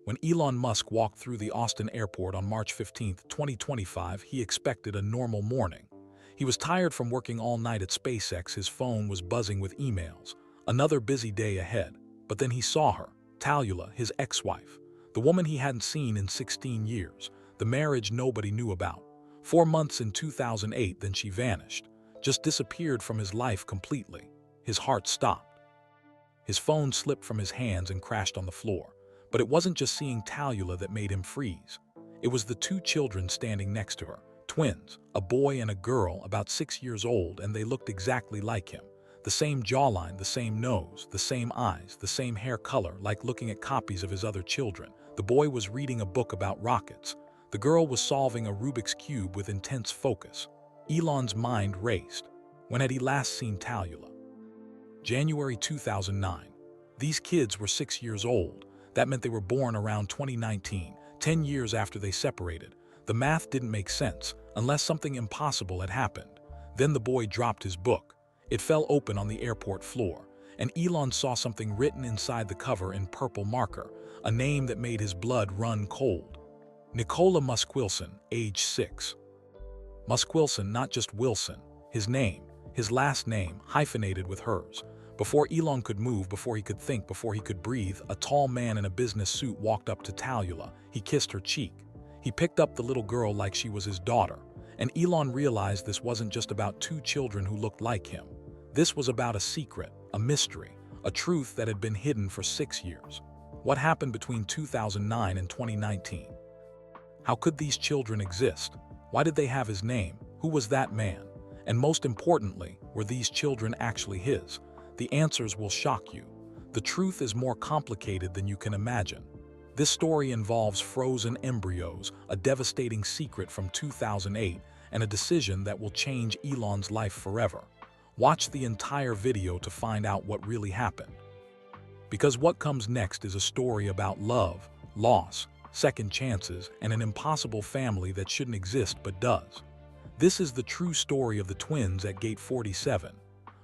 When Elon Musk walked through the Austin airport on March 15, 2025, he expected a normal morning. He was tired from working all night at SpaceX, his phone was buzzing with emails. Another busy day ahead. But then he saw her, Talula, his ex-wife, the woman he hadn't seen in 16 years, the marriage nobody knew about. 4 months in 2008, then she vanished, just disappeared from his life completely. His heart stopped. His phone slipped from his hands and crashed on the floor. But it wasn't just seeing Talula that made him freeze. It was the 2 children standing next to her, twins, a boy and a girl about 6 years old, and they looked exactly like him. The same jawline, the same nose, the same eyes, the same hair color, like looking at copies of his other children. The boy was reading a book about rockets. The girl was solving a Rubik's Cube with intense focus. Elon's mind raced. When had he last seen Talula? January 2009. These kids were 6 years old. That meant they were born around 2019, 10 years after they separated. The math didn't make sense, unless something impossible had happened. Then the boy dropped his book. It fell open on the airport floor, and Elon saw something written inside the cover in purple marker, a name that made his blood run cold. Nicola Muskwilson, age 6. Muskwilson, not just Wilson. His name, his last name, hyphenated with hers. Before Elon could move, before he could think, before he could breathe, a tall man in a business suit walked up to Talula. He kissed her cheek. He picked up the little girl like she was his daughter. And Elon realized this wasn't just about 2 children who looked like him. This was about a secret, a mystery, a truth that had been hidden for 6 years. What happened between 2009 and 2019? How could these children exist? Why did they have his name? Who was that man? And most importantly, were these children actually his? The answers will shock you. The truth is more complicated than you can imagine. This story involves frozen embryos, a devastating secret from 2008, and a decision that will change Elon's life forever. Watch the entire video to find out what really happened. Because what comes next is a story about love, loss, second chances, and an impossible family that shouldn't exist but does. This is the true story of the twins at Gate 47.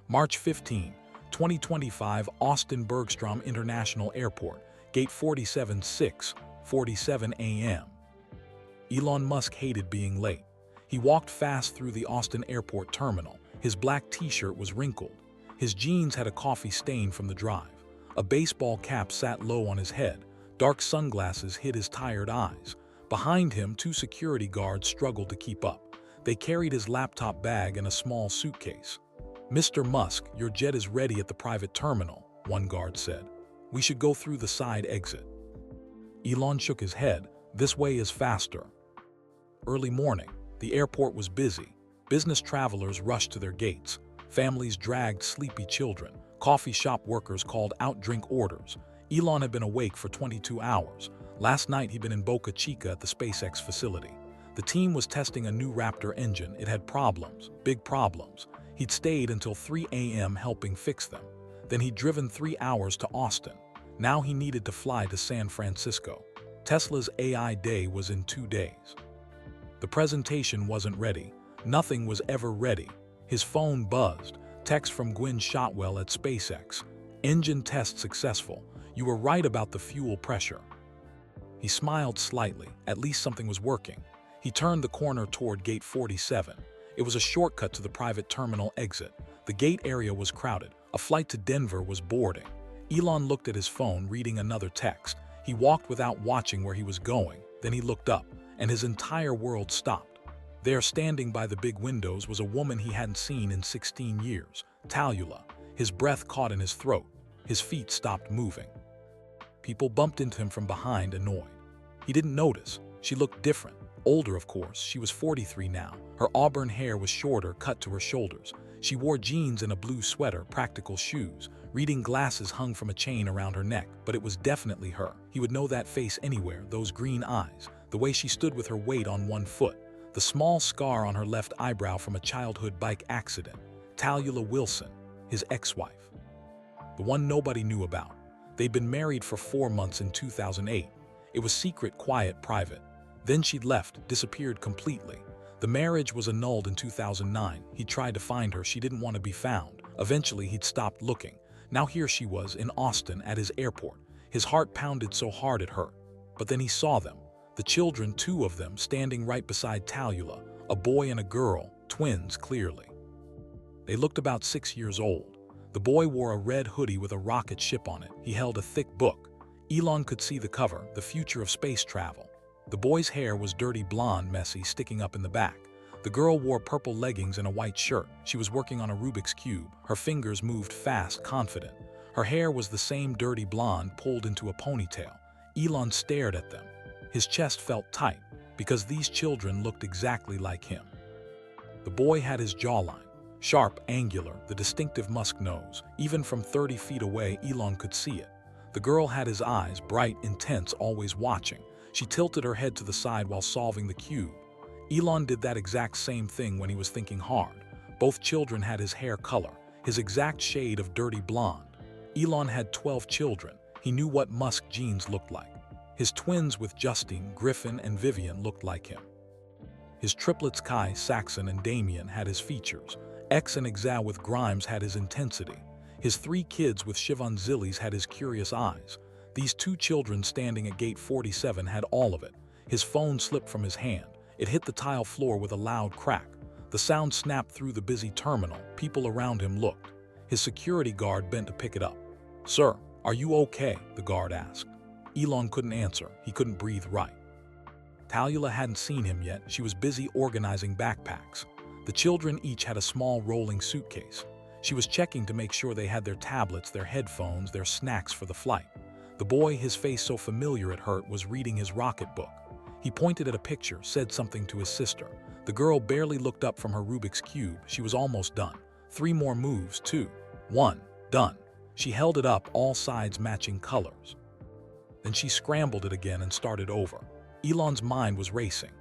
March 15, 2025, Austin Bergstrom International Airport, Gate 47, 6:47 a.m. Elon Musk hated being late. He walked fast through the Austin airport terminal. His black t-shirt was wrinkled. His jeans had a coffee stain from the drive. A baseball cap sat low on his head. Dark sunglasses hid his tired eyes. Behind him, 2 security guards struggled to keep up. They carried his laptop bag and a small suitcase. "Mr. Musk, your jet is ready at the private terminal," one guard said. "We should go through the side exit." Elon shook his head. "This way is faster." Early morning. The airport was busy. Business travelers rushed to their gates. Families dragged sleepy children. Coffee shop workers called out drink orders. Elon had been awake for 22 hours. Last night he'd been in Boca Chica at the SpaceX facility. The team was testing a new Raptor engine. It had problems, big problems. He'd stayed until 3 a.m. helping fix them. Then he'd driven 3 hours to Austin. Now he needed to fly to San Francisco. Tesla's AI Day was in 2 days. The presentation wasn't ready. Nothing was ever ready. His phone buzzed. Text from Gwynne Shotwell at SpaceX. "Engine test successful. You were right about the fuel pressure." He smiled slightly. At least something was working. He turned the corner toward Gate 47. It was a shortcut to the private terminal exit. The gate area was crowded. A flight to Denver was boarding. Elon looked at his phone, reading another text. He walked without watching where he was going. Then he looked up, and his entire world stopped. There, standing by the big windows, was a woman he hadn't seen in 16 years, Talula. His breath caught in his throat. His feet stopped moving. People bumped into him from behind, annoyed. He didn't notice. She looked different. Older, of course. She was 43 now. Her auburn hair was shorter, cut to her shoulders. She wore jeans and a blue sweater, practical shoes. Reading glasses hung from a chain around her neck, but it was definitely her. He would know that face anywhere, those green eyes, the way she stood with her weight on one foot, the small scar on her left eyebrow from a childhood bike accident. Talula Wilson, his ex-wife. The one nobody knew about. They'd been married for 4 months in 2008. It was secret, quiet, private. Then she'd left, disappeared completely. The marriage was annulled in 2009. He tried to find her. She didn't want to be found. Eventually, he'd stopped looking. Now here she was in Austin at his airport. His heart pounded so hard it hurt. But then he saw them, the children, two of them, standing right beside Talula, a boy and a girl, twins clearly. They looked about 6 years old. The boy wore a red hoodie with a rocket ship on it. He held a thick book. Elon could see the cover, The Future of Space Travel. The boy's hair was dirty blonde, messy, sticking up in the back. The girl wore purple leggings and a white shirt. She was working on a Rubik's Cube. Her fingers moved fast, confident. Her hair was the same dirty blonde pulled into a ponytail. Elon stared at them. His chest felt tight, because these children looked exactly like him. The boy had his jawline, sharp, angular, the distinctive Musk nose. Even from 30 feet away, Elon could see it. The girl had his eyes, bright, intense, always watching. She tilted her head to the side while solving the cube. Elon did that exact same thing when he was thinking hard. Both children had his hair color, his exact shade of dirty blonde. Elon had 12 children. He knew what Musk genes looked like. His twins with Justine, Griffin, and Vivian looked like him. His triplets Kai, Saxon, and Damien had his features. X and Exao with Grimes had his intensity. His 3 kids with Siobhan Zillies had his curious eyes. These 2 children standing at gate 47 had all of it. His phone slipped from his hand. It hit the tile floor with a loud crack. The sound snapped through the busy terminal. People around him looked. His security guard bent to pick it up. "Sir, are you okay?" the guard asked. Elon couldn't answer. He couldn't breathe right. Talula hadn't seen him yet. She was busy organizing backpacks. The children each had a small rolling suitcase. She was checking to make sure they had their tablets, their headphones, their snacks for the flight. The boy, his face so familiar it hurt, was reading his rocket book. He pointed at a picture, said something to his sister. The girl barely looked up from her Rubik's Cube. She was almost done. 3 more moves, 2, 1, done. She held it up, all sides matching colors. Then she scrambled it again and started over. Elon's mind was racing.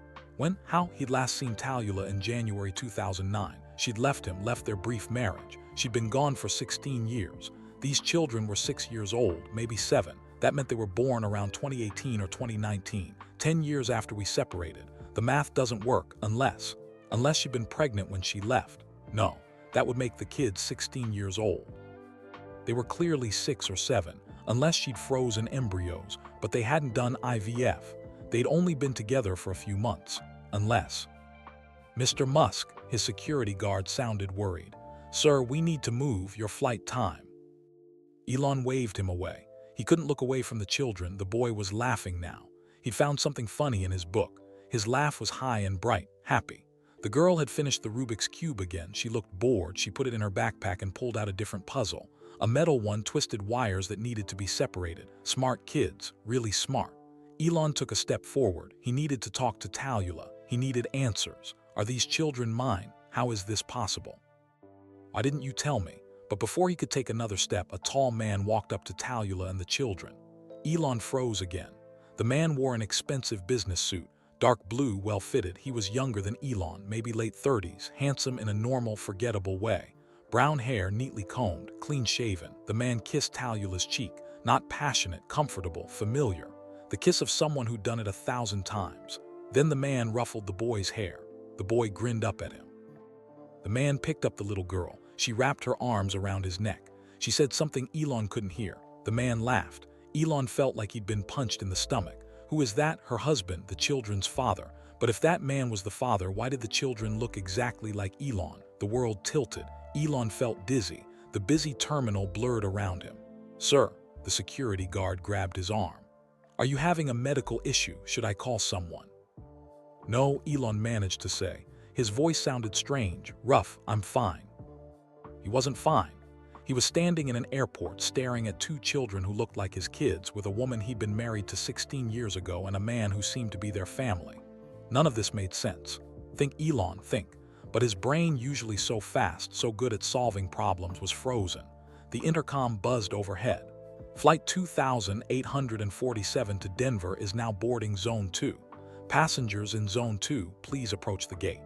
How? He'd last seen Talula in January 2009. She'd left him, left their brief marriage. She'd been gone for 16 years. These children were 6 years old, maybe 7. That meant they were born around 2018 or 2019, 10 years after we separated. The math doesn't work unless she'd been pregnant when she left. No, that would make the kids 16 years old. They were clearly 6 or 7, unless she'd frozen embryos, but they hadn't done IVF. They'd only been together for a few months, unless... Mr. Musk, his security guard sounded worried. "Sir, we need to move, your flight time." Elon waved him away. He couldn't look away from the children. The boy was laughing now. He'd found something funny in his book. His laugh was high and bright, happy. The girl had finished the Rubik's Cube again. She looked bored. She put it in her backpack and pulled out a different puzzle. A metal one, twisted wires that needed to be separated. Smart kids, really smart. Elon took a step forward. He needed to talk to Talula. He needed answers. Are these children mine? How is this possible? Why didn't you tell me? But before he could take another step, a tall man walked up to Talula and the children. Elon froze again. The man wore an expensive business suit, dark blue, well-fitted. He was younger than Elon, maybe late 30s, handsome in a normal, forgettable way. Brown hair, neatly combed, clean-shaven. The man kissed Talula's cheek, not passionate, comfortable, familiar. The kiss of someone who'd done it 1,000 times. Then the man ruffled the boy's hair. The boy grinned up at him. The man picked up the little girl. She wrapped her arms around his neck. She said something Elon couldn't hear. The man laughed. Elon felt like he'd been punched in the stomach. Who is that? Her husband, the children's father. But if that man was the father, why did the children look exactly like Elon? The world tilted. Elon felt dizzy. The busy terminal blurred around him. "Sir," the security guard grabbed his arm. "Are you having a medical issue? Should I call someone?" "No," Elon managed to say. His voice sounded strange, rough. "I'm fine." He wasn't fine. He was standing in an airport staring at 2 children who looked like his kids, with a woman he'd been married to 16 years ago and a man who seemed to be their family. None of this made sense. Think, Elon, think. But his brain, usually so fast, so good at solving problems, was frozen. The intercom buzzed overhead. "Flight 2847 to Denver is now boarding Zone 2. Passengers in Zone 2, please approach the gate."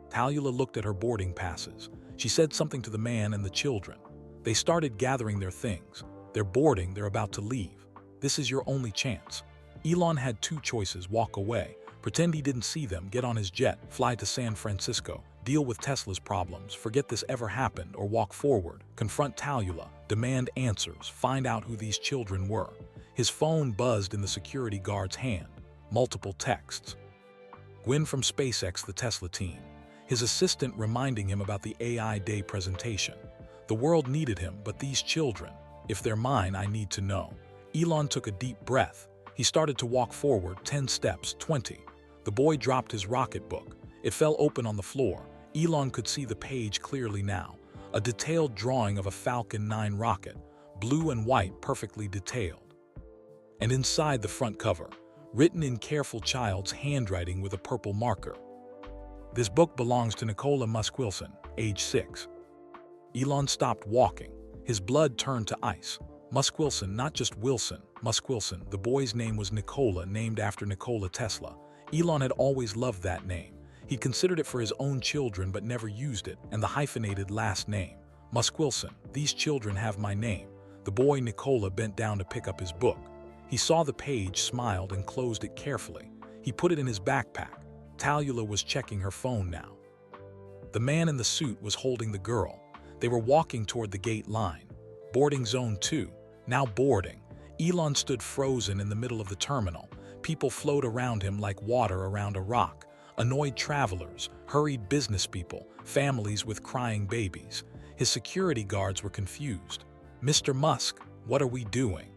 Talula looked at her boarding passes. She said something to the man and the children. They started gathering their things. They're boarding, they're about to leave. This is your only chance. Elon had 2 choices: walk away, pretend he didn't see them, get on his jet, fly to San Francisco, deal with Tesla's problems, forget this ever happened, or walk forward, confront Talula, demand answers, find out who these children were. His phone buzzed in the security guard's hand. Multiple texts. Gwyn from SpaceX, the Tesla team. His assistant reminding him about the AI Day presentation. The world needed him, but these children, if they're mine, I need to know. Elon took a deep breath. He started to walk forward, 10 steps, 20. The boy dropped his rocket book. It fell open on the floor. Elon could see the page clearly now. A detailed drawing of a Falcon 9 rocket, blue and white, perfectly detailed. And inside the front cover, written in careful child's handwriting with a purple marker. This book belongs to Nikola Musk-Wilson, age 6. Elon stopped walking. His blood turned to ice. Musk-Wilson, not just Wilson, Musk-Wilson. The boy's name was Nikola, named after Nikola Tesla. Elon had always loved that name. He considered it for his own children but never used it, and the hyphenated last name. Musk-Wilson, these children have my name. The boy Nikola bent down to pick up his book. He saw the page, smiled, and closed it carefully. He put it in his backpack. Talula was checking her phone now. The man in the suit was holding the girl. They were walking toward the gate line. Boarding zone 2, now boarding. Elon stood frozen in the middle of the terminal. People flowed around him like water around a rock. Annoyed travelers, hurried business people, families with crying babies. His security guards were confused. "Mr. Musk, what are we doing?"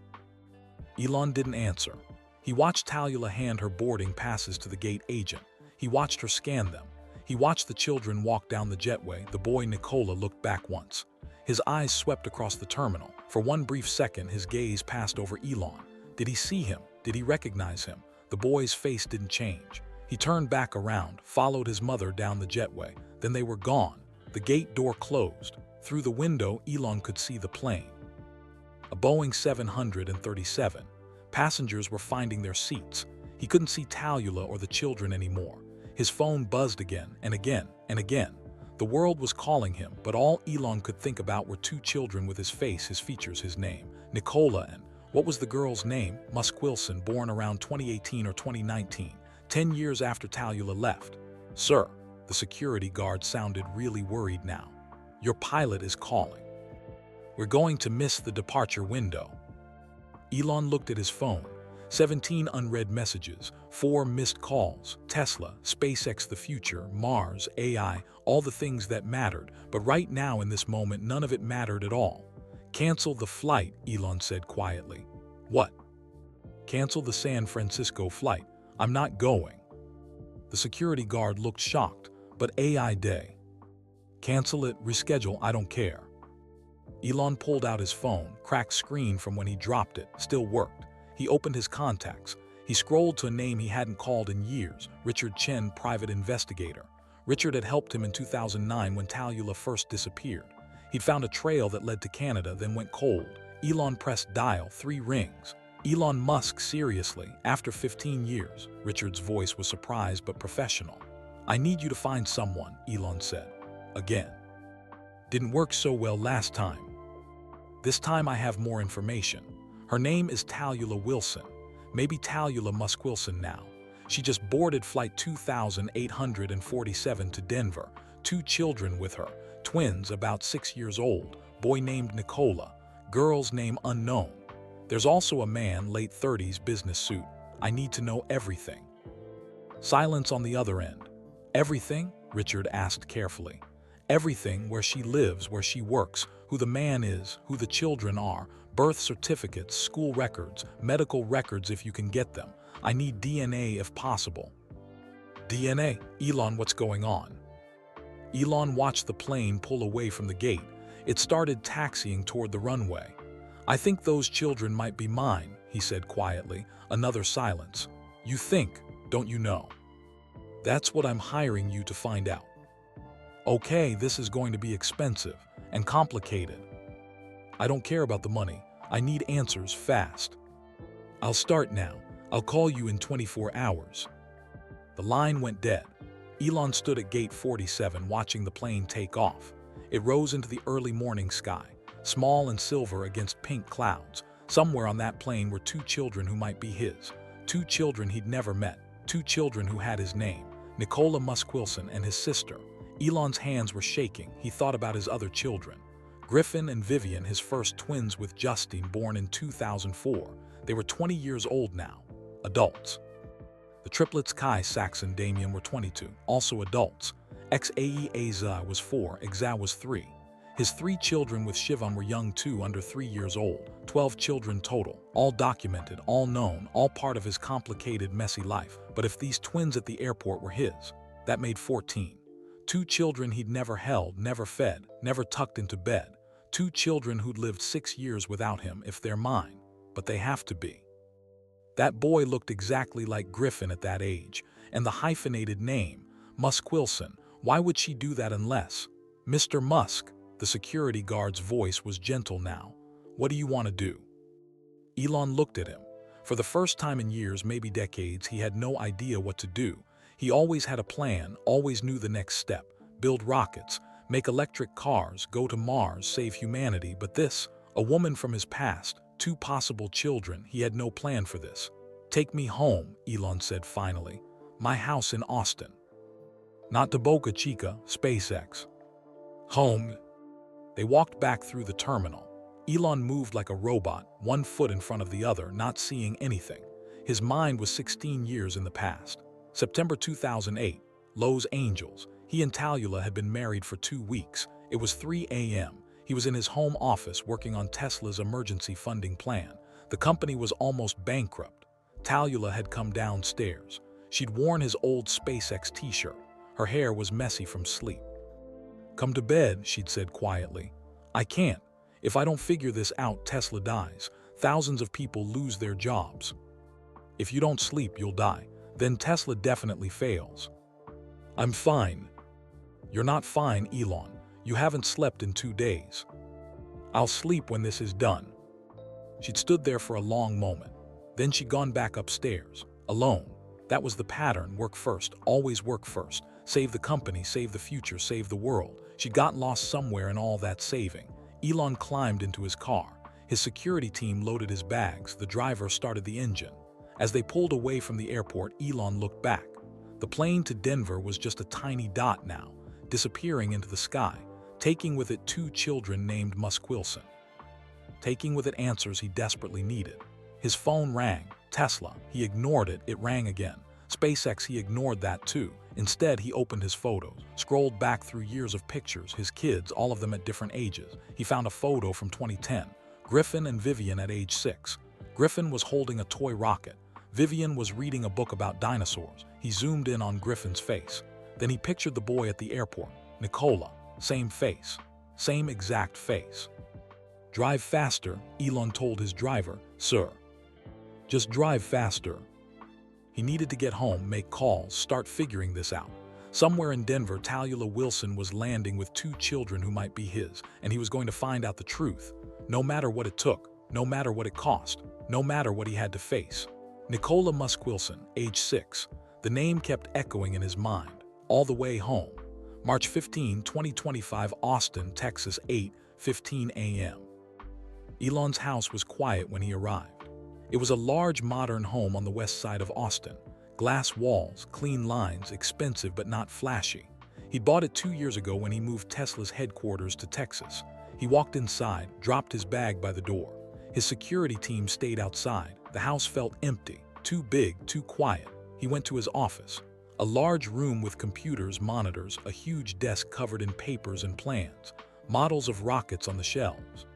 Elon didn't answer. He watched Talula hand her boarding passes to the gate agent. He watched her scan them. He watched the children walk down the jetway. The boy Nikola looked back once. His eyes swept across the terminal. For one brief second, his gaze passed over Elon. Did he see him? Did he recognize him? The boy's face didn't change. He turned back around, followed his mother down the jetway. Then they were gone. The gate door closed. Through the window, Elon could see the plane. A Boeing 737. Passengers were finding their seats. He couldn't see Talula or the children anymore. His phone buzzed again and again and again. The world was calling him, but all Elon could think about were two children with his face, his features, his name. Nikola and, what was the girl's name? Musk-Wilson, born around 2018 or 2019, 10 years after Talula left. "Sir," the security guard sounded really worried now. "Your pilot is calling. We're going to miss the departure window." Elon looked at his phone. 17 unread messages, 4 missed calls, Tesla, SpaceX, the future, Mars, AI, all the things that mattered, but right now in this moment none of it mattered at all. "Cancel the flight," Elon said quietly. "What?" "Cancel the San Francisco flight. I'm not going." The security guard looked shocked. "But AI Day." "Cancel it, reschedule, I don't care." Elon pulled out his phone. Cracked screen from when he dropped it, still worked. He opened his contacts. He scrolled to a name he hadn't called in years, Richard Chen, private investigator. Richard had helped him in 2009 when Talula first disappeared. He'd found a trail that led to Canada, then went cold. Elon pressed dial, 3 rings. "Elon Musk, seriously, after 15 years. Richard's voice was surprised but professional. "I need you to find someone," Elon said. "Again. Didn't work so well last time. This time I have more information. Her name is Talula Wilson. Maybe Talula Musk-Wilson now. She just boarded flight 2847 to Denver. 2 children with her, twins about 6 years old, boy named Nikola, girl's name unknown. There's also a man, late 30s, business suit. I need to know everything." Silence on the other end. "Everything?" Richard asked carefully. "Everything, where she lives, where she works, who the man is, who the children are, birth certificates, school records, medical records if you can get them. I need DNA if possible." "DNA? Elon, what's going on?" Elon watched the plane pull away from the gate. It started taxiing toward the runway. "I think those children might be mine," he said quietly. Another silence. "You think, don't you know?" "That's what I'm hiring you to find out." "Okay, this is going to be expensive and complicated." "I don't care about the money. I need answers fast." "I'll start now. I'll call you in 24 hours. The line went dead. Elon stood at gate 47 watching the plane take off. It rose into the early morning sky, small and silver against pink clouds. Somewhere on that plane were 2 children who might be his. 2 children he'd never met. 2 children who had his name, Nikola Musk-Wilson, and his sister. Elon's hands were shaking. He thought about his other children. Griffin and Vivian, his first twins with Justine, born in 2004. They were 20 years old now, adults. The triplets Kai, Saxon, Damien were 22, also adults. Xae Aza was 4, Exa was 3. His 3 children with Shivan were young too, under 3 years old. 12 children total, all documented, all known, all part of his complicated, messy life. But if these twins at the airport were his, that made 14. 2 children he'd never held, never fed, never tucked into bed. 2 children who'd lived 6 years without him, if they're mine. But they have to be. That boy looked exactly like Griffin at that age, and the hyphenated name, Muskwilson. Why would she do that unless? Mr. Musk, the security guard's voice was gentle now. What do you want to do? Elon looked at him. For the first time in years, maybe decades, he had no idea what to do. He always had a plan, always knew the next step. Build rockets, make electric cars, go to Mars, save humanity. But this, a woman from his past, 2 possible children, he had no plan for this. Take me home, Elon said finally. My house in Austin. Not to Boca Chica, SpaceX. Home. They walked back through the terminal. Elon moved like a robot, 1 foot in front of the other, not seeing anything. His mind was 16 years in the past. September 2008, Los Angeles. He and Talula had been married for 2 weeks. It was 3 a.m. He was in his home office working on Tesla's emergency funding plan. The company was almost bankrupt. Talula had come downstairs. She'd worn his old SpaceX t-shirt. Her hair was messy from sleep. Come to bed, she'd said quietly. I can't. If I don't figure this out, Tesla dies. Thousands of people lose their jobs. If you don't sleep, you'll die. Then Tesla definitely fails. I'm fine. You're not fine, Elon. You haven't slept in 2 days. I'll sleep when this is done. She'd stood there for a long moment. Then she'd gone back upstairs, alone. That was the pattern, work first, always work first. Save the company, save the future, save the world. She'd gotten lost somewhere in all that saving. Elon climbed into his car. His security team loaded his bags. The driver started the engine. As they pulled away from the airport, Elon looked back. The plane to Denver was just a tiny dot now, disappearing into the sky, taking with it 2 children named Muskwilson. Taking with it answers he desperately needed. His phone rang. Tesla. He ignored it. It rang again. SpaceX. He ignored that too. Instead, he opened his photos, scrolled back through years of pictures, his kids, all of them at different ages. He found a photo from 2010. Griffin and Vivian at age 6. Griffin was holding a toy rocket. Vivian was reading a book about dinosaurs. He zoomed in on Griffin's face. Then he pictured the boy at the airport. Nicola. Same face. Same exact face. Drive faster, Elon told his driver. Sir. Just drive faster. He needed to get home, make calls, start figuring this out. Somewhere in Denver, Talula Wilson was landing with 2 children who might be his, and he was going to find out the truth. No matter what it took, no matter what it cost, no matter what he had to face. Nicola Muskwilson, age 6. The name kept echoing in his mind, all the way home. March 15, 2025, Austin, Texas, 8:15 a.m. Elon's house was quiet when he arrived. It was a large modern home on the west side of Austin. Glass walls, clean lines, expensive but not flashy. He bought it 2 years ago when he moved Tesla's headquarters to Texas. He walked inside, dropped his bag by the door. His security team stayed outside. The house felt empty, too big, too quiet. He went to his office. A large room with computers, monitors, a huge desk covered in papers and plans, models of rockets on the shelves,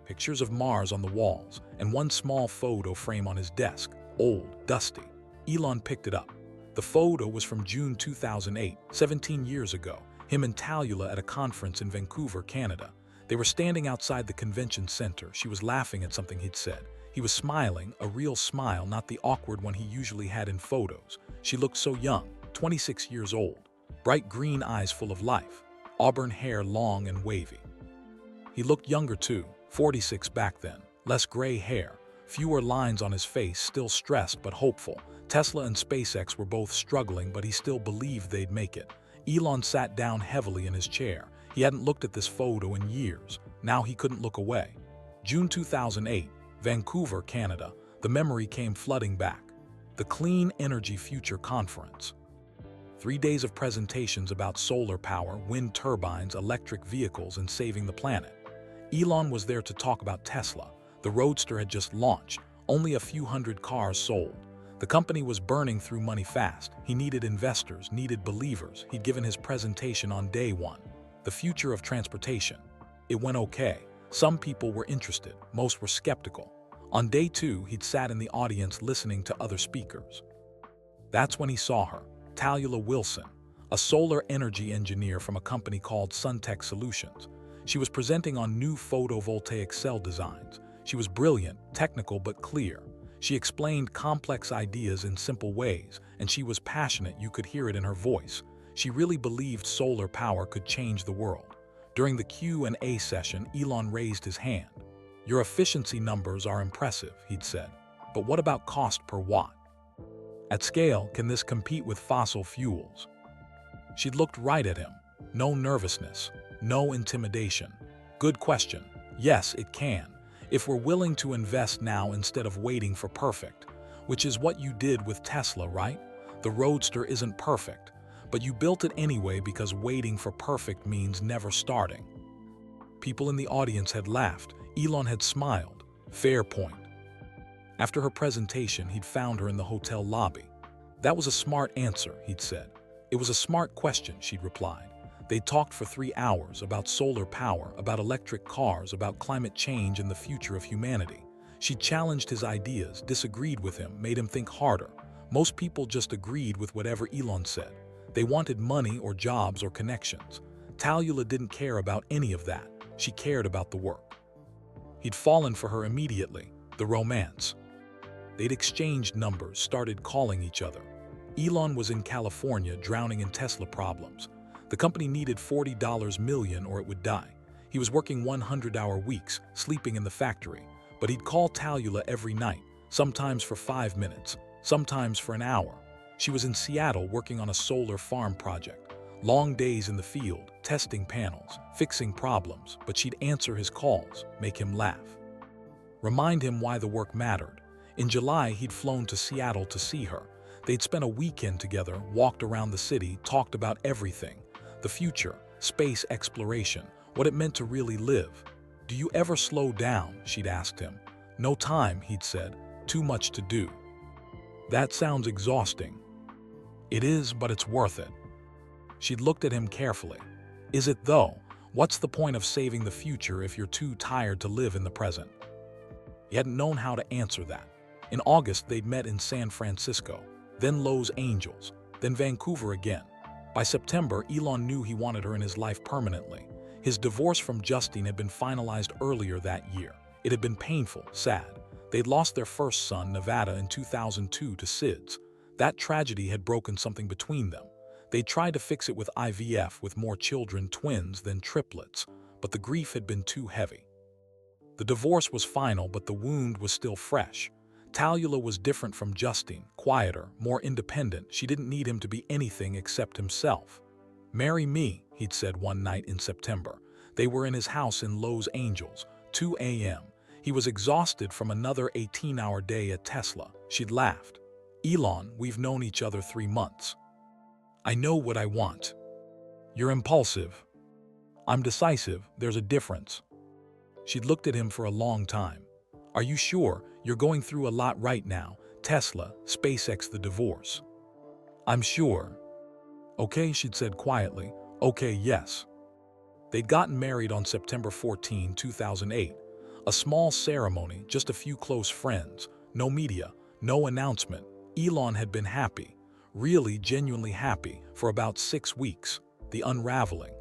pictures of Mars on the walls, and 1 small photo frame on his desk, old, dusty. Elon picked it up. The photo was from June 2008, 17 years ago, him and Talula at a conference in Vancouver, Canada. They were standing outside the convention center. She was laughing at something he'd said. He was smiling, a real smile, not the awkward one he usually had in photos. She looked so young, 26 years old, bright green eyes full of life, auburn hair long and wavy. He looked younger too, 46 back then, less gray hair, fewer lines on his face, still stressed but hopeful. Tesla and SpaceX were both struggling, but he still believed they'd make it. Elon sat down heavily in his chair. He hadn't looked at this photo in years. Now he couldn't look away. June 2008, Vancouver, Canada. The memory came flooding back. The Clean Energy Future Conference. 3 days of presentations about solar power, wind turbines, electric vehicles, and saving the planet. Elon was there to talk about Tesla. The Roadster had just launched. Only a few hundred cars sold. The company was burning through money fast. He needed investors, needed believers. He'd given his presentation on day one. The future of transportation. It went okay. Some people were interested, most were skeptical. On day two, he'd sat in the audience listening to other speakers. That's when he saw her, Talula Wilson, a solar energy engineer from a company called Suntech Solutions. She was presenting on new photovoltaic cell designs. She was brilliant, technical but clear. She explained complex ideas in simple ways, and she was passionate. You could hear it in her voice. She really believed solar power could change the world. During the Q&A session, Elon raised his hand. "Your efficiency numbers are impressive," he'd said. "But what about cost per watt? At scale, can this compete with fossil fuels?" She'd looked right at him. No nervousness, no intimidation. "Good question. Yes, it can. If we're willing to invest now instead of waiting for perfect. Which is what you did with Tesla, right? The Roadster isn't perfect, but you built it anyway because waiting for perfect means never starting." People in the audience had laughed. Elon had smiled. Fair point. After her presentation, he'd found her in the hotel lobby. "That was a smart answer," he'd said. "It was a smart question," she'd replied. They talked for 3 hours about solar power, about electric cars, about climate change and the future of humanity. She challenged his ideas, disagreed with him, made him think harder. Most people just agreed with whatever Elon said. They wanted money or jobs or connections. Talula didn't care about any of that. She cared about the work. He'd fallen for her immediately. The romance. They'd exchanged numbers, started calling each other. Elon was in California drowning in Tesla problems. The company needed $40 million or it would die. He was working 100-hour weeks, sleeping in the factory. But he'd call Talula every night, sometimes for 5 minutes, sometimes for an hour. She was in Seattle working on a solar farm project. Long days in the field, testing panels, fixing problems, but she'd answer his calls, make him laugh. Remind him why the work mattered. In July, he'd flown to Seattle to see her. They'd spent a weekend together, walked around the city, talked about everything. The future, space exploration, what it meant to really live. "Do you ever slow down?" she'd asked him. "No time," he'd said. "Too much to do." "That sounds exhausting." "It is, but it's worth it." She'd looked at him carefully. "Is it though? What's the point of saving the future if you're too tired to live in the present?" He hadn't known how to answer that. In August, they'd met in San Francisco, then Los Angeles, then Vancouver again. By September, Elon knew he wanted her in his life permanently. His divorce from Justine had been finalized earlier that year. It had been painful, sad. They'd lost their first son, Nevada, in 2002 to SIDS. That tragedy had broken something between them. They tried to fix it with IVF, with more children, twins, then triplets, but the grief had been too heavy. The divorce was final, but the wound was still fresh. Talula was different from Justine, quieter, more independent. She didn't need him to be anything except himself. "Marry me," he'd said one night in September. They were in his house in Los Angeles, 2 a.m. He was exhausted from another 18-hour day at Tesla. She'd laughed. "Elon, we've known each other 3 months. I know what I want. You're impulsive. I'm decisive. There's a difference." She'd looked at him for a long time. "Are you sure? You're going through a lot right now. Tesla, SpaceX, the divorce." "I'm sure." "Okay," she'd said quietly. "Okay, yes." They'd gotten married on September 14, 2008. A small ceremony, just a few close friends. No media, no announcement. Elon had been happy, really genuinely happy, for about 6 weeks. The unraveling.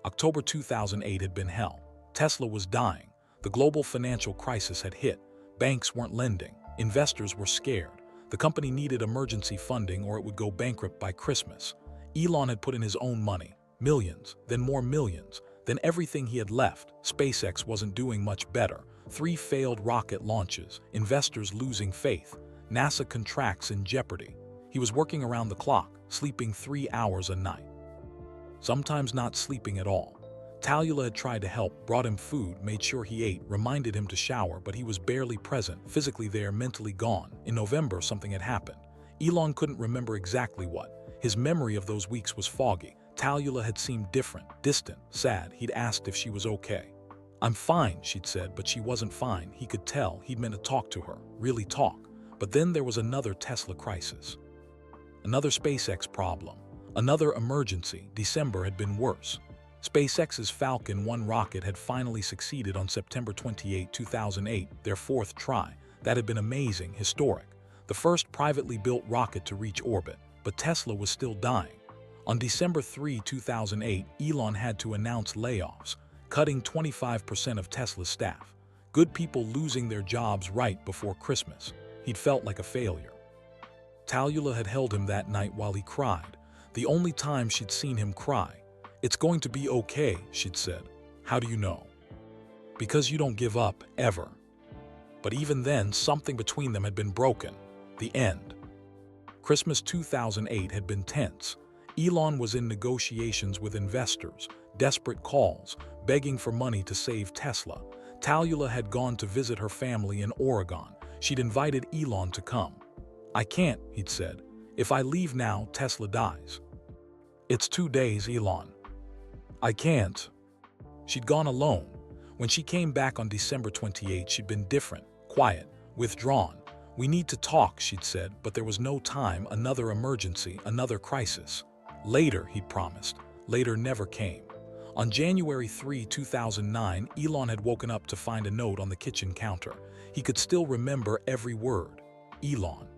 October 2008 had been hell. Tesla was dying. The global financial crisis had hit. Banks weren't lending. Investors were scared. The company needed emergency funding or it would go bankrupt by Christmas. Elon had put in his own money. Millions, then more millions, then everything he had left. SpaceX wasn't doing much better. 3 failed rocket launches, investors losing faith. NASA contracts in jeopardy. He was working around the clock, sleeping 3 hours a night. Sometimes not sleeping at all. Talula had tried to help, brought him food, made sure he ate, reminded him to shower, but he was barely present, physically there, mentally gone. In November, something had happened. Elon couldn't remember exactly what. His memory of those weeks was foggy. Talula had seemed different, distant, sad. He'd asked if she was okay. I'm fine, she'd said, but she wasn't fine. He could tell he'd meant to talk to her, really talk. But then there was another Tesla crisis. Another SpaceX problem. Another emergency. December had been worse. SpaceX's Falcon 1 rocket had finally succeeded on September 28, 2008, their fourth try. That had been amazing, historic. The first privately built rocket to reach orbit. But Tesla was still dying. On December 3, 2008, Elon had to announce layoffs, cutting 25% of Tesla's staff. Good people losing their jobs right before Christmas. He'd felt like a failure. Tallulah had held him that night while he cried, the only time she'd seen him cry. "It's going to be okay," she'd said. "How do you know?" "Because you don't give up, ever." But even then, something between them had been broken. The end. Christmas 2008 had been tense. Elon was in negotiations with investors, desperate calls, begging for money to save Tesla. Tallulah had gone to visit her family in Oregon. She'd invited Elon to come. "I can't," he'd said. "If I leave now, Tesla dies." "It's 2 days, Elon." "I can't." She'd gone alone. When she came back on December 28, she'd been different, quiet, withdrawn. "We need to talk," she'd said, but there was no time, another emergency, another crisis. Later, he'd promised. Later never came. On January 3, 2009, Elon had woken up to find a note on the kitchen counter. He could still remember every word. "Elon,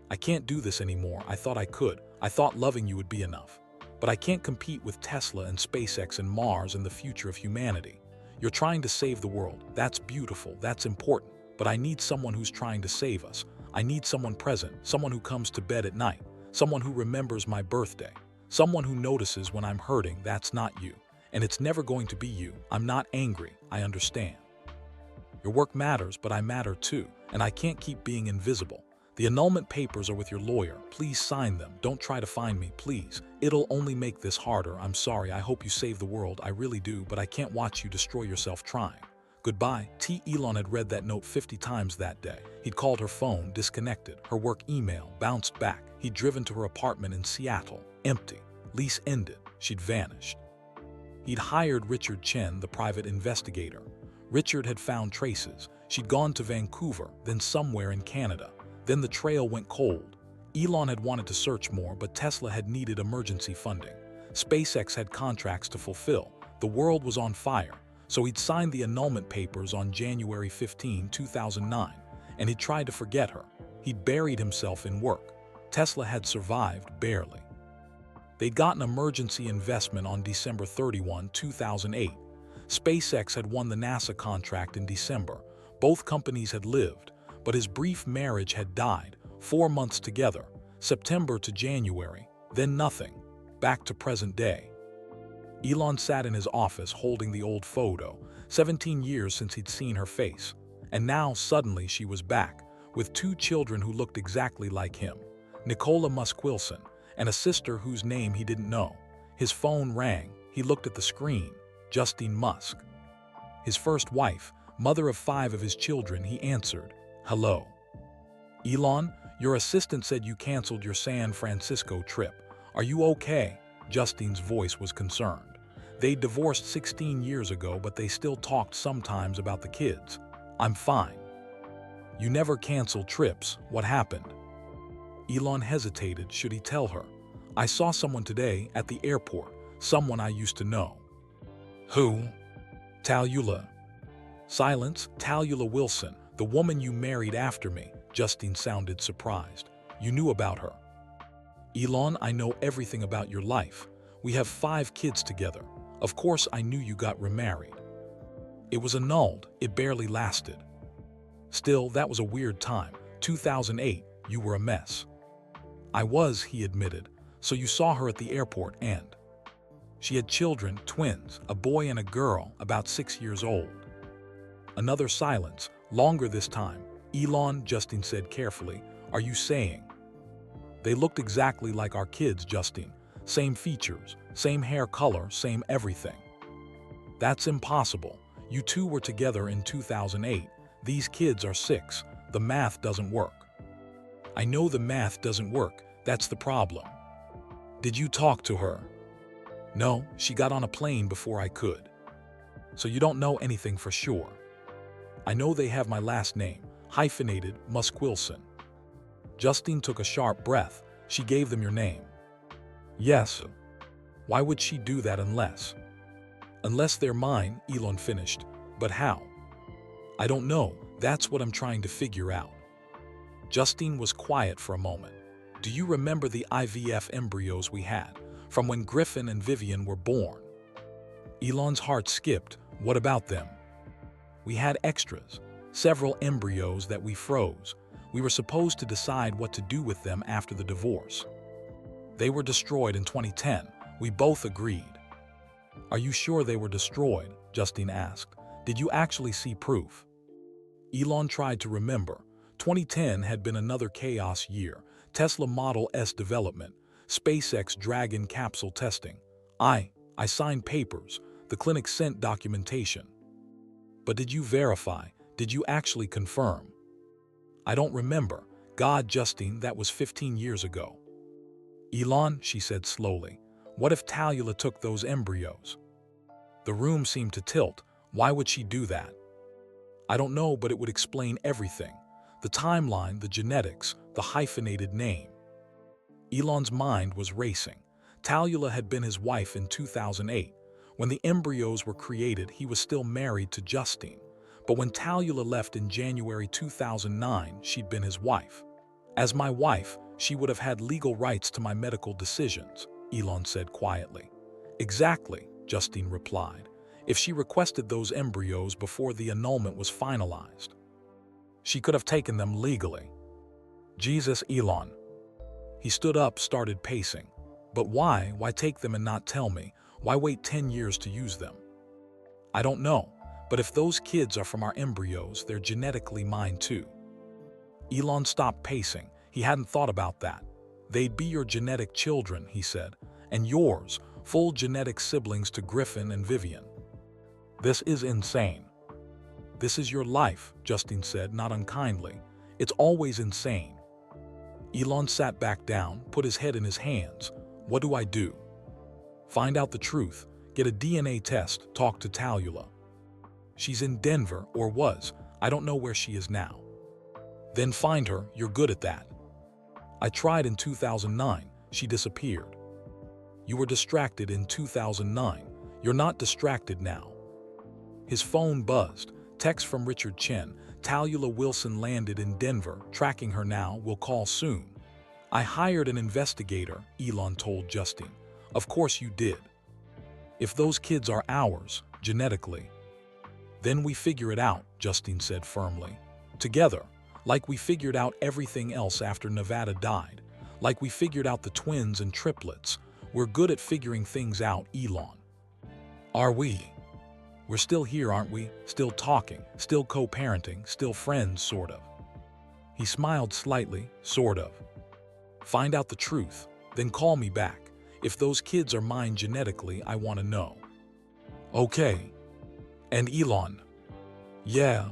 I can't do this anymore. I thought I could. I thought loving you would be enough. But I can't compete with Tesla and SpaceX and Mars and the future of humanity. You're trying to save the world. That's beautiful. That's important. But I need someone who's trying to save us. I need someone present, someone who comes to bed at night, someone who remembers my birthday, someone who notices when I'm hurting. That's not you. And it's never going to be you. I'm not angry. I understand. Your work matters, but I matter too. And I can't keep being invisible. The annulment papers are with your lawyer. Please sign them. Don't try to find me, please. It'll only make this harder. I'm sorry. I hope you save the world. I really do, but I can't watch you destroy yourself trying. Goodbye." Elon had read that note 50 times that day. He'd called her phone, disconnected. Her work email bounced back. He'd driven to her apartment in Seattle. Empty. Lease ended. She'd vanished. He'd hired Richard Chen, the private investigator. Richard had found traces. She'd gone to Vancouver, then somewhere in Canada. Then the trail went cold. Elon had wanted to search more, but Tesla had needed emergency funding. SpaceX had contracts to fulfill. The world was on fire. So he'd signed the annulment papers on January 15, 2009, and he'd tried to forget her. He'd buried himself in work. Tesla had survived, barely. They'd gotten emergency investment on December 31, 2008. SpaceX had won the NASA contract in December. Both companies had lived, but his brief marriage had died. 4 months together, September to January, then nothing. Back to present day. Elon sat in his office holding the old photo, 17 years since he'd seen her face. And now, suddenly, she was back, with 2 children who looked exactly like him. Nicola Musk Wilson, and a sister whose name he didn't know. His phone rang. He looked at the screen. Justine Musk. His first wife, mother of 5 of his children, he answered. "Hello." "Elon, your assistant said you canceled your San Francisco trip. Are you okay?" Justine's voice was concerned. They divorced 16 years ago, but they still talked sometimes about the kids. "I'm fine." "You never cancel trips. What happened?" Elon hesitated. Should he tell her? "I saw someone today at the airport, someone I used to know." "Who?" "Tallulah." Silence. "Tallulah Wilson, the woman you married after me." Justine sounded surprised. "You knew about her?" "Elon, I know everything about your life. We have 5 kids together. Of course I knew you got remarried." "It was annulled. It barely lasted." "Still, that was a weird time. 2008, you were a mess." "I was," he admitted. "So you saw her at the airport and—" "She had children, twins, a boy and a girl, about 6 years old." Another silence, longer this time. "Elon," Justine said carefully, "are you saying—" "They looked exactly like our kids, Justine. Same features, same hair color, same everything." "That's impossible. You 2 were together in 2008. These kids are 6. The math doesn't work." "I know the math doesn't work. That's the problem." "Did you talk to her?" "No, she got on a plane before I could." So you don't know anything for sure. I know they have my last name, hyphenated Musk Wilson. Justine took a sharp breath. She gave them your name. Yes. Why would she do that unless? Unless they're mine, Elon finished. But how? I don't know. That's what I'm trying to figure out. Justine was quiet for a moment. Do you remember the IVF embryos we had, from when Griffin and Vivian were born? Elon's heart skipped. What about them? We had extras, several embryos that we froze. We were supposed to decide what to do with them after the divorce. They were destroyed in 2010. We both agreed. Are you sure they were destroyed? Justine asked. Did you actually see proof? Elon tried to remember. 2010 had been another chaos year. Tesla Model S development, SpaceX Dragon capsule testing. I signed papers. The clinic sent documentation. But did you verify? Did you actually confirm? I don't remember. God, Justine, that was 15 years ago. Elon, she said slowly, what if Talula took those embryos? The room seemed to tilt. Why would she do that? I don't know, but it would explain everything. The timeline, the genetics, the hyphenated name. Elon's mind was racing. Talula had been his wife in 2008. When the embryos were created, he was still married to Justine. But when Talula left in January 2009, she'd been his wife. As my wife, she would have had legal rights to my medical decisions, Elon said quietly. Exactly, Justine replied, if she requested those embryos before the annulment was finalized. She could have taken them legally. Jesus, Elon. He stood up, started pacing. But why? Why take them and not tell me? Why wait 10 years to use them? I don't know, but if those kids are from our embryos, they're genetically mine too. Elon stopped pacing. He hadn't thought about that. They'd be your genetic children, he said, and yours, full genetic siblings to Griffin and Vivian. This is insane. This is your life, Justine said, not unkindly. It's always insane. Elon sat back down, put his head in his hands. What do I do? Find out the truth, get a DNA test, talk to Talula. She's in Denver, or was. I don't know where she is now. Then find her, you're good at that. I tried in 2009, she disappeared. You were distracted in 2009. You're not distracted now. His phone buzzed. Text from Richard Chen. Talula Wilson landed in Denver, tracking her now, will call soon. I hired an investigator, Elon told Justine. Of course you did. If those kids are ours, genetically, then we figure it out, Justine said firmly. Together, like we figured out everything else after Nevada died, like we figured out the twins and triplets. We're good at figuring things out, Elon. Are we? We're still here, aren't we? Still talking, still co-parenting, still friends, sort of. He smiled slightly, sort of. Find out the truth, then call me back. If those kids are mine genetically, I want to know. Okay. And Elon? Yeah.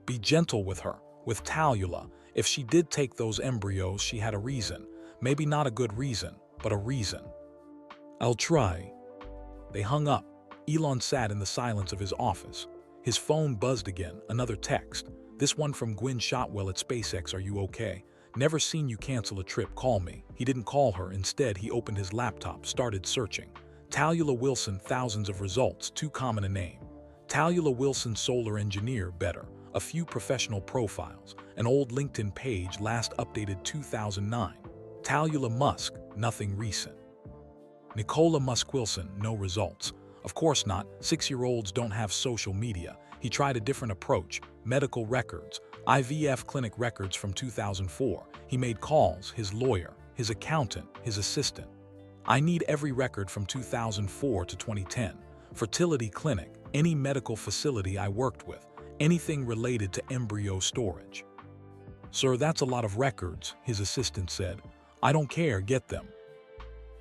Be gentle with her, with Talula. If she did take those embryos, she had a reason. Maybe not a good reason, but a reason. I'll try. They hung up. Elon sat in the silence of his office. His phone buzzed again, another text. This one from Gwynn Shotwell at SpaceX, are you okay? Never seen you cancel a trip, call me. He didn't call her, instead he opened his laptop, started searching. Talula Wilson, thousands of results, too common a name. Talula Wilson, solar engineer, better. A few professional profiles, an old LinkedIn page last updated 2009. Talula Musk, nothing recent. Nicola Musk Wilson, no results. Of course not, 6-year-olds don't have social media. He tried a different approach, medical records, IVF clinic records from 2004. He made calls, his lawyer, his accountant, his assistant. I need every record from 2004 to 2010. Fertility clinic, any medical facility I worked with, anything related to embryo storage. Sir, that's a lot of records, his assistant said. I don't care, get them.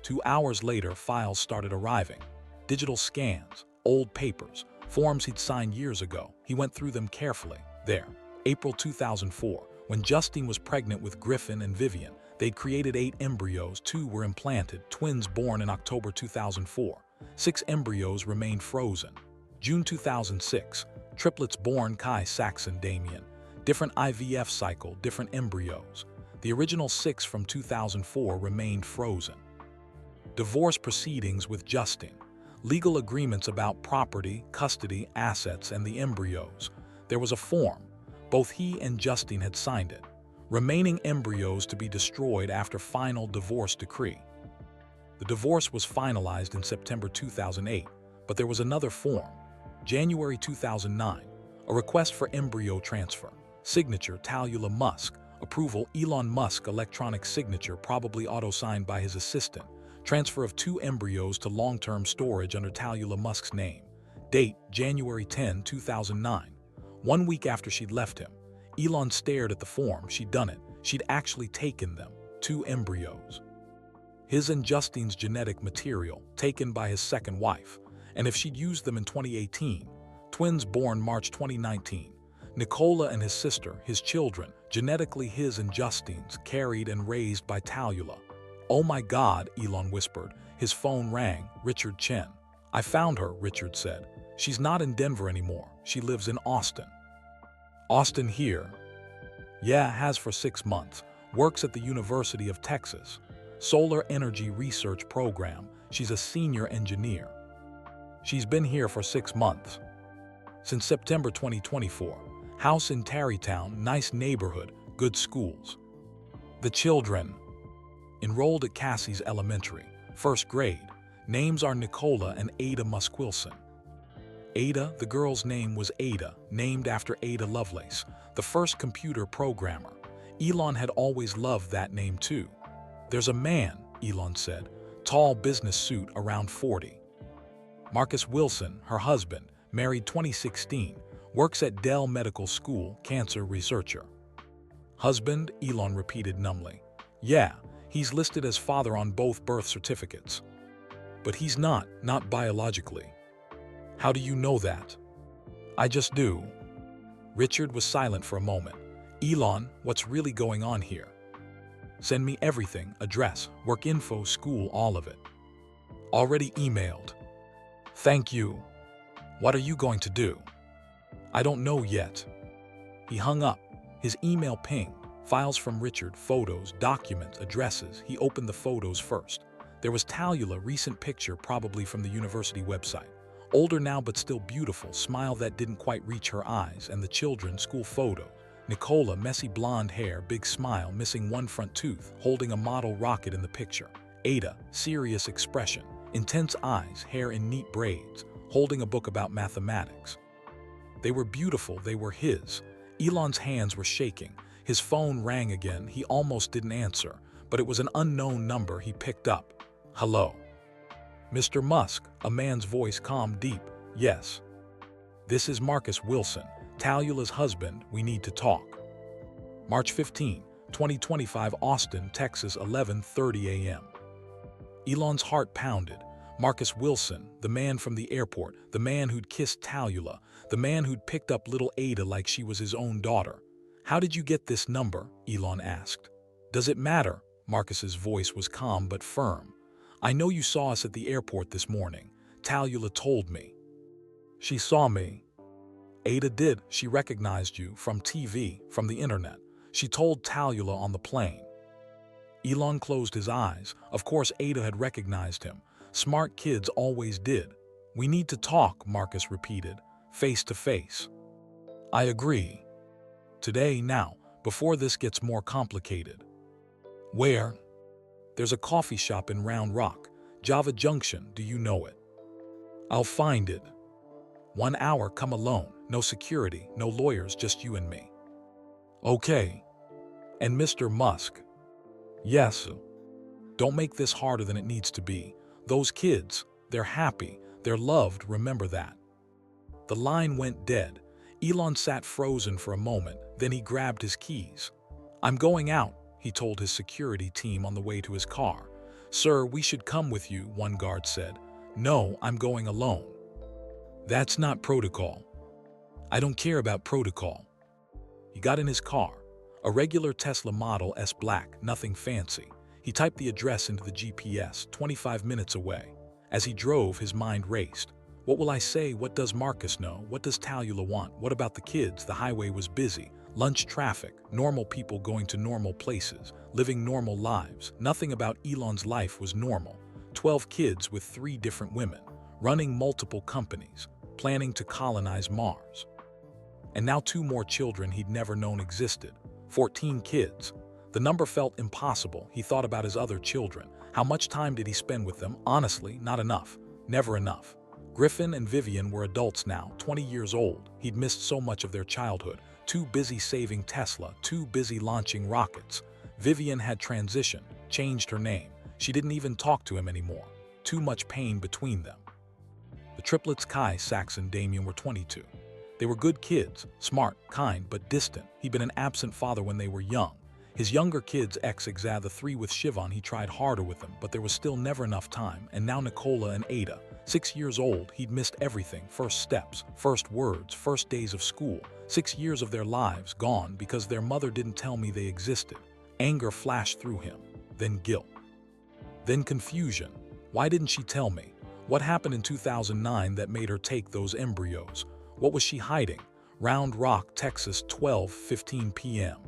2 hours later, files started arriving. Digital scans, old papers, forms he'd signed years ago. He went through them carefully. There, April 2004, when Justine was pregnant with Griffin and Vivian, they'd created 8 embryos, 2 were implanted, twins born in October 2004. 6 embryos remained frozen. June 2006, triplets born Kai Saxon Damien. Different IVF cycle, different embryos. The original 6 from 2004 remained frozen. Divorce proceedings with Justin. Legal agreements about property, custody, assets, and the embryos. There was a form. Both he and Justine had signed it. Remaining embryos to be destroyed after final divorce decree. The divorce was finalized in September 2008, but there was another form. January 2009, a request for embryo transfer. Signature Elon Musk. Approval Elon Musk electronic signature probably auto-signed by his assistant. Transfer of 2 embryos to long-term storage under Elon Musk's name. Date January 10, 2009. 1 week after she'd left him, Elon stared at the form. She'd done it. She'd actually taken them. 2 embryos. His and Justine's genetic material, taken by his second wife. And if she'd used them in 2018, twins born March 2019, Nicola and his sister, his children, genetically his and Justine's, carried and raised by Talula. "Oh my God," Elon whispered. His phone rang. Richard Chen. "I found her," Richard said. "She's not in Denver anymore. She lives in Austin." "Austin here?" "Yeah, has for 6 months. Works at the University of Texas. Solar Energy Research Program. She's a senior engineer. She's been here for 6 months. Since September 2024. House in Tarrytown, nice neighborhood, good schools. The children enrolled at Cassie's Elementary, 1st grade. Names are Nicola and Ada Musquilson. Ada, the girl's name was Ada, named after Ada Lovelace, the first computer programmer. Elon had always loved that name too. There's a man, Elon said, tall business suit around 40. Marcus Wilson, her husband, married 2016, works at Dell Medical School, cancer researcher. Husband, Elon repeated numbly. Yeah, he's listed as father on both birth certificates. But he's not biologically. How do you know that? I just do. Richard was silent for a moment. Elon, what's really going on here? Send me everything, address, work info, school, all of it. Already emailed. Thank you. What are you going to do? I don't know yet. He hung up. His email pinged. Files from Richard, photos, documents, addresses. He opened the photos first. There was Talula, recent picture probably from the university website. Older now but still beautiful, smile that didn't quite reach her eyes, and the children, school photo. Nicola, messy blonde hair, big smile, missing one front tooth, holding a model rocket in the picture. Ada, serious expression, intense eyes, hair in neat braids, holding a book about mathematics. They were beautiful, they were his. Elon's hands were shaking. His phone rang again. He almost didn't answer, but it was an unknown number. He picked up. Hello. Mr. Musk, a man's voice calm, deep. Yes. This is Marcus Wilson, Talula's husband. We need to talk. March 15, 2025, Austin, Texas, 11:30 a.m. Elon's heart pounded. Marcus Wilson, the man from the airport, the man who'd kissed Talula, the man who'd picked up little Ada like she was his own daughter. How did you get this number? Elon asked. Does it matter? Marcus's voice was calm but firm. I know you saw us at the airport this morning. Talula told me. She saw me. Ada did. She recognized you from TV, from the internet. She told Talula on the plane. Elon closed his eyes. Of course, Ada had recognized him. Smart kids always did. We need to talk, Marcus repeated, face to face. I agree. Today, now, before this gets more complicated. Where? There's a coffee shop in Round Rock, Java Junction. Do you know it? I'll find it. 1 hour, come alone. No security, no lawyers, just you and me. Okay. And Mr. Musk? Yes. Don't make this harder than it needs to be. Those kids, they're happy, they're loved, remember that. The line went dead. Elon sat frozen for a moment, then he grabbed his keys. I'm going out, he told his security team on the way to his car. Sir, we should come with you, one guard said. No, I'm going alone. That's not protocol. I don't care about protocol. He got in his car, a regular Tesla Model S black, nothing fancy. He typed the address into the GPS, 25 minutes away. As he drove, his mind raced. What will I say? What does Marcus know? What does Talula want? What about the kids? The highway was busy. Lunch traffic, normal people going to normal places, living normal lives. Nothing about Elon's life was normal. 12 kids with 3 different women, running multiple companies, planning to colonize Mars. And now 2 more children he'd never known existed. 14 kids. The number felt impossible. He thought about his other children. How much time did he spend with them? Honestly, not enough. Never enough. Griffin and Vivian were adults now, 20 years old. He'd missed so much of their childhood. Too busy saving Tesla, too busy launching rockets. Vivian had transitioned, changed her name. She didn't even talk to him anymore. Too much pain between them. The triplets Kai, Saxon, Damien were 22. They were good kids, smart, kind, but distant. He'd been an absent father when they were young. His younger kids, Exa, the 3 with Shivan, he tried harder with them, but there was still never enough time. And now Nicola and Ada, 6 years old, he'd missed everything. First steps, first words, first days of school. 6 years of their lives gone because their mother didn't tell me they existed. Anger flashed through him, then guilt. Then confusion. Why didn't she tell me? What happened in 2009 that made her take those embryos? What was she hiding? Round Rock, Texas, 12:15 p.m.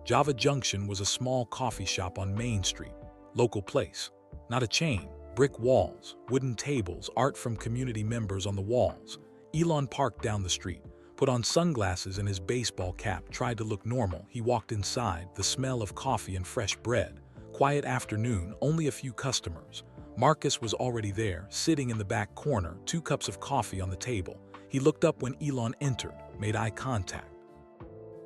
Java Junction was a small coffee shop on Main Street. Local place. Not a chain. Brick walls, wooden tables, art from community members on the walls. Elon parked down the street, put on sunglasses and his baseball cap, tried to look normal. He walked inside, the smell of coffee and fresh bread. Quiet afternoon, only a few customers. Marcus was already there, sitting in the back corner, 2 cups of coffee on the table. He looked up when Elon entered, made eye contact.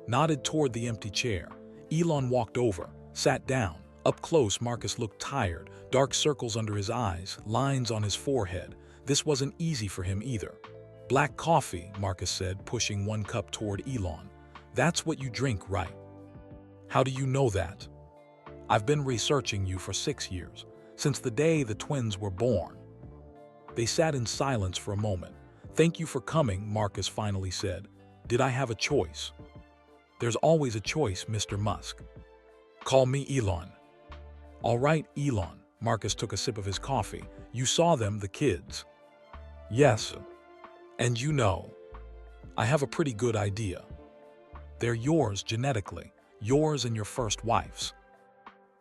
Nodded toward the empty chair. Elon walked over, sat down. Up close, Marcus looked tired, dark circles under his eyes, lines on his forehead. This wasn't easy for him either. Black coffee, Marcus said, pushing 1 cup toward Elon. That's what you drink, right? How do you know that? I've been researching you for 6 years, since the day the twins were born. They sat in silence for a moment. Thank you for coming, Marcus finally said. Did I have a choice? There's always a choice, Mr. Musk. Call me Elon. All right, Elon. Marcus took a sip of his coffee. You saw them, the kids. Yes. And you know, I have a pretty good idea. They're yours genetically, yours and your first wife's.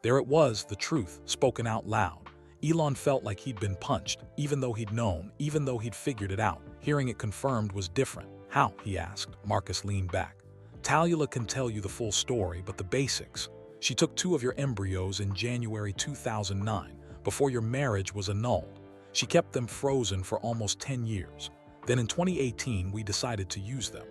There it was, the truth, spoken out loud. Elon felt like he'd been punched, even though he'd known, even though he'd figured it out. Hearing it confirmed was different. How? He asked. Marcus leaned back. Talula can tell you the full story, but the basics. She took 2 of your embryos in January 2009, before your marriage was annulled. She kept them frozen for almost 10 years. Then in 2018, we decided to use them.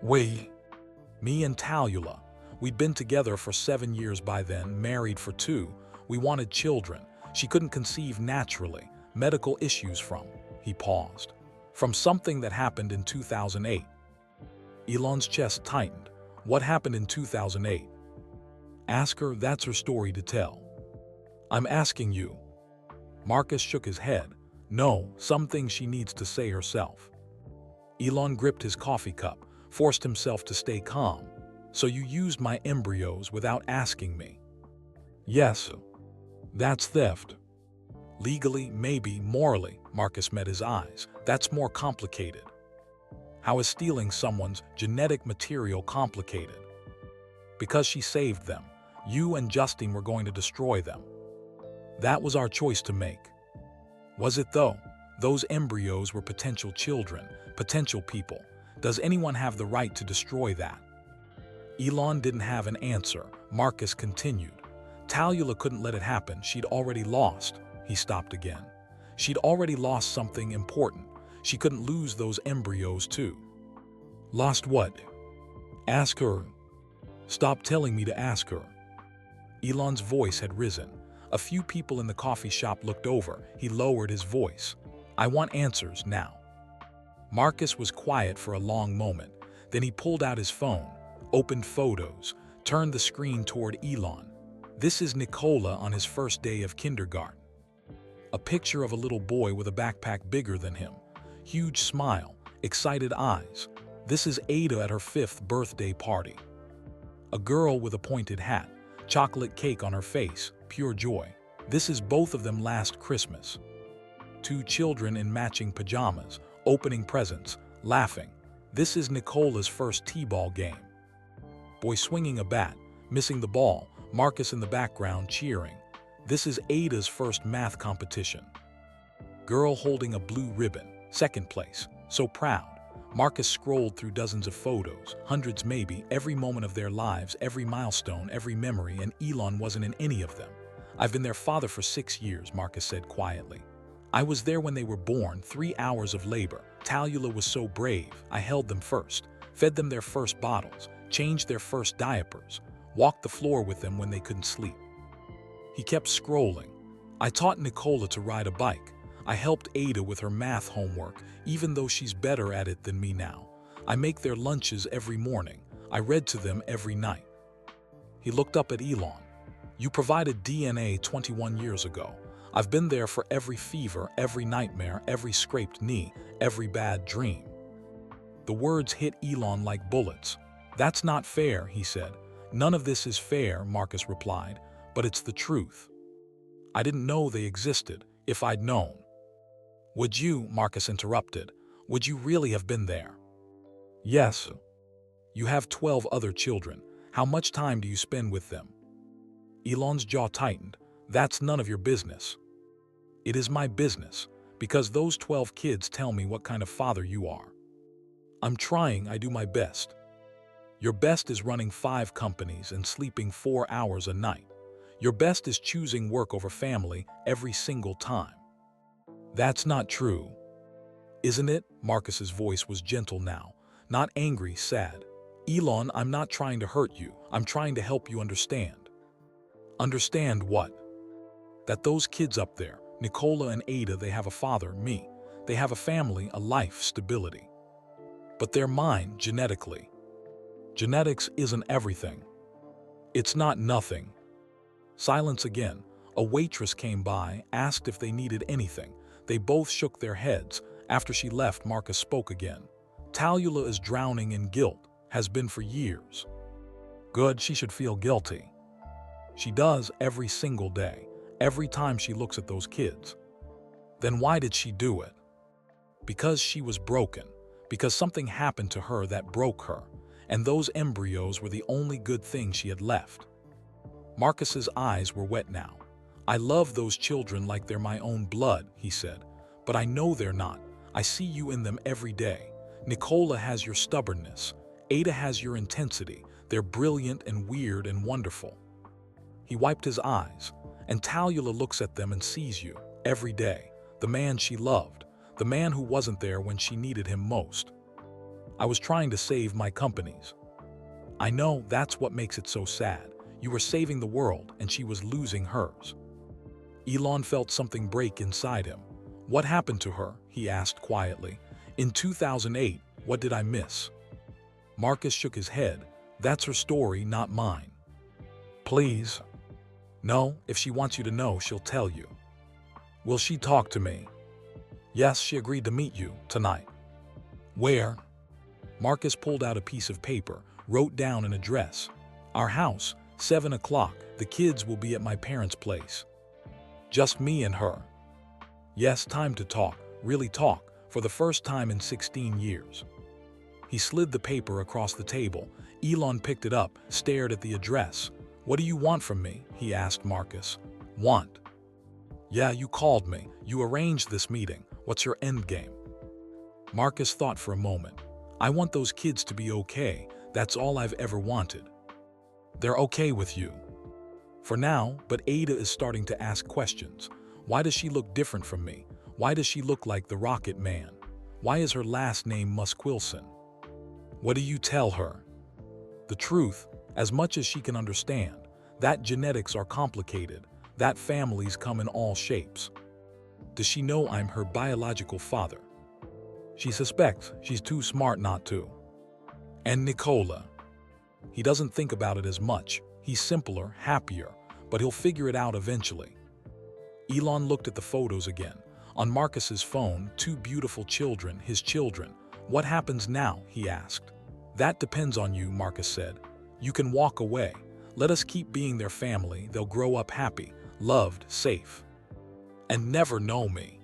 Me and Talula. We'd been together for 7 years by then, married for 2. We wanted children. She couldn't conceive naturally. Medical issues from, he paused, from something that happened in 2008. Elon's chest tightened. What happened in 2008? Ask her, that's her story to tell. I'm asking you. Marcus shook his head. No, some things she needs to say herself. Elon gripped his coffee cup, forced himself to stay calm. So you used my embryos without asking me? Yes. That's theft. Legally, maybe, morally, Marcus met his eyes. That's more complicated. How is stealing someone's genetic material complicated? Because she saved them. You and Justine were going to destroy them. That was our choice to make. Was it though? Those embryos were potential children, potential people. Does anyone have the right to destroy that? Elon didn't have an answer. Marcus continued. Talula couldn't let it happen. She'd already lost. He stopped again. She'd already lost something important. She couldn't lose those embryos too. Lost what? Ask her. Stop telling me to ask her. Elon's voice had risen. A few people in the coffee shop looked over. He lowered his voice. I want answers now. Marcus was quiet for a long moment. Then he pulled out his phone, opened photos, turned the screen toward Elon. This is Nicola on his first day of kindergarten. A picture of a little boy with a backpack bigger than him. Huge smile, excited eyes. This is Ada at her 5th birthday party. A girl with a pointed hat, chocolate cake on her face, pure joy. This is both of them last Christmas. Two children in matching pajamas, opening presents, laughing. This is Nicola's first t-ball game. Boy swinging a bat, missing the ball, Marcus in the background cheering. This is Ada's first math competition. Girl holding a blue ribbon, second place, so proud. Marcus scrolled through dozens of photos, hundreds maybe, every moment of their lives, every milestone, every memory, and Elon wasn't in any of them. I've been their father for 6 years, Marcus said quietly. I was there when they were born, 3 hours of labor. Talula was so brave. I held them first, fed them their first bottles, changed their first diapers, walked the floor with them when they couldn't sleep. He kept scrolling. I taught Nicola to ride a bike. I helped Ada with her math homework, even though she's better at it than me now. I make their lunches every morning. I read to them every night. He looked up at Elon. You provided DNA 21 years ago. I've been there for every fever, every nightmare, every scraped knee, every bad dream. The words hit Elon like bullets. That's not fair, he said. None of this is fair, Marcus replied, but it's the truth. I didn't know they existed. If I'd known. Would you, Marcus interrupted, would you really have been there? Yes. You have 12 other children. How much time do you spend with them? Elon's jaw tightened. That's none of your business. It is my business, because those 12 kids tell me what kind of father you are. I'm trying, I do my best. Your best is running 5 companies and sleeping 4 hours a night. Your best is choosing work over family every single time. That's not true. Isn't it? Marcus's voice was gentle now, not angry, sad. Elon, I'm not trying to hurt you. I'm trying to help you understand. Understand what? That those kids up there, Nicola and Ada, they have a father, me. They have a family, a life, stability. But they're mine genetically. Genetics isn't everything. It's not nothing. Silence again. A waitress came by, asked if they needed anything. They both shook their heads. After she left, Marcus spoke again. Talula is drowning in guilt, has been for years. Good, she should feel guilty. She does every single day, every time she looks at those kids. Then why did she do it? Because she was broken, because something happened to her that broke her, and those embryos were the only good thing she had left. Marcus's eyes were wet now. I love those children like they're my own blood, he said, but I know they're not. I see you in them every day. Nicola has your stubbornness. Ada has your intensity. They're brilliant and weird and wonderful. He wiped his eyes, and Talula looks at them and sees you, every day, the man she loved, the man who wasn't there when she needed him most. I was trying to save my companies. I know that's what makes it so sad. You were saving the world, and she was losing hers. Elon felt something break inside him. What happened to her? He asked quietly. In 2008, what did I miss? Marcus shook his head. That's her story, not mine. Please. No, if she wants you to know, she'll tell you. Will she talk to me? Yes, she agreed to meet you tonight. Where? Marcus pulled out a piece of paper, wrote down an address. Our house, 7 o'clock. The kids will be at my parents' place. Just me and her. Yes, time to talk, really talk, for the first time in 16 years. He slid the paper across the table. Elon picked it up, stared at the address. What do you want from me? He asked Marcus. Want? Yeah, you called me. You arranged this meeting. What's your end game? Marcus thought for a moment. I want those kids to be okay. That's all I've ever wanted. They're okay with you. For now, but Ada is starting to ask questions. Why does she look different from me? Why does she look like the Rocket Man? Why is her last name Musquilson? What do you tell her? The truth, as much as she can understand, that genetics are complicated, that families come in all shapes. Does she know I'm her biological father? She suspects she's too smart not to. And Nicola? He doesn't think about it as much. He's simpler, happier, but he'll figure it out eventually. Elon looked at the photos again. On Marcus's phone, 2 beautiful children, his children. What happens now? He asked. That depends on you, Marcus said. You can walk away. Let us keep being their family. They'll grow up happy, loved, safe. And never know me.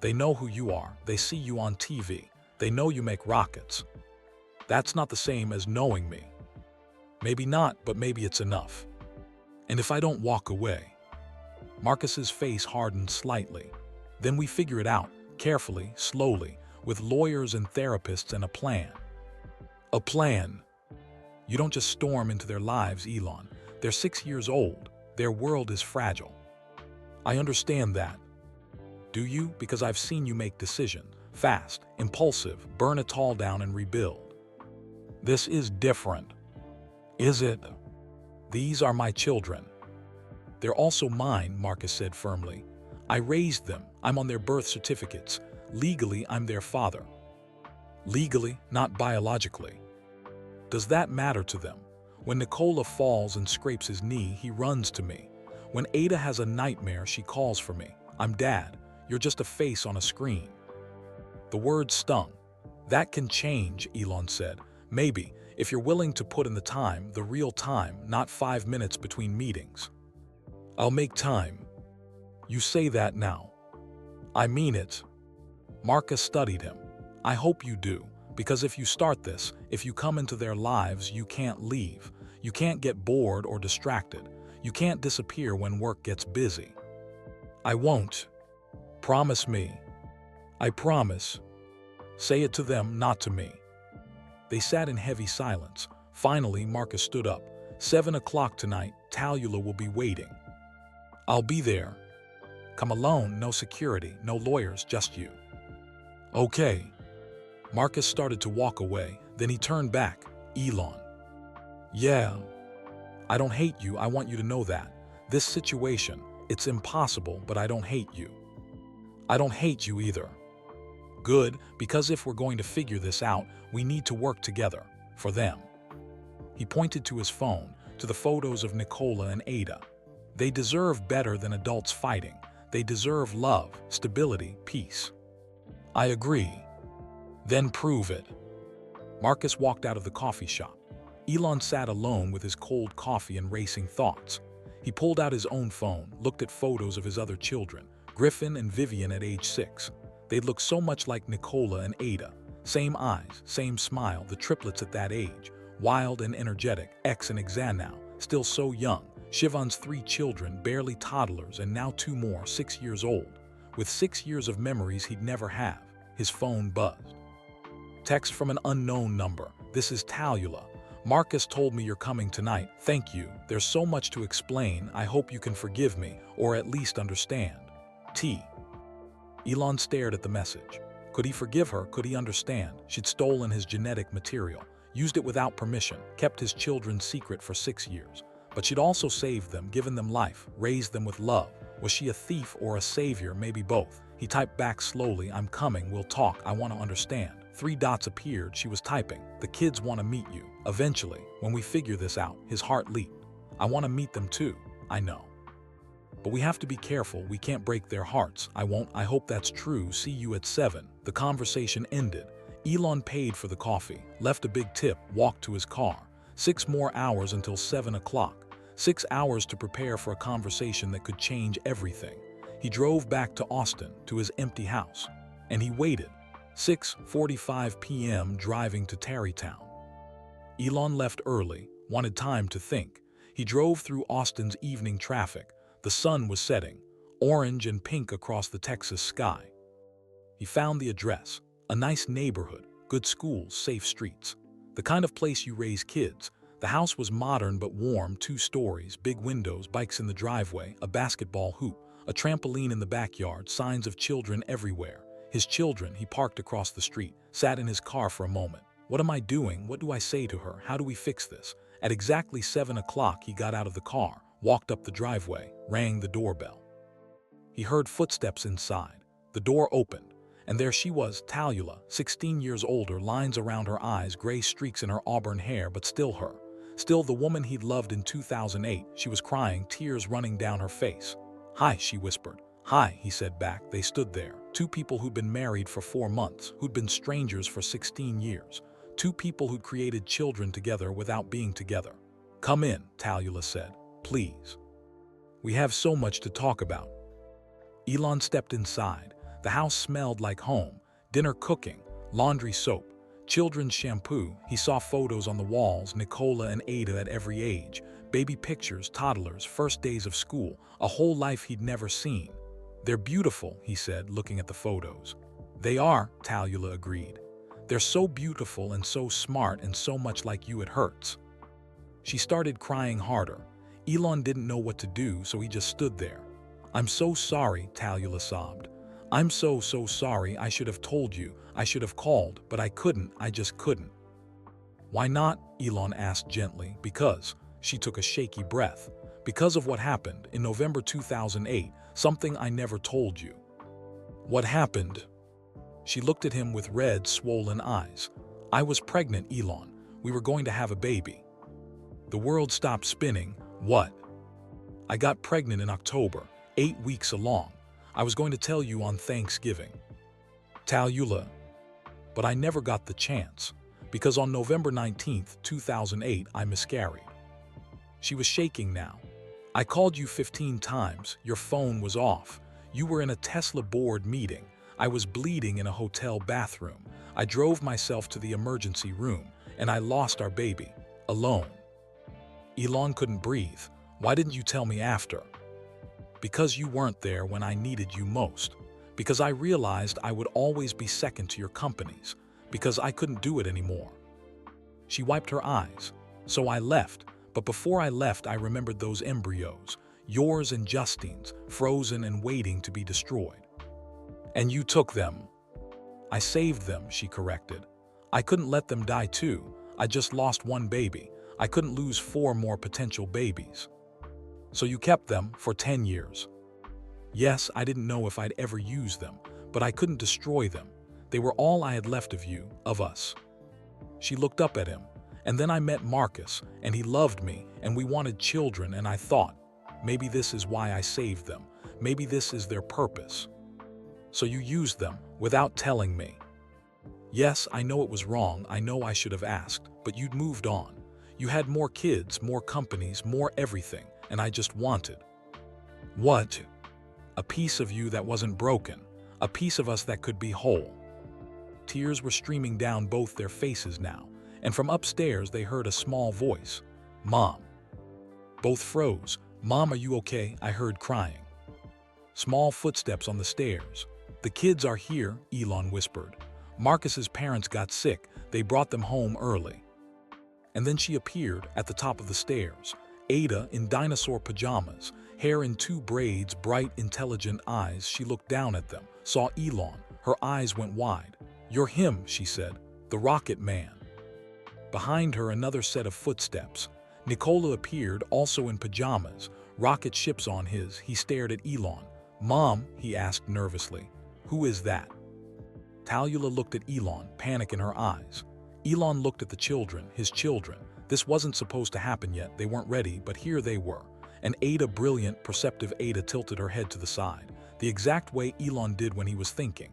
They know who you are. They see you on TV. They know you make rockets. That's not the same as knowing me. Maybe not, but maybe it's enough. And if I don't walk away?" Marcus's face hardened slightly. "Then we figure it out, carefully, slowly, with lawyers and therapists and a plan." "A plan?" "You don't just storm into their lives, Elon. They're 6 years old. Their world is fragile." "I understand that." "Do you? Because I've seen you make decisions. Fast, impulsive, burn it all down and rebuild." "This is different." "Is it?" "These are my children." "They're also mine," Marcus said firmly. "I raised them. I'm on their birth certificates. Legally, I'm their father." "Legally, not biologically." "Does that matter to them? When Nicola falls and scrapes his knee, he runs to me. When Ada has a nightmare, she calls for me. I'm Dad. You're just a face on a screen." The word stung. "That can change," Elon said. "Maybe, if you're willing to put in the time, the real time, not 5 minutes between meetings." "I'll make time." "You say that now." "I mean it." Marcus studied him. "I hope you do, because if you start this, if you come into their lives, you can't leave. You can't get bored or distracted. You can't disappear when work gets busy." "I won't." "Promise me." "I promise." "Say it to them, not to me." They sat in heavy silence. Finally, Marcus stood up. 7 o'clock tonight, Talula will be waiting." "I'll be there." "Come alone, no security, no lawyers, just you." "Okay." Marcus started to walk away, then he turned back. "Elon." "Yeah." "I don't hate you, I want you to know that. This situation, it's impossible, but I don't hate you." "I don't hate you either." "Good, because if we're going to figure this out, we need to work together. For them." He pointed to his phone, to the photos of Nicola and Ada. "They deserve better than adults fighting. They deserve love, stability, peace." "I agree." "Then prove it." Marcus walked out of the coffee shop. Elon sat alone with his cold coffee and racing thoughts. He pulled out his own phone, looked at photos of his other children, Griffin and Vivian at age 6. They'd look so much like Nicola and Ada. Same eyes, same smile, the triplets at that age. Wild and energetic, X and Xan now, still so young. Shivan's 3 children, barely toddlers, and now 2 more, 6 years old. With 6 years of memories he'd never have. His phone buzzed. Text from an unknown number. "This is Talula. Marcus told me you're coming tonight. Thank you. There's so much to explain. I hope you can forgive me, or at least understand. T." Elon stared at the message. Could he forgive her? Could he understand? She'd stolen his genetic material, used it without permission, kept his children's secret for 6 years. But she'd also saved them, given them life, raised them with love. Was she a thief or a savior? Maybe both. He typed back slowly, "I'm coming, we'll talk, I want to understand." 3 dots appeared, she was typing. "The kids want to meet you. Eventually, when we figure this out." His heart leaped. "I want to meet them too. I know. But we have to be careful, we can't break their hearts." "I won't, I hope that's true, see you at 7. The conversation ended. Elon paid for the coffee, left a big tip, walked to his car. 6 more hours until 7 o'clock. 6 hours to prepare for a conversation that could change everything. He drove back to Austin, to his empty house. And he waited. 6:45 p.m. driving to Tarrytown. Elon left early, wanted time to think. He drove through Austin's evening traffic. The sun was setting, orange and pink across the Texas sky. He found the address, a nice neighborhood, good schools, safe streets. The kind of place you raise kids. The house was modern but warm, 2 stories, big windows, bikes in the driveway, a basketball hoop, a trampoline in the backyard, signs of children everywhere. His children. He parked across the street, sat in his car for a moment. What am I doing? What do I say to her? How do we fix this? At exactly 7 o'clock, he got out of the car, walked up the driveway, rang the doorbell. He heard footsteps inside. The door opened, and there she was, Talula, 16 years older, lines around her eyes, gray streaks in her auburn hair, but still her. Still the woman he'd loved in 2008. She was crying, tears running down her face. "Hi," she whispered. "Hi," he said back. They stood there. 2 people who'd been married for 4 months, who'd been strangers for 16 years. 2 people who'd created children together without being together. "Come in," Talula said. "Please. We have so much to talk about." Elon stepped inside. The house smelled like home, dinner cooking, laundry soap, children's shampoo. He saw photos on the walls, Nicola and Ada at every age, baby pictures, toddlers, first days of school, a whole life he'd never seen. They're beautiful, he said, looking at the photos. They are, Talula agreed. They're so beautiful and so smart and so much like you it hurts. She started crying harder. Elon didn't know what to do, so he just stood there. I'm so sorry, Talula sobbed. I'm so sorry. I should have told you. I should have called, but I couldn't. I just couldn't. Why not? Elon asked gently. Because. She took a shaky breath. Because of what happened in November 2008, something I never told you. What happened? She looked at him with red, swollen eyes. I was pregnant, Elon. We were going to have a baby. The world stopped spinning. What? I got pregnant in October, 8 weeks along. I was going to tell you on Thanksgiving. Talula. But I never got the chance, because on November 19th, 2008, I miscarried. She was shaking now. I called you 15 times. Your phone was off. You were in a Tesla board meeting. I was bleeding in a hotel bathroom. I drove myself to the emergency room, and I lost our baby, alone. Elon couldn't breathe. Why didn't you tell me after? Because you weren't there when I needed you most. Because I realized I would always be second to your companies. Because I couldn't do it anymore. She wiped her eyes. So I left. But before I left, I remembered those embryos, yours and Justine's, frozen and waiting to be destroyed. And you took them. I saved them, she corrected. I couldn't let them die too. I just lost one baby. I couldn't lose 4 more potential babies. So you kept them for 10 years. Yes, I didn't know if I'd ever use them, but I couldn't destroy them. They were all I had left of you, of us. She looked up at him. And then I met Marcus, and he loved me, and we wanted children, and I thought, maybe this is why I saved them. Maybe this is their purpose. So you used them, without telling me. Yes, I know it was wrong. I know I should have asked, but you'd moved on. You had more kids, more companies, more everything, and I just wanted. What? A piece of you that wasn't broken. A piece of us that could be whole. Tears were streaming down both their faces now. And from upstairs they heard a small voice. Mom. Both froze. Mom, are you okay? I heard crying. Small footsteps on the stairs. The kids are here, Elon whispered. Marcus's parents got sick. They brought them home early. And then she appeared at the top of the stairs. Ada in dinosaur pajamas, hair in 2 braids, bright, intelligent eyes. She looked down at them, saw Elon. Her eyes went wide. You're him, she said. The Rocket Man. Behind her, another set of footsteps. Nicola appeared, also in pajamas, rocket ships on his. He stared at Elon. Mom, he asked nervously. Who is that? Talula looked at Elon, panic in her eyes. Elon looked at the children, his children. This wasn't supposed to happen yet. They weren't ready, but here they were. And Ada, brilliant, perceptive Ada, tilted her head to the side, the exact way Elon did when he was thinking.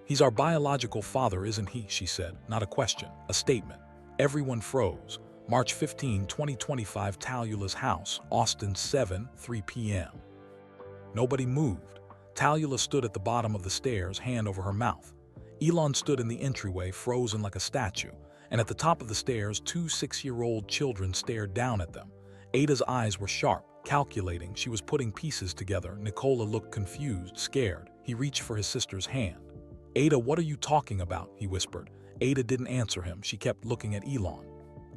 He's our biological father, isn't he? She said. Not a question, a statement. Everyone froze. March 15, 2025, Talula's house, Austin 3 p.m. Nobody moved. Talula stood at the bottom of the stairs, hand over her mouth. Elon stood in the entryway, frozen like a statue, and at the top of the stairs, 2 6-year-old children stared down at them. Ada's eyes were sharp, calculating. She was putting pieces together. Nicola looked confused, scared. He reached for his sister's hand. Ada, what are you talking about? He whispered. Ada didn't answer him. She kept looking at Elon.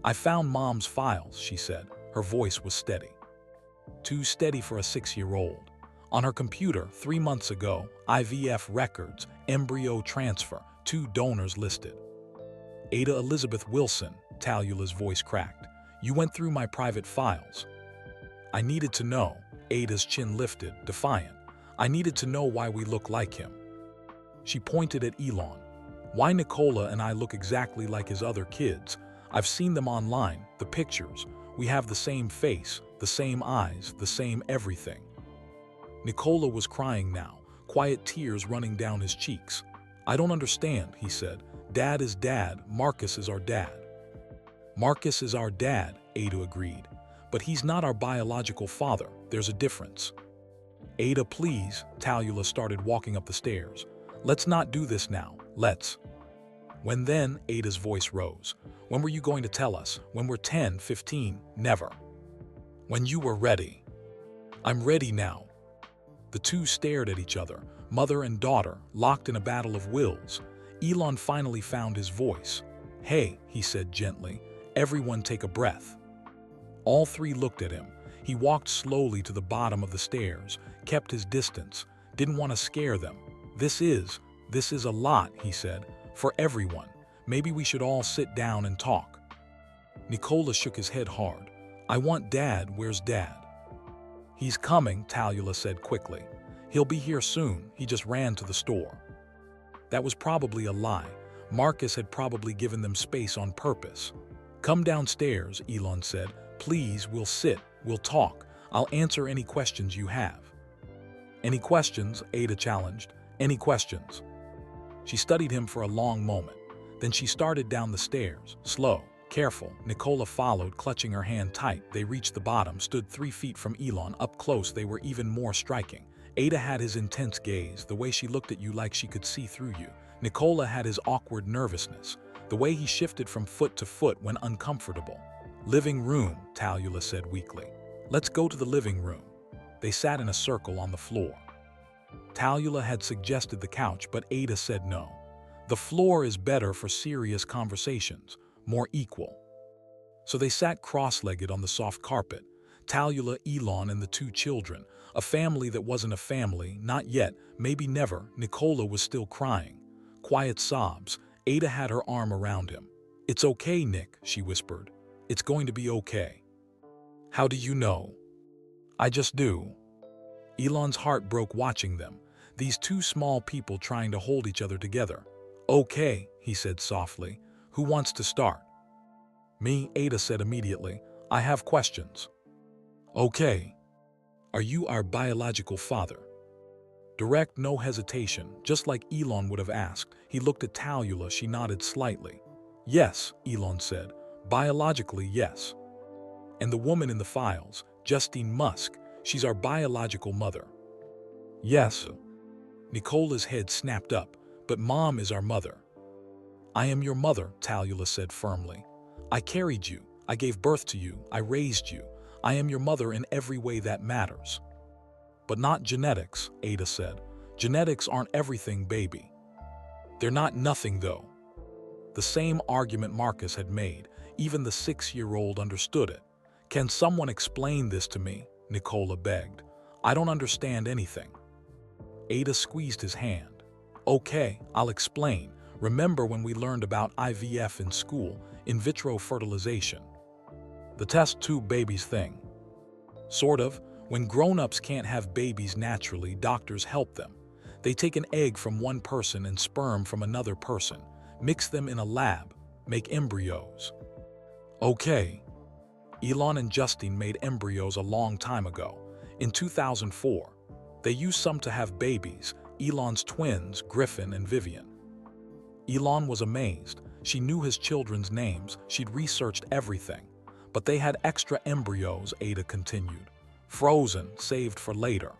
I found Mom's files, she said. Her voice was steady. Too steady for a 6-year-old. On her computer, 3 months ago, IVF records, embryo transfer, 2 donors listed. Ada Elizabeth Wilson, Talula's voice cracked. You went through my private files. I needed to know. Ada's chin lifted, defiant. I needed to know why we look like him. She pointed at Elon. Why Nicola and I look exactly like his other kids. I've seen them online, the pictures. We have the same face, the same eyes, the same everything. Nicola was crying now, quiet tears running down his cheeks. I don't understand, he said. Dad is dad, Marcus is our dad. Marcus is our dad, Ada agreed. But he's not our biological father. There's a difference. Ada, please, Talula started walking up the stairs. Let's not do this now. Let's. When then, Ada's voice rose. When were you going to tell us? When we're 10, 15? Never. When you were ready. I'm ready now. The two stared at each other, mother and daughter, locked in a battle of wills. Elon finally found his voice. Hey, he said gently, everyone take a breath. All three looked at him. He walked slowly to the bottom of the stairs, kept his distance, didn't want to scare them. This is a lot, he said, for everyone. Maybe we should all sit down and talk. Nicola shook his head hard. I want Dad. Where's Dad? He's coming, Talula said quickly. He'll be here soon. He just ran to the store. That was probably a lie. Marcus had probably given them space on purpose. Come downstairs, Elon said. Please, we'll sit, we'll talk. I'll answer any questions you have. Any questions? Ada challenged. Any questions? She studied him for a long moment. Then she started down the stairs, slow, careful. Nicola followed, clutching her hand tight. They reached the bottom, stood 3 feet from Elon. Up close, they were even more striking. Ada had his intense gaze, the way she looked at you like she could see through you. Nicola had his awkward nervousness, the way he shifted from foot to foot when uncomfortable. Living room, Talula said weakly. Let's go to the living room. They sat in a circle on the floor. Talula had suggested the couch, but Ada said no. The floor is better for serious conversations, more equal. So they sat cross-legged on the soft carpet. Talula, Elon, and the 2 children. A family that wasn't a family, not yet, maybe never. Nicola was still crying. Quiet sobs. Ada had her arm around him. It's okay, Nick, she whispered. It's going to be okay. How do you know? I just do. Elon's heart broke watching them, these 2 small people trying to hold each other together. Okay, he said softly. Who wants to start? Me, Ada said immediately. I have questions. Okay. Are you our biological father? Direct, no hesitation, just like Elon would have asked. He looked at Talula. She nodded slightly. Yes, Elon said. Biologically, yes. And the woman in the files, Elon Musk, she's our biological mother. Yes. Nicola's head snapped up. But Mom is our mother. I am your mother, Talula said firmly. I carried you. I gave birth to you. I raised you. I am your mother in every way that matters. But not genetics, Ada said. Genetics aren't everything, baby. They're not nothing, though. The same argument Marcus had made. Even the 6-year-old understood it. Can someone explain this to me? Nicola begged. I don't understand anything. Ada squeezed his hand. Okay, I'll explain. Remember when we learned about IVF in school, in vitro fertilization? The test tube babies thing. Sort of. When grown-ups can't have babies naturally, doctors help them. They take an egg from one person and sperm from another person, mix them in a lab, make embryos. Okay. Elon and Justine made embryos a long time ago, in 2004. They used some to have babies, Elon's twins, Griffin and Vivian. Elon was amazed. She knew his children's names. She'd researched everything. But they had extra embryos, Ada continued. Frozen, saved for later.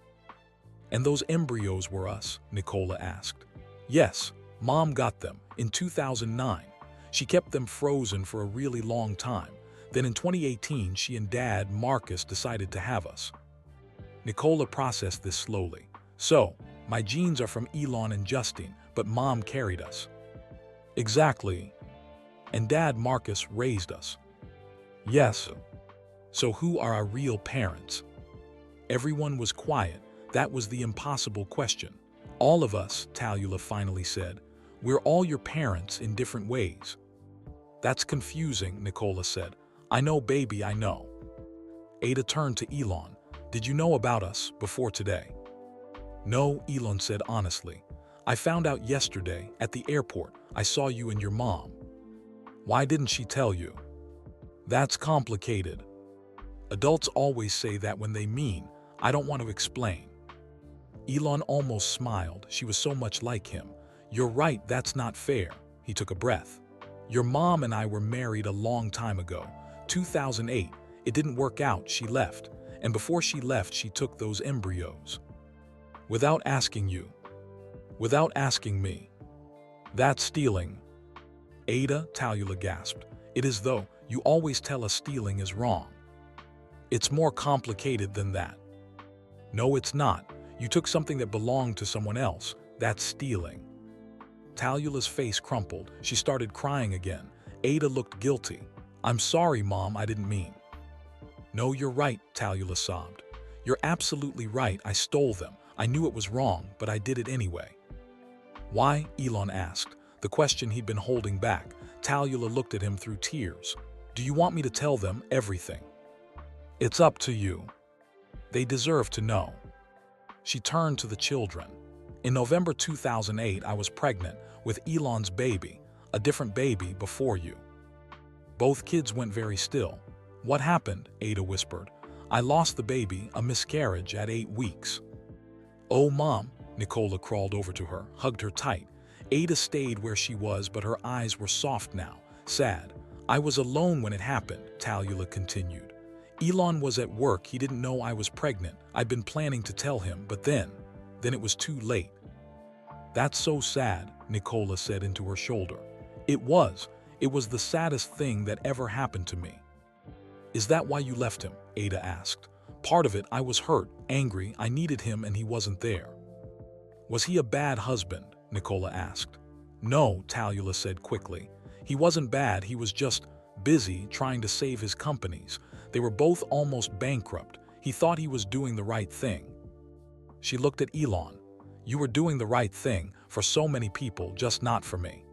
And those embryos were us? Nicola asked. Yes, Mom got them in 2009. She kept them frozen for a really long time. Then in 2018, she and Dad, Marcus, decided to have us. Nicola processed this slowly. So, my genes are from Elon and Justine, but Mom carried us. Exactly. And Dad, Marcus, raised us. Yes. So who are our real parents? Everyone was quiet. That was the impossible question. All of us, Talula finally said. We're all your parents in different ways. That's confusing, Nicola said. I know, baby, I know. Ada turned to Elon. Did you know about us before today? No, Elon said honestly. I found out yesterday at the airport. I saw you and your mom. Why didn't she tell you? That's complicated. Adults always say that when they mean, I don't want to explain. Elon almost smiled. She was so much like him. You're right, that's not fair. He took a breath. Your mom and I were married a long time ago, 2008. It didn't work out, she left. And before she left, she took those embryos. Without asking you. Without asking me. That's stealing. Ada, Talula gasped. It is though, you always tell us stealing is wrong. It's more complicated than that. No, it's not. You took something that belonged to someone else. That's stealing. Talula's face crumpled. She started crying again. Ada looked guilty. I'm sorry, Mom, I didn't mean. No, you're right, Talula sobbed. You're absolutely right, I stole them. I knew it was wrong, but I did it anyway. Why? Elon asked, the question he'd been holding back. Talula looked at him through tears. Do you want me to tell them everything? It's up to you. They deserve to know. She turned to the children. In November 2008, I was pregnant with Elon's baby, a different baby before you. Both kids went very still. What happened? Ada whispered. I lost the baby, a miscarriage at 8 weeks. Oh, Mom. Nicola crawled over to her, hugged her tight. Ada stayed where she was, but her eyes were soft now, sad. I was alone when it happened, Talula continued. Elon was at work, he didn't know I was pregnant. I'd been planning to tell him, but then it was too late. That's so sad, Nicola said into her shoulder. It was the saddest thing that ever happened to me. Is that why you left him? Ada asked. Part of it, I was hurt, angry, I needed him and he wasn't there. Was he a bad husband? Nicola asked. No, Talula said quickly. He wasn't bad, he was just busy trying to save his companies. They were both almost bankrupt. He thought he was doing the right thing. She looked at Elon. You were doing the right thing for so many people, just not for me.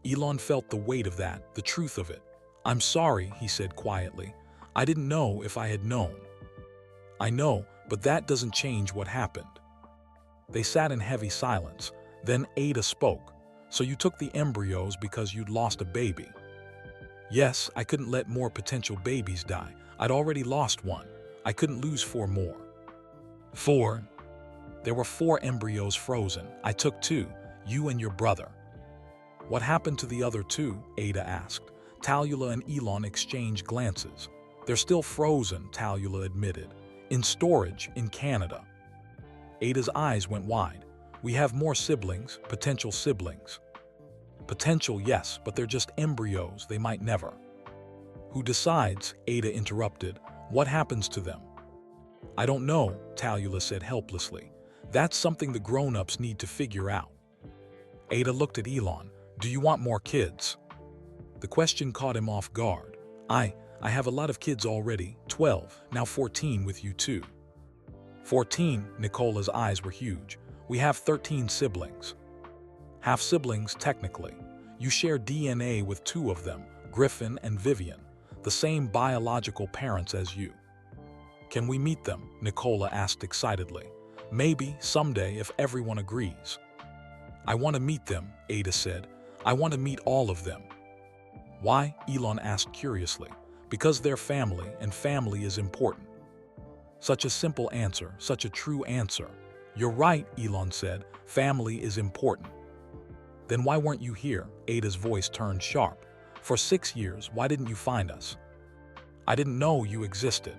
Elon felt the weight of that, the truth of it. I'm sorry, he said quietly. I didn't know if I had known. I know, but that doesn't change what happened. They sat in heavy silence. Then Ada spoke. So you took the embryos because you'd lost a baby. Yes, I couldn't let more potential babies die. I'd already lost one. I couldn't lose 4 more. 4? There were 4 embryos frozen. I took 2, you and your brother. What happened to the other 2? Ada asked. Talula and Elon exchanged glances. They're still frozen, Talula admitted. In storage in Canada. Ada's eyes went wide. We have more siblings, potential siblings. Potential, yes, but they're just embryos, they might never. Who decides? Ada interrupted. What happens to them? I don't know, Talula said helplessly. That's something the grown-ups need to figure out. Ada looked at Elon. Do you want more kids? The question caught him off guard. I have a lot of kids already, 12, now 14 with you too. 14, Nicola's eyes were huge. We have 13 siblings. Half-siblings, technically. You share DNA with 2 of them, Griffin and Vivian, the same biological parents as you. Can we meet them? Nicola asked excitedly. Maybe, someday, if everyone agrees. I want to meet them, Ada said. I want to meet all of them. Why? Elon asked curiously. Because they're family, and family is important. Such a simple answer, such a true answer. You're right, Elon said. Family is important. Then why weren't you here? Ada's voice turned sharp. For 6 years, why didn't you find us? I didn't know you existed.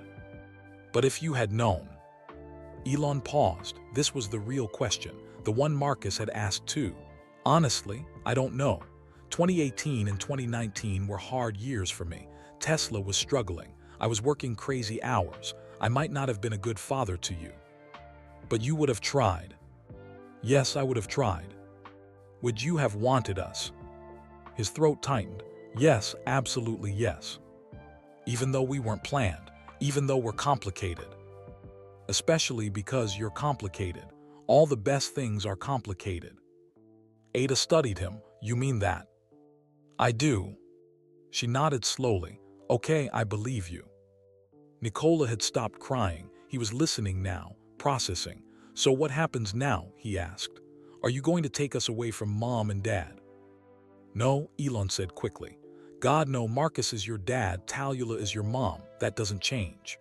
But if you had known. Elon paused. This was the real question, the one Marcus had asked too. Honestly, I don't know. 2018 and 2019 were hard years for me. Tesla was struggling. I was working crazy hours. I might not have been a good father to you. But you would have tried. Yes, I would have tried. Would you have wanted us? His throat tightened. Yes, absolutely yes. Even though we weren't planned, even though we're complicated. Especially because you're complicated. All the best things are complicated. Ada studied him. You mean that? I do. She nodded slowly. Okay, I believe you. Nicola had stopped crying. He was listening now, processing. So what happens now? He asked. Are you going to take us away from Mom and Dad? No, Elon said quickly. God, no, Marcus is your dad, Talula is your mom. That doesn't change.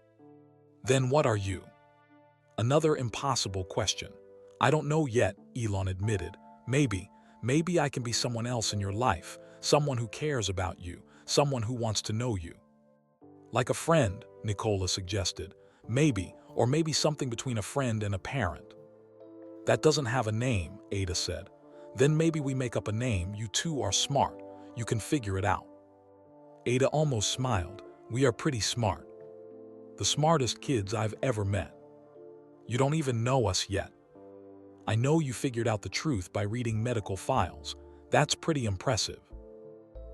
Then what are you? Another impossible question. I don't know yet, Elon admitted. Maybe I can be someone else in your life, someone who cares about you, someone who wants to know you. Like a friend, Nicola suggested. Maybe, or maybe something between a friend and a parent. That doesn't have a name, Ada said. Then maybe we make up a name. You two are smart. You can figure it out. Ada almost smiled. We are pretty smart. The smartest kids I've ever met. You don't even know us yet. I know you figured out the truth by reading medical files. That's pretty impressive.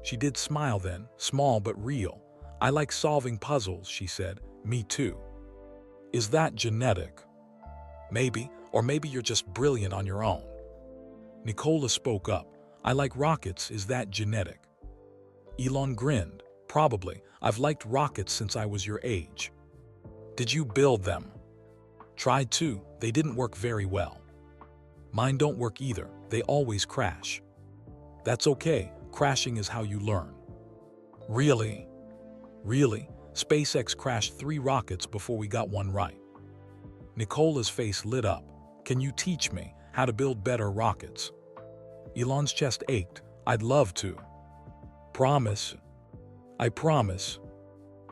She did smile then, small but real. I like solving puzzles, she said. Me too. Is that genetic? Maybe, or maybe you're just brilliant on your own. Nicola spoke up. I like rockets, is that genetic? Elon grinned. Probably. I've liked rockets since I was your age. Did you build them? Tried to. They didn't work very well. Mine don't work either. They always crash. That's okay. Crashing is how you learn. Really? Really? SpaceX crashed 3 rockets before we got one right. Nicola's face lit up. Can you teach me how to build better rockets? Elon's chest ached. I'd love to. Promise? I promise.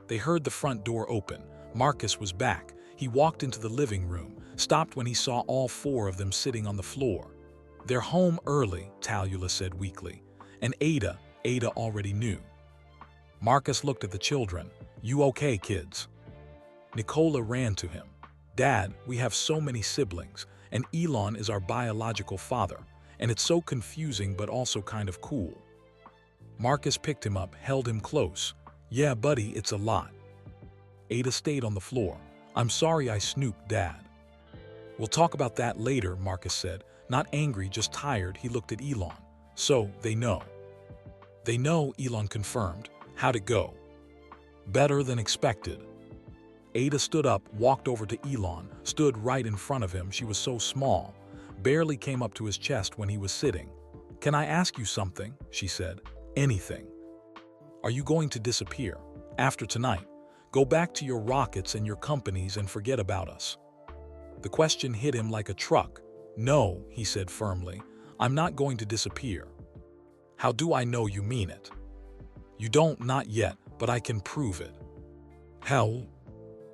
They heard the front door open. Marcus was back. He walked into the living room, stopped when he saw all 4 of them sitting on the floor. They're home early, Talula said weakly. And Ada already knew. Marcus looked at the children. You okay, kids? Nicola ran to him. Dad, we have so many siblings, and Elon is our biological father, and it's so confusing but also kind of cool. Marcus picked him up, held him close. Yeah, buddy, it's a lot. Ada stayed on the floor. I'm sorry I snooped, Dad. We'll talk about that later, Marcus said. Not angry, just tired. He looked at Elon. So, they know. They know, Elon confirmed. How'd it go? Better than expected. Ada stood up, walked over to Elon, stood right in front of him. She was so small, barely came up to his chest when he was sitting. Can I ask you something? She said. Anything. Are you going to disappear? After tonight, go back to your rockets and your companies and forget about us. The question hit him like a truck. No, he said firmly. I'm not going to disappear. How do I know you mean it? You don't, not yet, but I can prove it. How?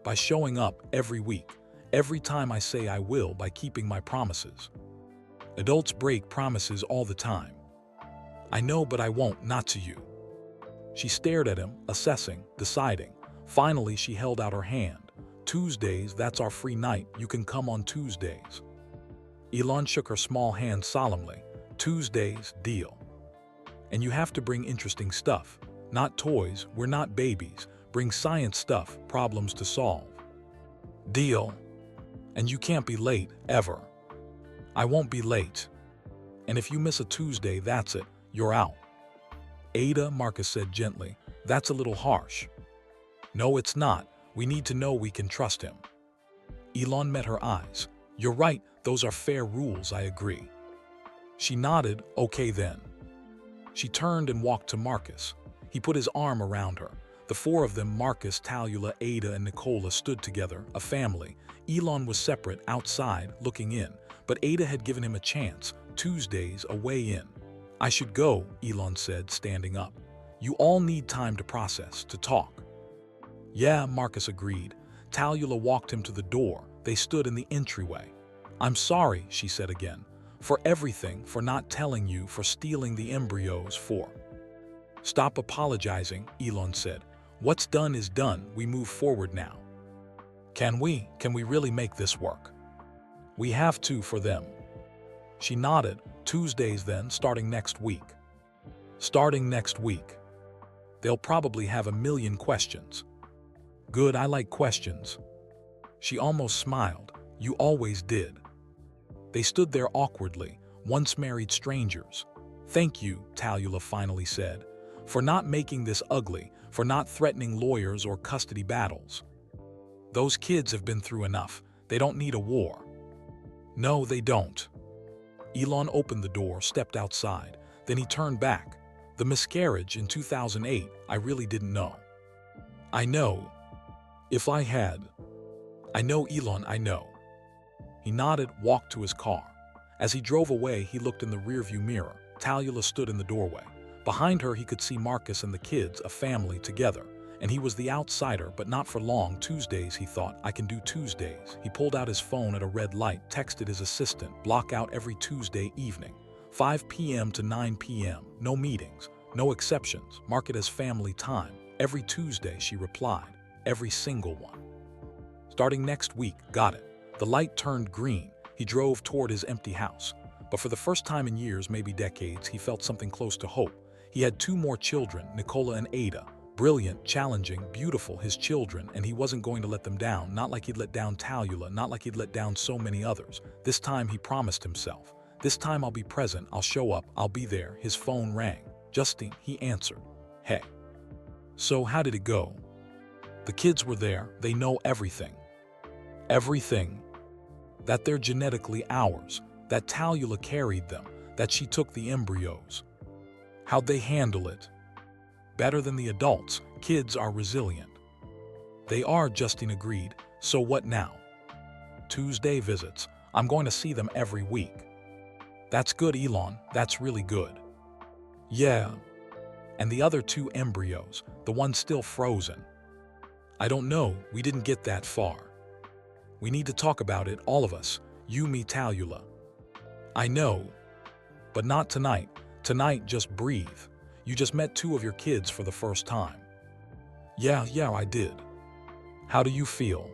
By showing up every week, every time I say I will, by keeping my promises. Adults break promises all the time. I know, but I won't, not to you. She stared at him, assessing, deciding. Finally, she held out her hand. Tuesdays, that's our free night. You can come on Tuesdays. Elon shook her small hand solemnly. Tuesdays, deal. And you have to bring interesting stuff. Not toys, we're not babies. Bring science stuff, problems to solve. Deal. And you can't be late, ever. I won't be late. And if you miss a Tuesday, that's it. You're out. Ada, Marcus said gently, that's a little harsh. No, it's not. We need to know we can trust him. Elon met her eyes. You're right, those are fair rules, I agree. She nodded, okay then. She turned and walked to Marcus. He put his arm around her. The 4 of them, Marcus, Talula, Ada, and Nicola, stood together, a family. Elon was separate, outside, looking in, but Ada had given him a chance. Tuesdays, a way in. I should go, Elon said, standing up. You all need time to process, to talk. Yeah, Marcus agreed. Talula walked him to the door. They stood in the entryway. I'm sorry, she said again, for everything, for not telling you, for stealing the embryos, for... Stop apologizing, Elon said. What's done is done. We move forward now. Can we really make this work? We have to for them. She nodded. Tuesdays then, starting next week. Starting next week. They'll probably have a million questions. Good, I like questions. She almost smiled. You always did. They stood there awkwardly, once married strangers. Thank you, Talula finally said, for not making this ugly, for not threatening lawyers or custody battles. Those kids have been through enough. They don't need a war. No, they don't. Elon opened the door, stepped outside. Then he turned back. The miscarriage in 2008, I really didn't know. I know. If I had. I know, Elon, I know. He nodded, walked to his car. As he drove away, he looked in the rearview mirror. Talula stood in the doorway. Behind her, he could see Marcus and the kids, a family, together. And he was the outsider, but not for long. Tuesdays, he thought, I can do Tuesdays. He pulled out his phone at a red light, texted his assistant, block out every Tuesday evening, 5 p.m. to 9 p.m., no meetings, no exceptions, mark it as family time. Every Tuesday, she replied, every single one. Starting next week, got it. The light turned green. He drove toward his empty house. But for the first time in years, maybe decades, he felt something close to hope. He had 2 more children, Nicola and Ada. Brilliant, challenging, beautiful, his children, and he wasn't going to let them down, not like he'd let down Talula, not like he'd let down so many others. This time he promised himself. This time I'll be present, I'll show up, I'll be there. His phone rang. Justine, he answered. Hey. So how did it go? The kids were there, they know everything. Everything. That they're genetically ours, that Talula carried them, that she took the embryos. How'd they handle it? Better than the adults, kids are resilient. They are, Justine agreed. So what now? Tuesday visits. I'm going to see them every week. That's good, Elon, that's really good. Yeah. And the other 2 embryos, the one still frozen. I don't know, we didn't get that far. We need to talk about it, all of us, you, me, Talula. I know, but not tonight. Tonight, just breathe. You just met 2 of your kids for the first time. Yeah, I did. How do you feel?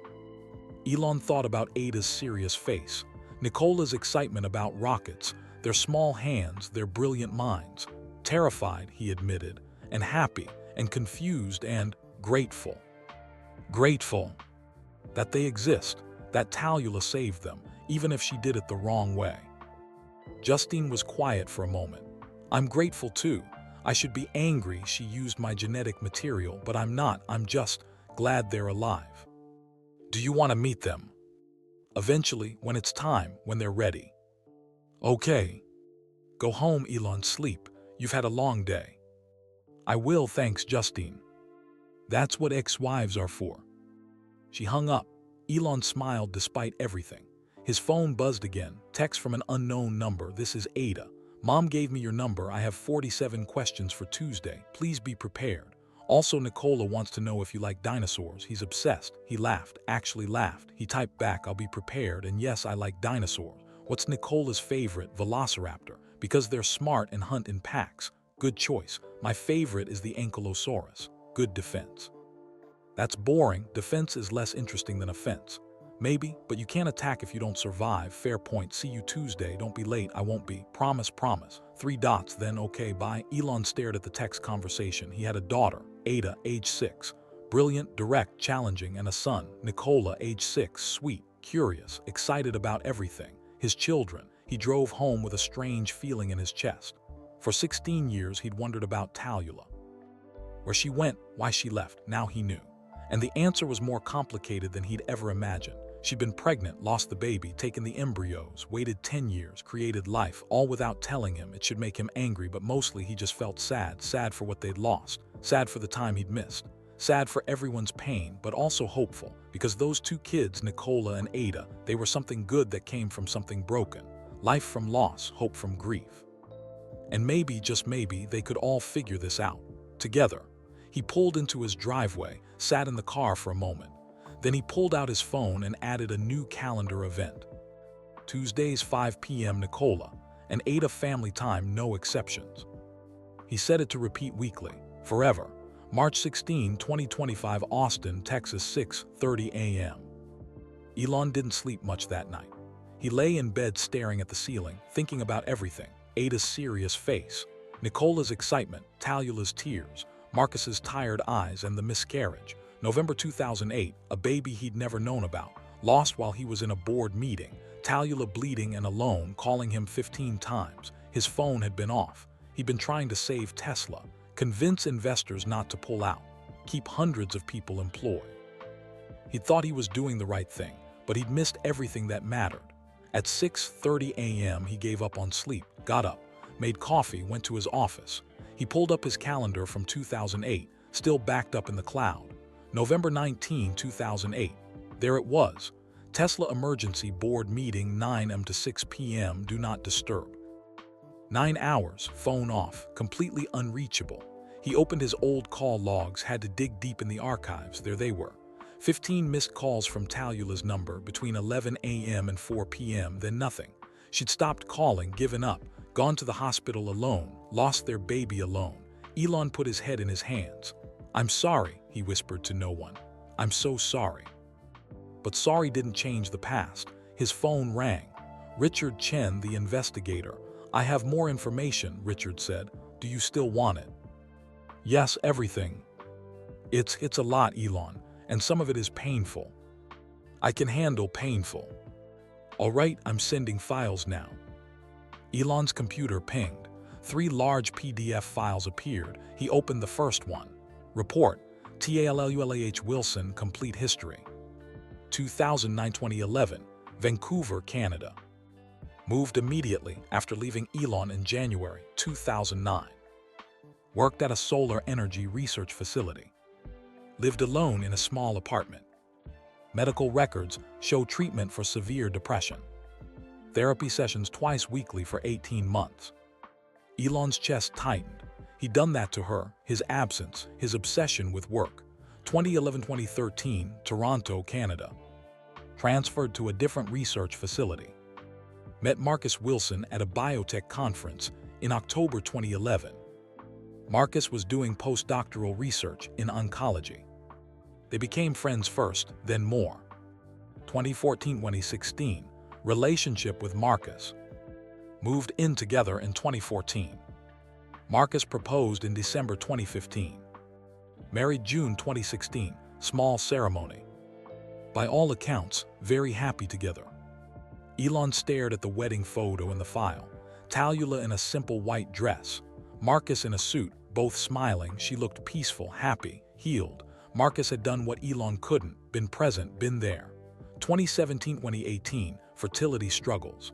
Elon thought about Ada's serious face, Nicola's excitement about rockets, their small hands, their brilliant minds. Terrified, he admitted, and happy, and confused, and grateful. Grateful that they exist, that Talula saved them, even if she did it the wrong way. Justine was quiet for a moment. I'm grateful too. I should be angry she used my genetic material, but I'm not. I'm just glad they're alive. Do you want to meet them? Eventually, when it's time, when they're ready. Okay. Go home, Elon, sleep. You've had a long day. I will, thanks, Justine. That's what ex-wives are for. She hung up. Elon smiled despite everything. His phone buzzed again. Text from an unknown number. This is Ada. Mom gave me your number. I have 47 questions for Tuesday. Please be prepared. Also, Nicola wants to know if you like dinosaurs. He's obsessed. He laughed, actually laughed. He typed back, I'll be prepared, and yes, I like dinosaurs. What's Nicola's favorite? Velociraptor, because they're smart and hunt in packs. Good choice. My favorite is the Ankylosaurus. Good defense. That's boring. Defense is less interesting than offense. Maybe, but you can't attack if you don't survive. Fair point. See you Tuesday. Don't be late. I won't be. Promise, promise. 3 dots, then okay, bye. Elon stared at the text conversation. He had a daughter, Ada, age 6. Brilliant, direct, challenging, and a son, Nicola, age 6, sweet, curious, excited about everything. His children. He drove home with a strange feeling in his chest. For 16 years, he'd wondered about Talula. Where she went, why she left, now he knew. And the answer was more complicated than he'd ever imagined. She'd been pregnant, lost the baby, taken the embryos, waited 10 years, created life, all without telling him. It should make him angry, but mostly he just felt sad. Sad for what they'd lost, sad for the time he'd missed, sad for everyone's pain, but also hopeful, because those 2 kids, Nicola and Ada, they were something good that came from something broken. Life from loss, hope from grief. And maybe, just maybe, they could all figure this out, together. He pulled into his driveway, sat in the car for a moment. Then he pulled out his phone and added a new calendar event. Tuesdays 5 p.m. Nicola, and Ada family time, no exceptions. He set it to repeat weekly, forever. March 16, 2025, Austin, Texas, 6:30 a.m. Elon didn't sleep much that night. He lay in bed staring at the ceiling, thinking about everything. Ada's serious face, Nicola's excitement, Talula's tears, Marcus's tired eyes, and the miscarriage. November 2008, a baby he'd never known about, lost while he was in a board meeting, Talula bleeding and alone, calling him 15 times. His phone had been off. He'd been trying to save Tesla, convince investors not to pull out, keep hundreds of people employed. He thought he was doing the right thing, but he'd missed everything that mattered. At 6:30 a.m., he gave up on sleep, got up, made coffee, went to his office. He pulled up his calendar from 2008, still backed up in the cloud. November 19, 2008. There it was. Tesla emergency board meeting 9 a.m. to 6 p.m. Do not disturb. 9 hours, phone off, completely unreachable. He opened his old call logs, had to dig deep in the archives. There they were. 15 missed calls from Talula's number between 11 a.m. and 4 p.m., then nothing. She'd stopped calling, given up, gone to the hospital alone, lost their baby alone. Elon put his head in his hands. "I'm sorry," he whispered to no one. "I'm so sorry." But sorry didn't change the past. His phone rang. Richard Chen, the investigator. "I have more information," Richard said. "Do you still want it?" "Yes, everything." It's a lot, Elon, and some of it is painful." "I can handle painful." "All right, I'm sending files now." Elon's computer pinged. 3 large PDF files appeared. He opened the first one. Report, Tallulah Wilson, Complete History. 2009-2011, Vancouver, Canada. Moved immediately after leaving Elon in January 2009. Worked at a solar energy research facility. Lived alone in a small apartment. Medical records show treatment for severe depression. Therapy sessions twice weekly for 18 months. Elon's chest tightened. He'd done that to her, his absence, his obsession with work. 2011-2013, Toronto, Canada. Transferred to a different research facility. Met Marcus Wilson at a biotech conference in October 2011. Marcus was doing postdoctoral research in oncology. They became friends first, then more. 2014-2016, relationship with Marcus. Moved in together in 2014. Marcus proposed in December 2015. Married June 2016, small ceremony. By all accounts, very happy together. Elon stared at the wedding photo in the file. Tallulah in a simple white dress. Marcus in a suit, both smiling. She looked peaceful, happy, healed. Marcus had done what Elon couldn't, been present, been there. 2017-2018, fertility struggles.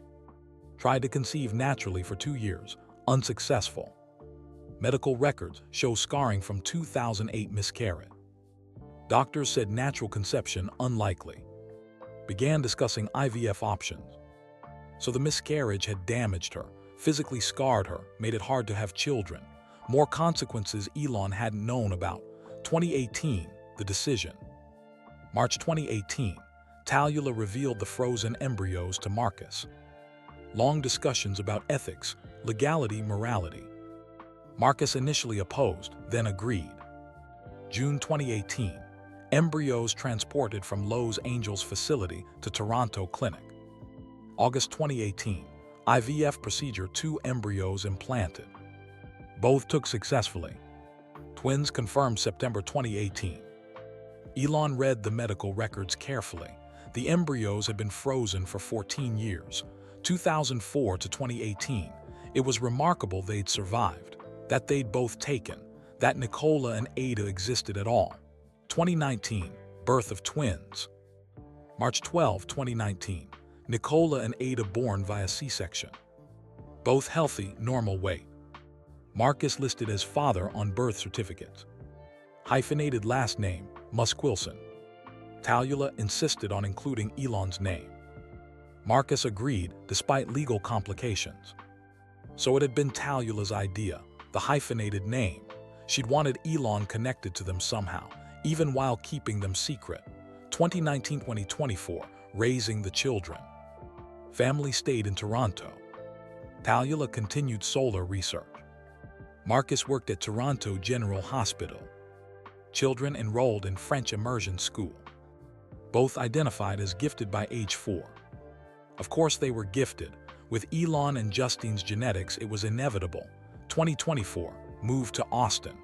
Tried to conceive naturally for 2 years, unsuccessful. Medical records show scarring from 2008 miscarriage. Doctors said natural conception unlikely. Began discussing IVF options. So the miscarriage had damaged her, physically scarred her, made it hard to have children. More consequences Elon hadn't known about. 2018, the decision. March 2018, Tallulah revealed the frozen embryos to Marcus. Long discussions about ethics, legality, morality. Marcus initially opposed, then agreed. June 2018, embryos transported from Los Angeles facility to Toronto clinic. August 2018, IVF procedure, 2 embryos implanted. Both took successfully. Twins confirmed September 2018. Elon read the medical records carefully. The embryos had been frozen for 14 years, 2004 to 2018. It was remarkable they'd survived, that they'd both taken, that Nicola and Ada existed at all. 2019, birth of twins. March 12, 2019, Nicola and Ada born via C-section. Both healthy, normal weight. Marcus listed as father on birth certificates. Hyphenated last name, Musk-Wilson. Tallulah insisted on including Elon's name. Marcus agreed despite legal complications. So it had been Tallulah's idea, the hyphenated name. She'd wanted Elon connected to them somehow, even while keeping them secret. 2019-2024, raising the children. Family stayed in Toronto. Tallulah continued solar research. Marcus worked at Toronto General Hospital. Children enrolled in French immersion school. Both identified as gifted by age 4. Of course they were gifted. With Elon and Justine's genetics, it was inevitable. 2024, moved to Austin.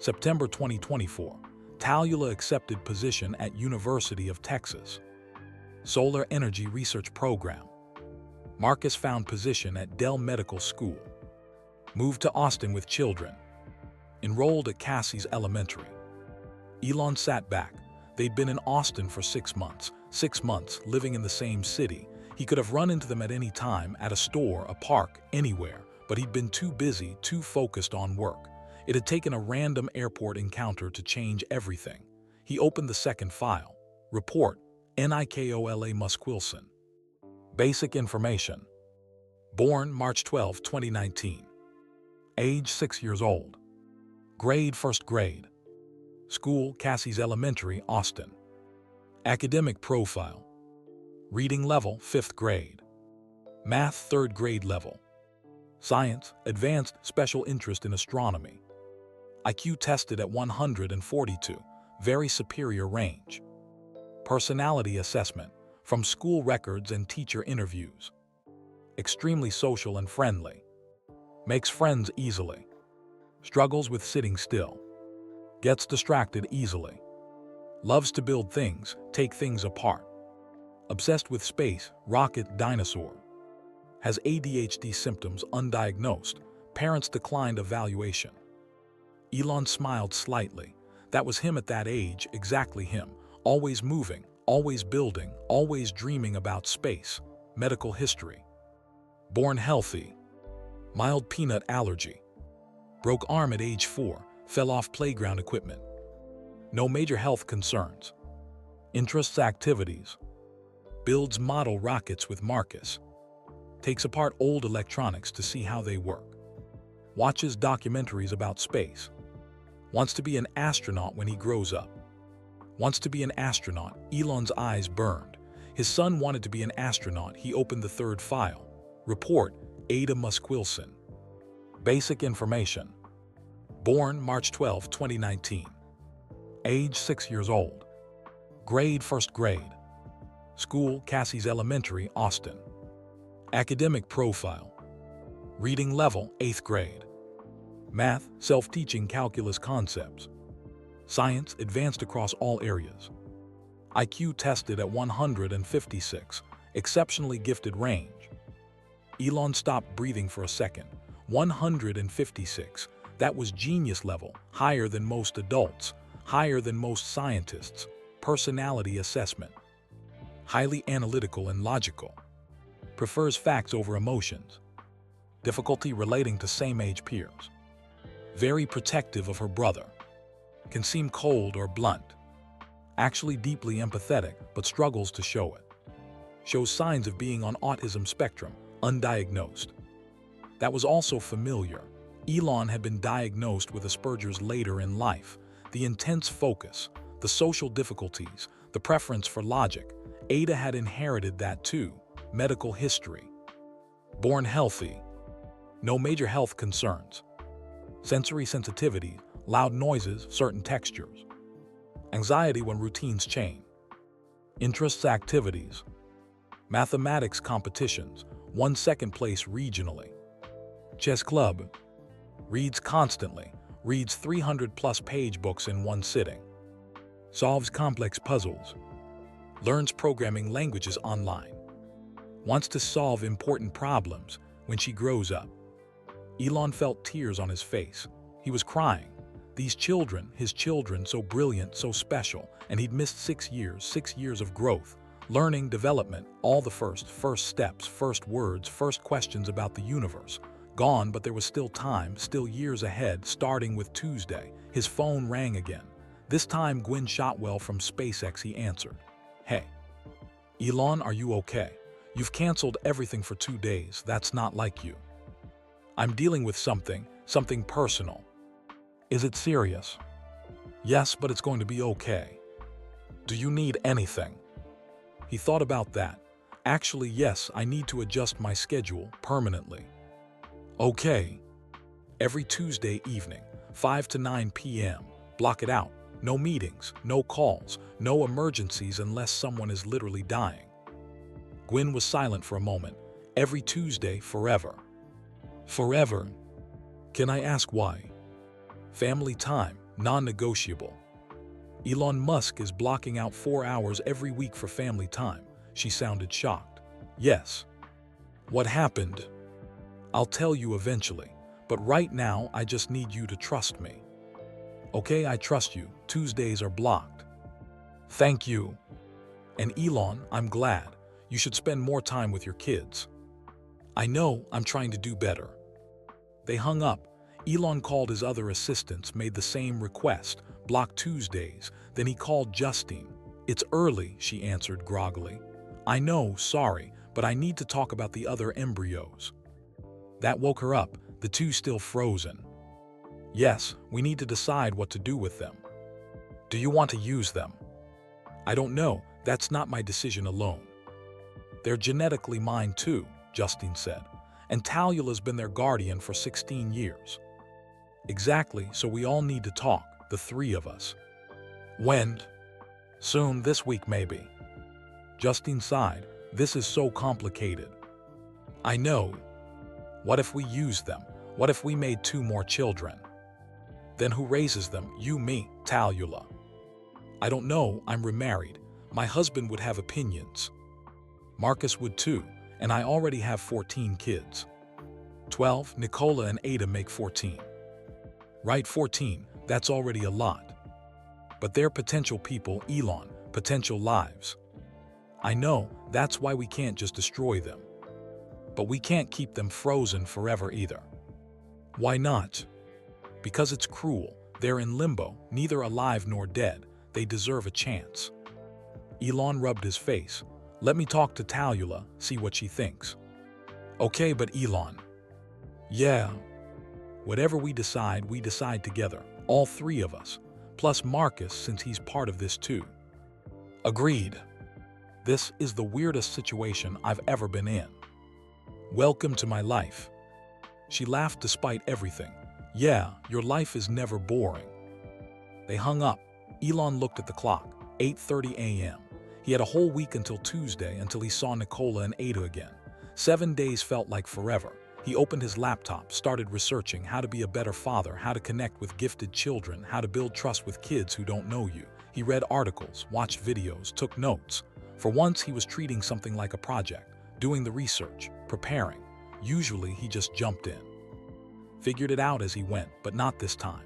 September 2024, Tallulah accepted position at University of Texas. Solar Energy Research Program. Marcus found position at Dell Medical School. Moved to Austin with children. Enrolled at Cassie's Elementary. Elon sat back. They'd been in Austin for 6 months. 6 months, living in the same city. He could have run into them at any time, at a store, a park, anywhere, but he'd been too busy, too focused on work. It had taken a random airport encounter to change everything. He opened the second file. Report, Nicola Musk-Wilson. Basic information. Born March 12, 2019. Age 6 years old. Grade, first grade. School, Cassie's Elementary, Austin. Academic profile. Reading level, 5th grade. Math, 3rd grade level. Science, advanced, special interest in astronomy. IQ tested at 142, very superior range. Personality assessment, from school records and teacher interviews. Extremely social and friendly. Makes friends easily. Struggles with sitting still. Gets distracted easily. Loves to build things, take things apart. Obsessed with space, rocket, dinosaur. Has ADHD symptoms undiagnosed. Parents declined evaluation. Elon smiled slightly. That was him at that age, exactly him. Always moving, always building, always dreaming about space. Medical history. Born healthy. Mild peanut allergy. Broke arm at age 4, fell off playground equipment. No major health concerns. Interests, activities. Builds model rockets with Marcus. Takes apart old electronics to see how they work. Watches documentaries about space. Wants to be an astronaut when he grows up. Wants to be an astronaut. Elon's eyes burned. His son wanted to be an astronaut. He opened the 3rd file. Report, Elon Musk Wilson. Basic information. Born March 12, 2019. Age 6 years old. Grade, 1st grade. School, Cassie's Elementary, Austin. Academic profile. Reading level, 8th grade. Math, self-teaching calculus concepts. Science, advanced across all areas. IQ tested at 156, exceptionally gifted range. Elon stopped breathing for a second. 156. That was genius level, higher than most adults, higher than most scientists. Personality assessment. Highly analytical and logical. Prefers facts over emotions. Difficulty relating to same-age peers. Very protective of her brother. Can seem cold or blunt. Actually deeply empathetic, but struggles to show it. Shows signs of being on autism spectrum, undiagnosed. That was also familiar. Elon had been diagnosed with Asperger's later in life. The intense focus, the social difficulties, the preference for logic. Ada had inherited that too. Medical history. Born healthy. No major health concerns. Sensory sensitivity, loud noises, certain textures. Anxiety when routines change. Interests, activities. Mathematics competitions, won 2nd place regionally. Chess club. Reads constantly, reads 300-plus page books in one sitting. Solves complex puzzles. Learns programming languages online. Wants to solve important problems when she grows up. Elon felt tears on his face. He was crying. These children, his children, so brilliant, so special, and he'd missed 6 years of growth, learning, development, all the first steps, first words, first questions about the universe. Gone, but there was still time, still years ahead, starting with Tuesday. His phone rang again. This time Gwynn Shotwell from SpaceX, he answered. Hey. Elon, are you okay? You've canceled everything for 2 days. That's not like you. I'm dealing with something personal. Is it serious? Yes, but it's going to be okay. Do you need anything? He thought about that. Actually, yes, I need to adjust my schedule permanently. Okay. Every Tuesday evening, 5 to 9 p.m. Block it out. No meetings, no calls, no emergencies unless someone is literally dying. Gwynn was silent for a moment. Every Tuesday, forever. Forever? Can I ask why? Family time, non-negotiable. Elon Musk is blocking out 4 hours every week for family time. She sounded shocked. Yes. What happened? I'll tell you eventually, but right now I just need you to trust me. Okay, I trust you. Tuesdays are blocked. Thank you. And Elon, I'm glad. You should spend more time with your kids. I know, I'm trying to do better. They hung up. Elon called his other assistants, made the same request, block Tuesdays. Then he called Justine. It's early, she answered groggily. I know, sorry, but I need to talk about the other embryos. That woke her up, the two still frozen. Yes, we need to decide what to do with them. Do you want to use them? I don't know, that's not my decision alone. They're genetically mine too, Justine said, and Talula's been their guardian for 16 years. Exactly, so we all need to talk, the three of us. When? Soon, this week maybe. Justine sighed. This is so complicated. I know. What if we used them? What if we made 2 more children? Then who raises them? You, me, Talula. I don't know, I'm remarried. My husband would have opinions. Marcus would too, and I already have 14 kids. 12, Nicola and Ada make 14. Right, 14, that's already a lot. But they're potential people, Elon, potential lives. I know, that's why we can't just destroy them. But we can't keep them frozen forever either. Why not? Because it's cruel. They're in limbo, neither alive nor dead. They deserve a chance. Elon rubbed his face. Let me talk to Talula, see what she thinks. Okay, but Elon. Yeah. Whatever we decide together. All 3 of us. Plus Marcus, since he's part of this too. Agreed. This is the weirdest situation I've ever been in. Welcome to my life. She laughed despite everything. Yeah, your life is never boring. They hung up. Elon looked at the clock. 8:30 a.m. He had a whole week until Tuesday until he saw Nicola and Ada again. 7 days felt like forever. He opened his laptop, started researching how to be a better father, how to connect with gifted children, how to build trust with kids who don't know you. He read articles, watched videos, took notes. For once, he was treating something like a project, doing the research, preparing. Usually, he just jumped in. Figured it out as he went, but not this time.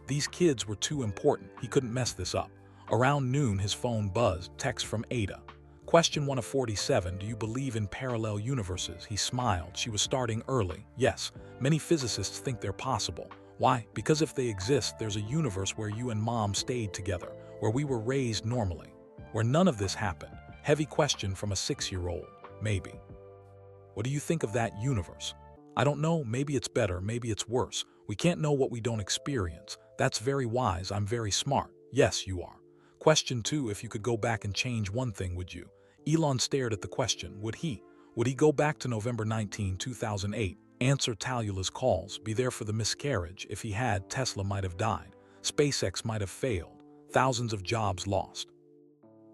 These kids were too important. He couldn't mess this up. Around noon, his phone buzzed, text from Ada. Question 1 of 47, do you believe in parallel universes? He smiled. She was starting early. Yes, many physicists think they're possible. Why? Because if they exist, there's a universe where you and Mom stayed together, where we were raised normally, where none of this happened. Heavy question from a 6-year-old. Maybe. What do you think of that universe? I don't know, maybe it's better, maybe it's worse. We can't know what we don't experience. That's very wise, I'm very smart. Yes, you are. Question 2, if you could go back and change one thing, would you? Elon stared at the question. Would he? Would he go back to November 19, 2008? Answer Talula's calls, be there for the miscarriage. If he had, Tesla might have died. SpaceX might have failed. Thousands of jobs lost.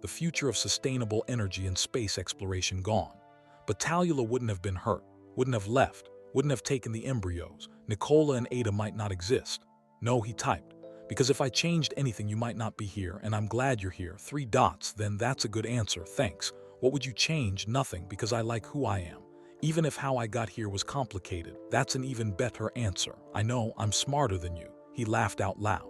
The future of sustainable energy and space exploration gone. But Talula wouldn't have been hurt, wouldn't have left, wouldn't have taken the embryos. Nicola and Ada might not exist. No, he typed. Because if I changed anything, you might not be here, and I'm glad you're here. 3 dots, then that's a good answer, thanks. What would you change? Nothing, because I like who I am. Even if how I got here was complicated, that's an even better answer. I know, I'm smarter than you. He laughed out loud.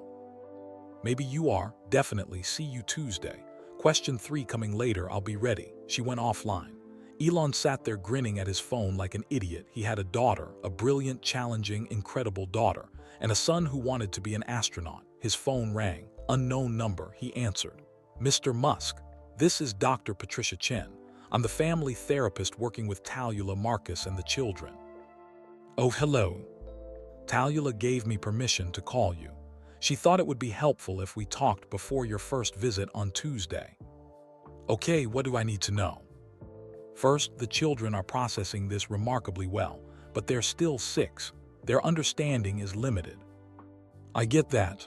Maybe you are, definitely. See you Tuesday. Question 3 coming later, I'll be ready. She went offline. Elon sat there grinning at his phone like an idiot. He had a daughter, a brilliant, challenging, incredible daughter, and a son who wanted to be an astronaut. His phone rang. Unknown number. He answered. Mr. Musk, this is Dr. Patricia Chen. I'm the family therapist working with Talula, Marcus, and the children. Oh, hello. Talula gave me permission to call you. She thought it would be helpful if we talked before your first visit on Tuesday. Okay, what do I need to know? First, the children are processing this remarkably well, but they're still 6. Their understanding is limited. I get that.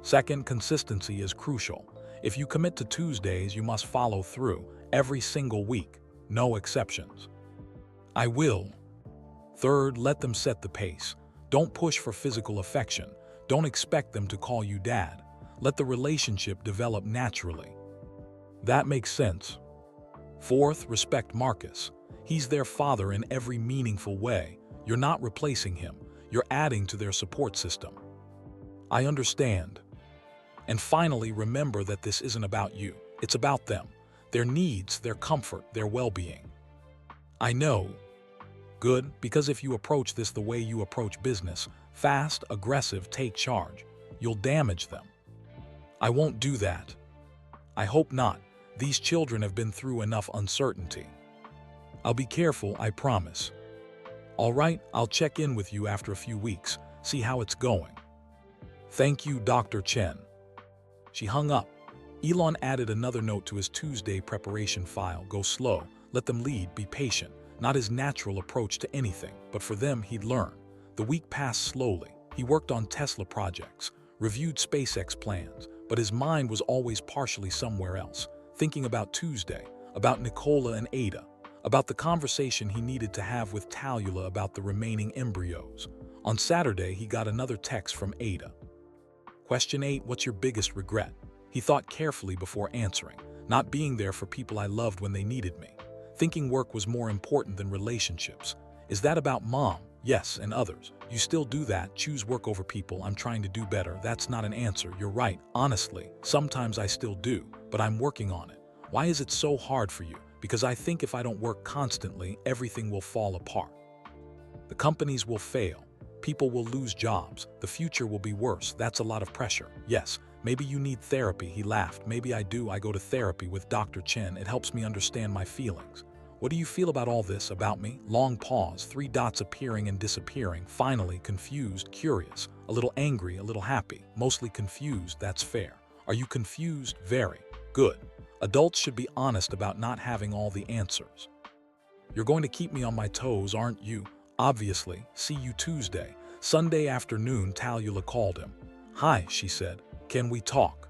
Second, consistency is crucial. If you commit to Tuesdays, you must follow through every single week, no exceptions. I will. Third, let them set the pace. Don't push for physical affection. Don't expect them to call you dad. Let the relationship develop naturally. That makes sense. Fourth, respect Marcus. He's their father in every meaningful way. You're not replacing him. You're adding to their support system. I understand. And finally, remember that this isn't about you. It's about them. Their needs, their comfort, their well-being. I know. Good, because if you approach this the way you approach business, fast, aggressive, take charge, you'll damage them. I won't do that. I hope not. These children have been through enough uncertainty. I'll be careful, I promise. All right, I'll check in with you after a few weeks, see how it's going. Thank you, Dr. Chen. She hung up. Elon added another note to his Tuesday preparation file. Go slow, let them lead, be patient. Not his natural approach to anything, but for them he'd learn. The week passed slowly. He worked on Tesla projects, reviewed SpaceX plans, but his mind was always partially somewhere else, thinking about Tuesday, about Nicola and Ada, about the conversation he needed to have with Talula about the remaining embryos. On Saturday, he got another text from Ada. Question 8. What's your biggest regret? He thought carefully before answering. Not being there for people I loved when they needed me. Thinking work was more important than relationships. Is that about Mom? Yes, and others. You still do that, choose work over people. I'm trying to do better. That's not an answer. You're right. Honestly, sometimes I still do, but I'm working on it. Why is it so hard for you? Because I think if I don't work constantly, everything will fall apart. The companies will fail. People will lose jobs. The future will be worse. That's a lot of pressure. Yes, maybe you need therapy. He laughed. Maybe I do. I go to therapy with Dr. Chen. It helps me understand my feelings. What do you feel about all this about me? Long pause, 3 dots appearing and disappearing. Finally, confused, curious, a little angry, a little happy. Mostly confused, that's fair. Are you confused? Very. Good. Adults should be honest about not having all the answers. You're going to keep me on my toes, aren't you? Obviously. See you Tuesday. Sunday afternoon, Talula called him. Hi, she said. Can we talk?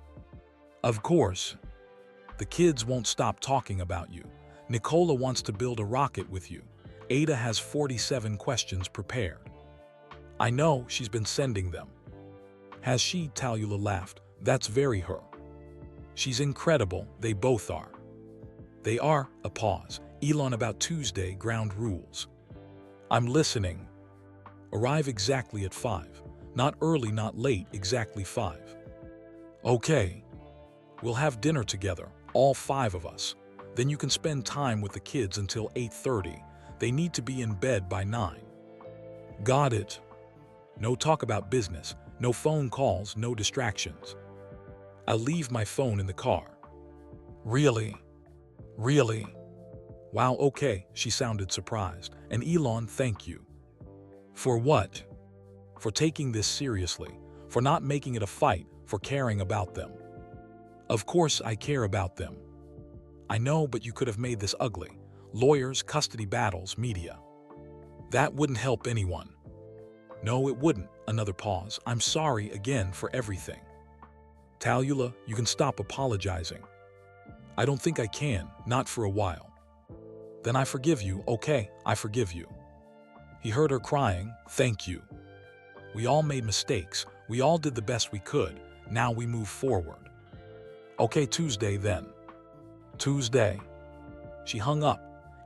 Of course. The kids won't stop talking about you. Nicola wants to build a rocket with you. Ada has 47 questions prepared. I know, she's been sending them. Has she? Talula laughed. That's very her. She's incredible, they both are. They are. A pause. Elon, about Tuesday, ground rules. I'm listening. Arrive exactly at 5. Not early, not late, exactly 5. Okay. We'll have dinner together, all 5 of us. Then you can spend time with the kids until 8:30. They need to be in bed by 9. Got it. No talk about business, no phone calls, no distractions. I'll leave my phone in the car. Really? Really? Wow, okay, she sounded surprised. And Elon, thank you. For what? For taking this seriously, for not making it a fight, for caring about them. Of course I care about them. I know, but you could have made this ugly. Lawyers, custody battles, media. That wouldn't help anyone. No, it wouldn't. Another pause. I'm sorry again for everything. Talula, you can stop apologizing. I don't think I can, not for a while. Then I forgive you. Okay, I forgive you. He heard her crying. Thank you. We all made mistakes. We all did the best we could. Now we move forward. Okay, Tuesday then. Tuesday. She hung up.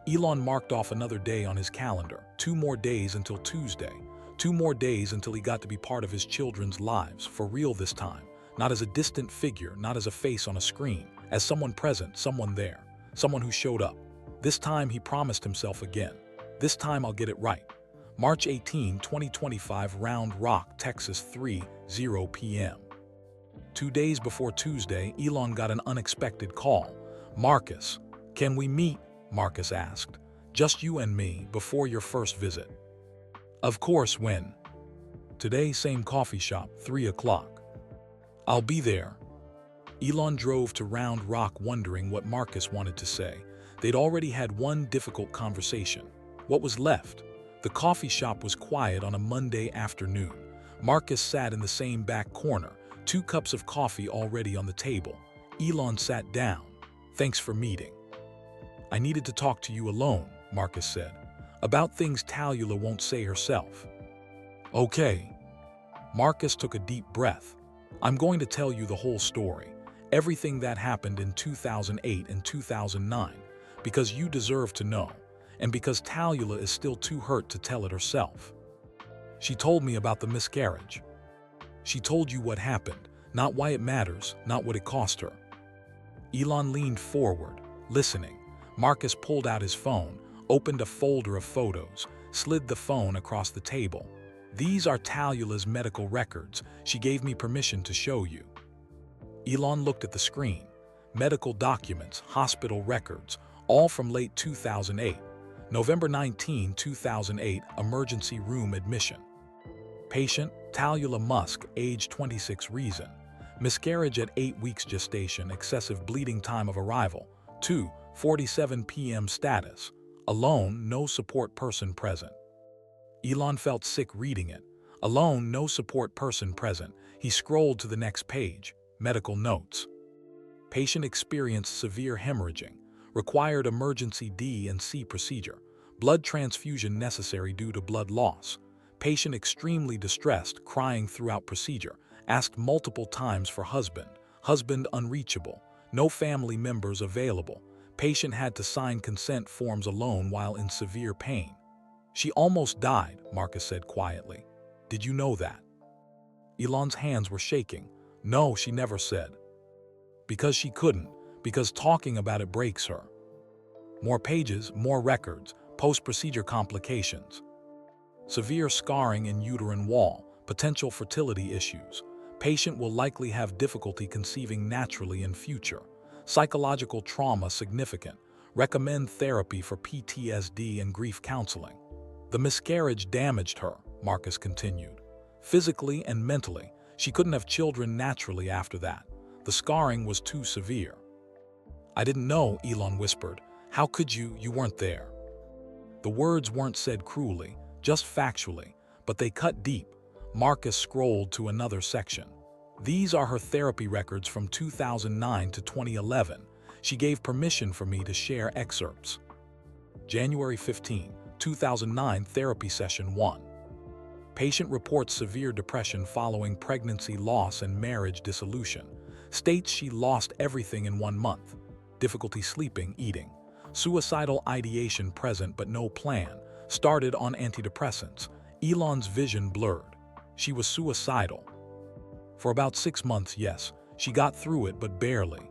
Elon marked off another day on his calendar. 2 more days until Tuesday. 2 more days until he got to be part of his children's lives, for real this time. Not as a distant figure, not as a face on a screen, as someone present, someone there, someone who showed up. This time he promised himself again. This time I'll get it right. March 18, 2025, Round Rock, Texas, 3:0 p.m. 2 days before Tuesday, Elon got an unexpected call. Marcus, can we meet? Marcus asked. Just you and me, before your first visit. Of course, when? Today, same coffee shop, 3 o'clock. I'll be there. Elon drove to Round Rock wondering what Marcus wanted to say. They'd already had one difficult conversation. What was left? The coffee shop was quiet on a Monday afternoon. Marcus sat in the same back corner, 2 cups of coffee already on the table. Elon sat down. Thanks for meeting. I needed to talk to you alone, Marcus said, about things Talula won't say herself. Okay. Marcus took a deep breath. I'm going to tell you the whole story, everything that happened in 2008 and 2009, because you deserve to know, and because Talula is still too hurt to tell it herself. She told me about the miscarriage. She told you what happened, not why it matters, not what it cost her. Elon leaned forward, listening. Marcus pulled out his phone, opened a folder of photos, slid the phone across the table. These are Talula's medical records. She gave me permission to show you. Elon looked at the screen. Medical documents, hospital records, all from late 2008. November 19, 2008, emergency room admission. Patient, Elon Musk, age 26 reason. Miscarriage at 8 weeks gestation, excessive bleeding time of arrival. 2:47 p.m. status. Alone, no support person present. Elon felt sick reading it. Alone, no support person present. He scrolled to the next page. Medical notes. Patient experienced severe hemorrhaging. Required emergency D&C procedure. Blood transfusion necessary due to blood loss. Patient extremely distressed, crying throughout procedure. Asked multiple times for husband. Husband unreachable. No family members available. Patient had to sign consent forms alone while in severe pain. She almost died, Marcus said quietly. Did you know that? Elon's hands were shaking. No, she never said. Because she couldn't. Because talking about it breaks her. More pages, more records, post-procedure complications. Severe scarring in uterine wall, potential fertility issues. Patient will likely have difficulty conceiving naturally in future. Psychological trauma significant. Recommend therapy for PTSD and grief counseling. The miscarriage damaged her, Marcus continued. Physically and mentally, she couldn't have children naturally after that. The scarring was too severe. I didn't know, Elon whispered. How could you? You weren't there. The words weren't said cruelly, just factually, but they cut deep. Marcus scrolled to another section. These are her therapy records from 2009 to 2011. She gave permission for me to share excerpts. January 15, 2009, therapy session 1. Patient reports severe depression following pregnancy loss and marriage dissolution. States she lost everything in 1 month. Difficulty sleeping, eating. Suicidal ideation present but no plan. Started on antidepressants. Elon's vision blurred. She was suicidal. For about 6 months, yes. She got through it, but barely.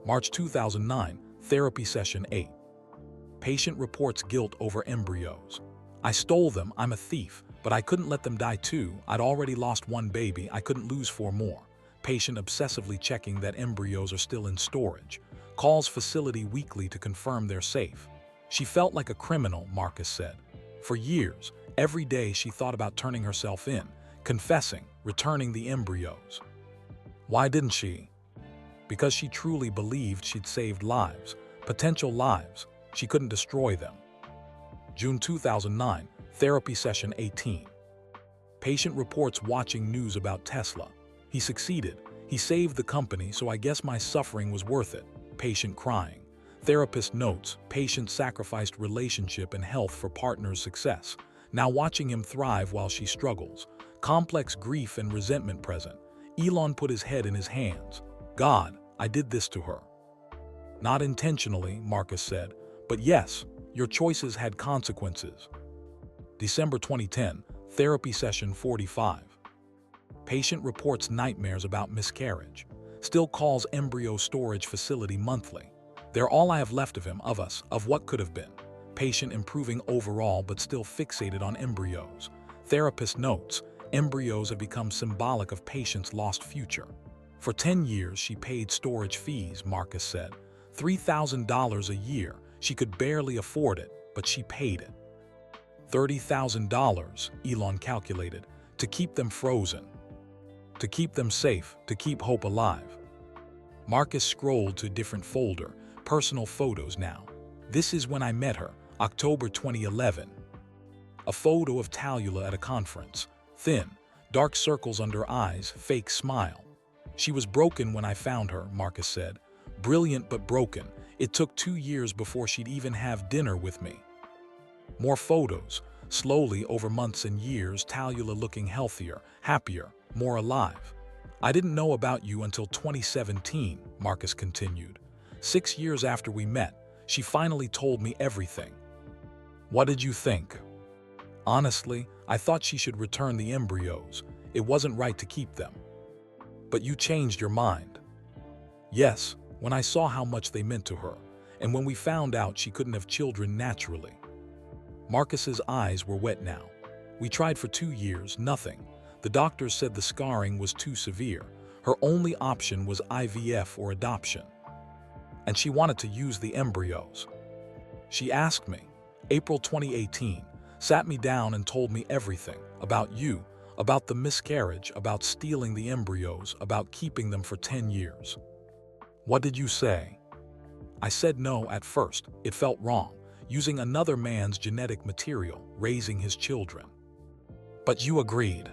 March 2009, therapy session 8. Patient reports guilt over embryos. I stole them, I'm a thief, but I couldn't let them die too. I'd already lost 1 baby, I couldn't lose 4 more. Patient obsessively checking that embryos are still in storage. Calls facility weekly to confirm they're safe. She felt like a criminal, Marcus said. For years, every day she thought about turning herself in, confessing, returning the embryos. Why didn't she? Because she truly believed she'd saved lives, potential lives. She couldn't destroy them. June 2009, therapy session 18. Patient reports watching news about Tesla. He succeeded. He saved the company, so I guess my suffering was worth it. Patient crying. Therapist notes, patient sacrificed relationship and health for partner's success. Now watching him thrive while she struggles. Complex grief and resentment present. Elon put his head in his hands. God, I did this to her. Not intentionally, Marcus said, but yes, your choices had consequences. December 2010, therapy session 45. Patient reports nightmares about miscarriage. Still calls embryo storage facility monthly. They're all I have left of him, of us, of what could have been. Patient improving overall but still fixated on embryos. Therapist notes, embryos have become symbolic of patient's lost future. For 10 years she paid storage fees, Marcus said. $3,000 a year. She could barely afford it, but she paid it. $30,000, Elon calculated, to keep them frozen. To keep them safe, to keep hope alive. Marcus scrolled to a different folder, personal photos now. This is when I met her, October 2011. A photo of Talula at a conference. Thin, dark circles under eyes, fake smile. She was broken when I found her, Marcus said. Brilliant but broken. It took 2 years before she'd even have dinner with me. More photos. Slowly, over months and years, Talula looking healthier, happier, more alive. I didn't know about you until 2017, Marcus continued. 6 years after we met, she finally told me everything. What did you think? Honestly, I thought she should return the embryos. It wasn't right to keep them. But you changed your mind. Yes, when I saw how much they meant to her, and when we found out she couldn't have children naturally. Marcus's eyes were wet now. We tried for 2 years, nothing. The doctors said the scarring was too severe. Her only option was IVF or adoption. And she wanted to use the embryos. She asked me, April 2018, sat me down and told me everything about you, About the miscarriage, about stealing the embryos, about keeping them for 10 years. What did you say? I said no at first. It felt wrong, using another man's genetic material, raising his children. But you agreed.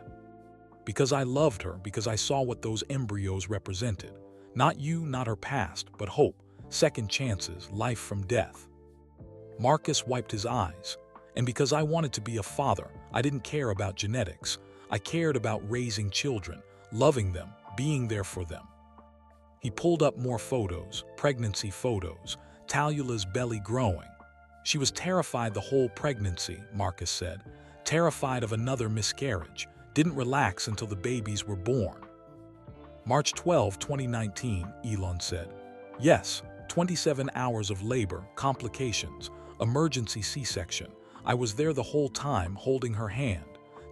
Because I loved her, because I saw what those embryos represented. Not you, not her past, but hope, second chances, life from death. Marcus wiped his eyes. And because I wanted to be a father, I didn't care about genetics. I cared about raising children, loving them, being there for them. He pulled up more photos, pregnancy photos, Talula's belly growing. She was terrified the whole pregnancy, Marcus said, terrified of another miscarriage, didn't relax until the babies were born. March 12, 2019, Elon said. Yes, 27 hours of labor, complications, emergency C-section. I was there the whole time holding her hand,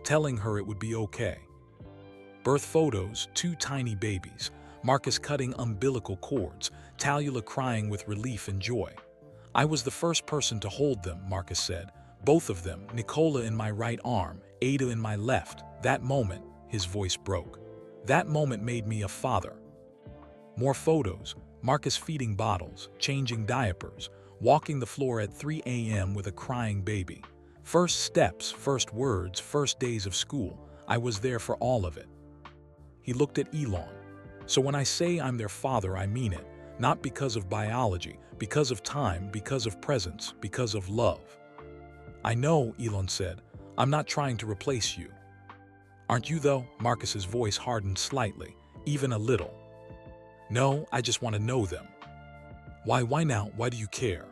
telling her it would be okay. Birth photos, 2 tiny babies, Marcus cutting umbilical cords, Talula crying with relief and joy. I was the first person to hold them, Marcus said. Both of them, Nicola in my right arm, Ada in my left. That moment, his voice broke. That moment made me a father. More photos, Marcus feeding bottles, changing diapers, walking the floor at 3 a.m. with a crying baby. First steps, first words, first days of school. I was there for all of it. He looked at Elon. So when I say I'm their father, I mean it. Not because of biology, because of time, because of presence, because of love. I know, Elon said. I'm not trying to replace you. Aren't you though? Marcus's voice hardened slightly, even a little. No, I just want to know them. Why now? Why do you care?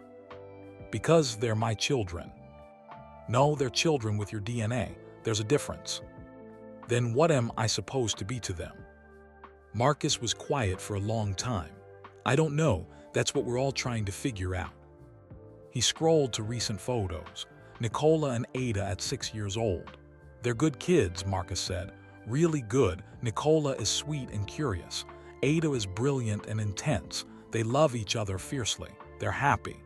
Because they're my children. No, they're children with your DNA. There's a difference. Then what am I supposed to be to them? Marcus was quiet for a long time. I don't know. That's what we're all trying to figure out. He scrolled to recent photos. Nicola and Ada at 6 years old. They're good kids, Marcus said. Really good. Nicola is sweet and curious. Ada is brilliant and intense. They love each other fiercely. They're happy.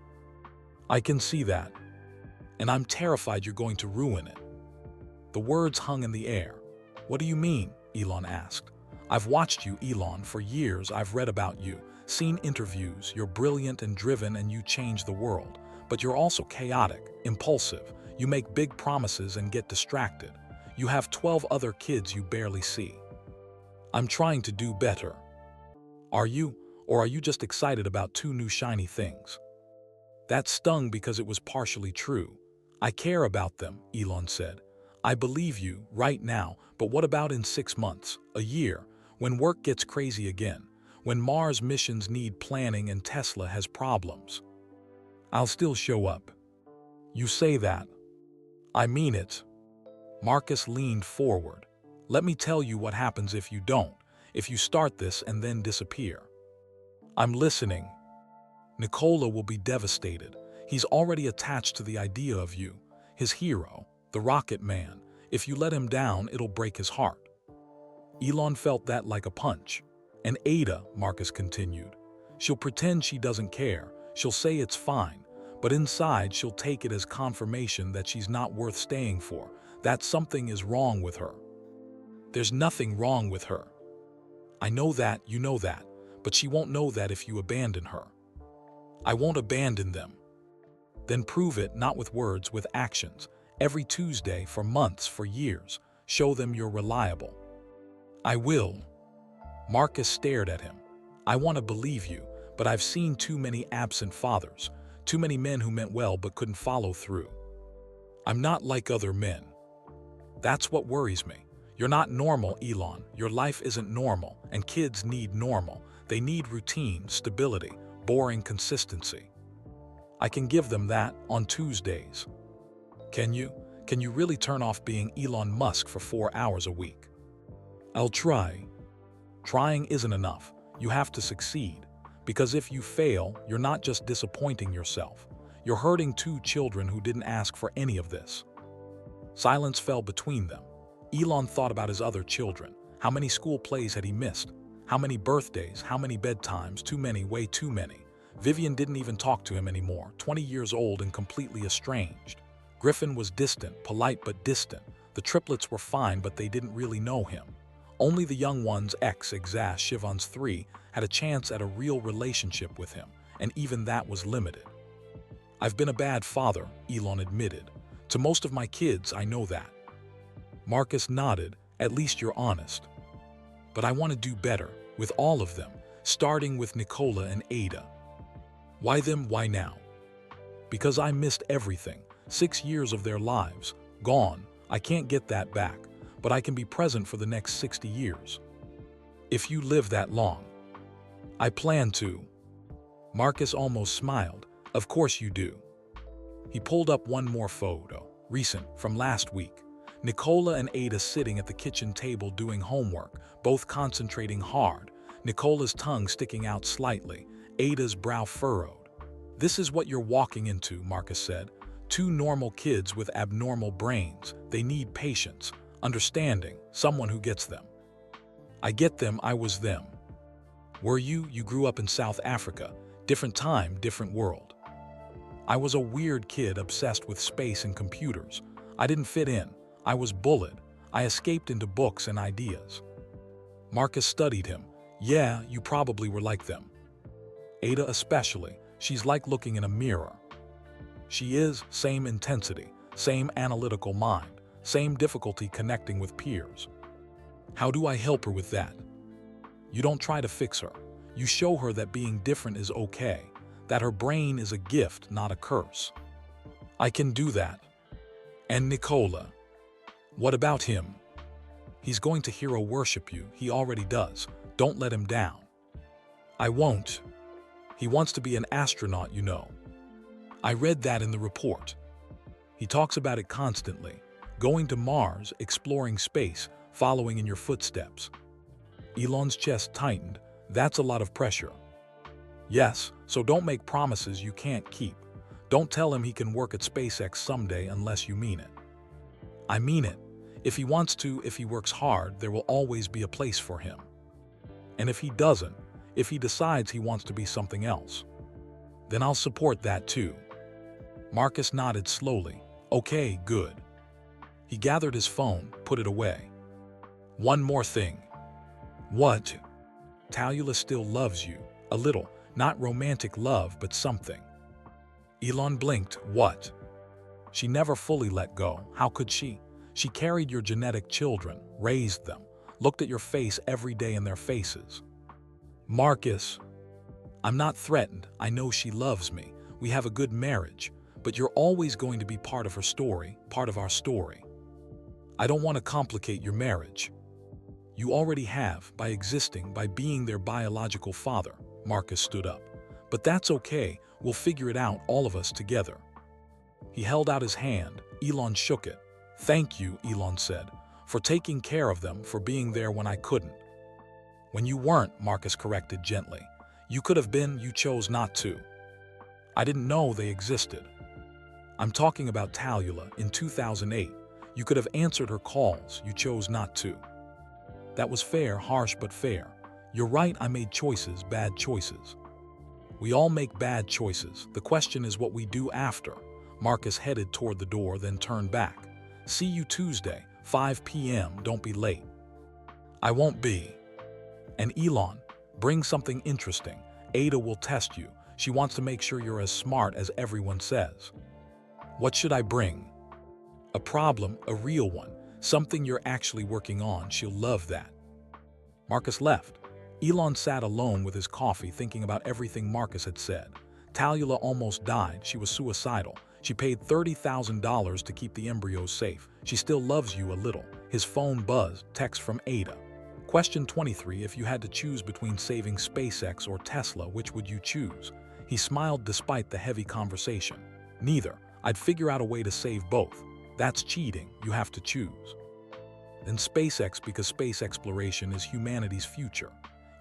I can see that. And I'm terrified you're going to ruin it. The words hung in the air. What do you mean? Elon asked. I've watched you, Elon, for years. I've read about you, seen interviews. You're brilliant and driven and you change the world. But you're also chaotic, impulsive. You make big promises and get distracted. You have 12 other kids you barely see. I'm trying to do better. Are you? Or are you just excited about 2 new shiny things? That stung because it was partially true. I care about them, Elon said. I believe you right now, but what about in 6 months, a year, when work gets crazy again, when Mars missions need planning and Tesla has problems? I'll still show up. You say that. I mean it. Marcus leaned forward. Let me tell you what happens if you don't, if you start this and then disappear. I'm listening. Nicola will be devastated. He's already attached to the idea of you, his hero, the rocket man. If you let him down, it'll break his heart. Elon felt that like a punch. And Ada, Marcus continued. She'll pretend she doesn't care. She'll say it's fine. But inside, she'll take it as confirmation that she's not worth staying for, that something is wrong with her. There's nothing wrong with her. I know that, you know that, but she won't know that if you abandon her. I won't abandon them. Then prove it, not with words, with actions. Every Tuesday, for months, for years. Show them you're reliable. I will. Marcus stared at him. I want to believe you, but I've seen too many absent fathers, too many men who meant well but couldn't follow through. I'm not like other men. That's what worries me. You're not normal, Elon. Your life isn't normal, and kids need normal. They need routine, stability, boring consistency. I can give them that on Tuesdays. Can you? Can you really turn off being Elon Musk for 4 hours a week? I'll try. Trying isn't enough. You have to succeed. Because if you fail, you're not just disappointing yourself. You're hurting 2 children who didn't ask for any of this. Silence fell between them. Elon thought about his other children. How many school plays had he missed? How many birthdays? How many bedtimes? Too many, way too many. Vivian didn't even talk to him anymore, 20 years old and completely estranged. Griffin was distant, polite but distant. The triplets were fine, but they didn't really know him. Only the young one's ex, Exas Shivans 3, had a chance at a real relationship with him, and even that was limited. I've been a bad father, Elon admitted. To most of my kids, I know that. Marcus nodded. At least you're honest. But I want to do better, with all of them, starting with Nicola and Ada. Why them, why now? Because I missed everything. 6 years of their lives, gone. I can't get that back, but I can be present for the next 60 years. If you live that long. I plan to. Marcus almost smiled. Of course you do. He pulled up one more photo, recent, from last week. Nicola and Ada sitting at the kitchen table doing homework, both concentrating hard, Nicola's tongue sticking out slightly, Ada's brow furrowed. This is what you're walking into, Marcus said. Two normal kids with abnormal brains. They need patience, understanding, someone who gets them. I get them, I was them. Were you? You grew up in South Africa. Different time, different world. I was a weird kid obsessed with space and computers. I didn't fit in. I was bullied. I escaped into books and ideas. Marcus studied him. Yeah, you probably were like them. Ada especially. She's like looking in a mirror. She is, same intensity, same analytical mind, same difficulty connecting with peers. How do I help her with that? You don't try to fix her. You show her that being different is okay, that her brain is a gift, not a curse. I can do that. And Nicola? What about him? He's going to hero worship you. He already does. Don't let him down. I won't. He wants to be an astronaut, you know. I read that in the report. He talks about it constantly. Going to Mars, exploring space, following in your footsteps. Elon's chest tightened. That's a lot of pressure. Yes, so don't make promises you can't keep. Don't tell him he can work at SpaceX someday unless you mean it. I mean it. If he wants to, if he works hard, there will always be a place for him. And if he doesn't, if he decides he wants to be something else, then I'll support that too. Marcus nodded slowly. Okay, good. He gathered his phone, put it away. One more thing. What? Talula still loves you. A little. Not romantic love, but something. Elon blinked. What? She never fully let go. How could she? She carried your genetic children, raised them, looked at your face every day in their faces. Marcus, I'm not threatened. I know she loves me. We have a good marriage, but you're always going to be part of her story, part of our story. I don't want to complicate your marriage. You already have, by existing, by being their biological father. Marcus stood up. But that's okay. We'll figure it out, all of us together. He held out his hand. Elon shook it. Thank you, Elon said, for taking care of them, for being there when I couldn't. When you weren't, Marcus corrected gently. You could have been, you chose not to. I didn't know they existed. I'm talking about Talula in 2008. You could have answered her calls, you chose not to. That was fair, harsh but fair. You're right, I made choices, bad choices. We all make bad choices. The question is what we do after. Marcus headed toward the door, then turned back. See you Tuesday, 5 p.m. Don't be late. I won't be. And Elon, bring something interesting. Ada will test you. She wants to make sure you're as smart as everyone says. What should I bring? A problem, a real one. Something you're actually working on. She'll love that. Marcus left. Elon sat alone with his coffee, thinking about everything Marcus had said. Talula almost died. She was suicidal. She paid $30,000 to keep the embryos safe. She still loves you a little. His phone buzzed. Text from Ada. Question 23. If you had to choose between saving SpaceX or Tesla, which would you choose? He smiled despite the heavy conversation. Neither. I'd figure out a way to save both. That's cheating. You have to choose. Then SpaceX, because space exploration is humanity's future.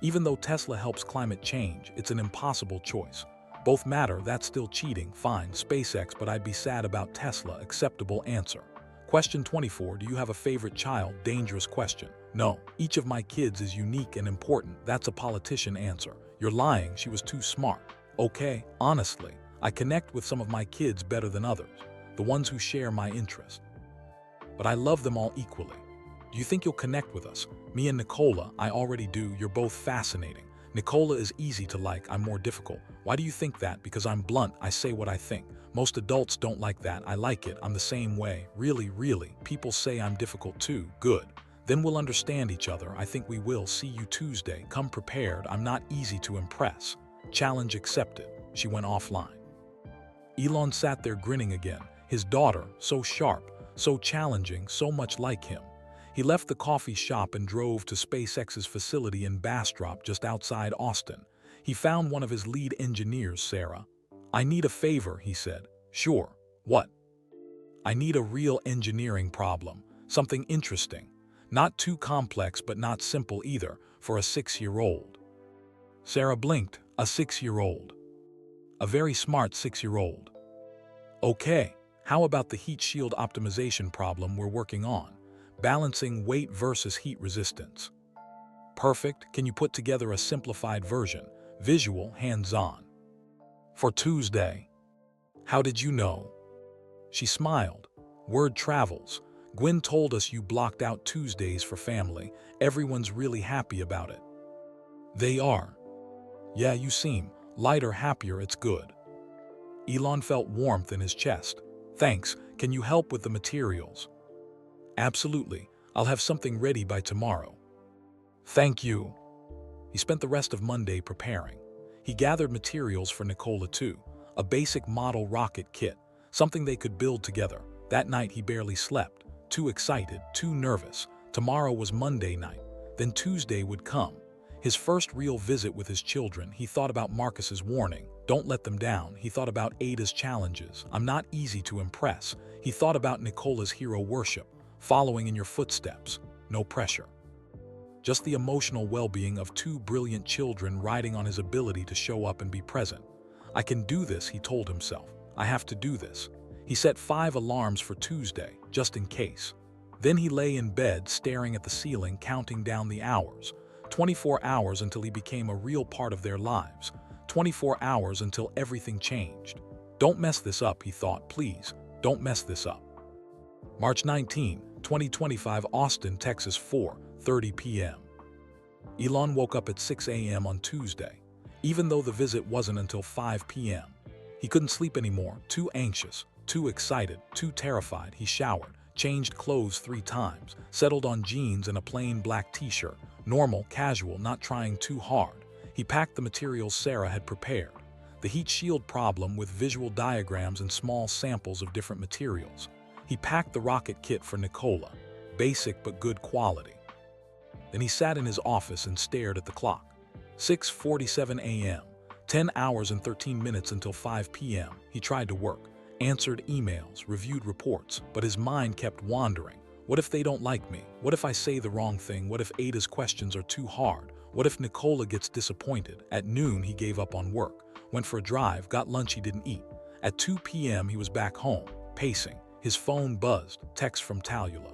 Even though Tesla helps climate change, it's an impossible choice. Both matter, that's still cheating. Fine, SpaceX, but I'd be sad about Tesla. Acceptable answer. Question 24. Do you have a favorite child? Dangerous question. No. Each of my kids is unique and important. That's a politician answer. You're lying. She was too smart. Okay, honestly, I connect with some of my kids better than others. The ones who share my interest. but I love them all equally. Do you think you'll connect with us? Me and Nicola, I already do. You're both fascinating. Nicola is easy to like, I'm more difficult. Why do you think that? Because I'm blunt, I say what I think. Most adults don't like that. I like it, I'm the same way. Really, really. People say I'm difficult too. Good. Then we'll understand each other. I think we will. See you Tuesday. Come prepared. I'm not easy to impress. Challenge accepted. She went offline. Elon sat there grinning again. His daughter, so sharp, so challenging, so much like him. He left the coffee shop and drove to SpaceX's facility in Bastrop just outside Austin. He found one of his lead engineers, Sarah. I need a favor, he said. Sure. What? I need a real engineering problem. Something interesting. Not too complex but not simple either for a 6-year-old. Sarah blinked. A 6-year-old. A very smart 6-year-old. Okay, how about the heat shield optimization problem we're working on? Balancing weight versus heat resistance. Perfect. Can you put together a simplified version? Visual, hands-on. For Tuesday. How did you know? She smiled. Word travels. Gwen told us you blocked out Tuesdays for family. Everyone's really happy about it. They are. Yeah, you seem lighter, happier, it's good. Elon felt warmth in his chest. Thanks. Can you help with the materials? Absolutely. I'll have something ready by tomorrow. Thank you. He spent the rest of Monday preparing. He gathered materials for Nicola too, a basic model rocket kit, something they could build together. That night he barely slept, too excited, too nervous. Tomorrow was Monday night, then Tuesday would come. His first real visit with his children. He thought about Marcus's warning, don't let them down. He thought about Ada's challenges, I'm not easy to impress. He thought about Nicola's hero worship, following in your footsteps, no pressure. Just the emotional well-being of 2 brilliant children riding on his ability to show up and be present. I can do this, he told himself. I have to do this. He set 5 alarms for Tuesday, just in case. Then he lay in bed staring at the ceiling, counting down the hours. 24 hours until he became a real part of their lives. 24 hours until everything changed. Don't mess this up, he thought, please, don't mess this up. March 19, 2025, Austin, Texas, 4:30 p.m. Elon woke up at 6 a.m. on Tuesday, even though the visit wasn't until 5 p.m. He couldn't sleep anymore, too anxious, too excited, too terrified. He showered, changed clothes 3 times, settled on jeans and a plain black t-shirt, normal, casual, not trying too hard. He packed the materials Sarah had prepared, the heat shield problem with visual diagrams and small samples of different materials. He packed the rocket kit for Nicola, basic but good quality. Then he sat in his office and stared at the clock. 6:47 a.m., 10 hours and 13 minutes until 5 p.m. He tried to work, answered emails, reviewed reports, but his mind kept wandering. What if they don't like me? What if I say the wrong thing? What if Ada's questions are too hard? What if Nicola gets disappointed? At noon, he gave up on work, went for a drive, got lunch he didn't eat. At 2 p.m., he was back home, pacing. His phone buzzed, text from Talula.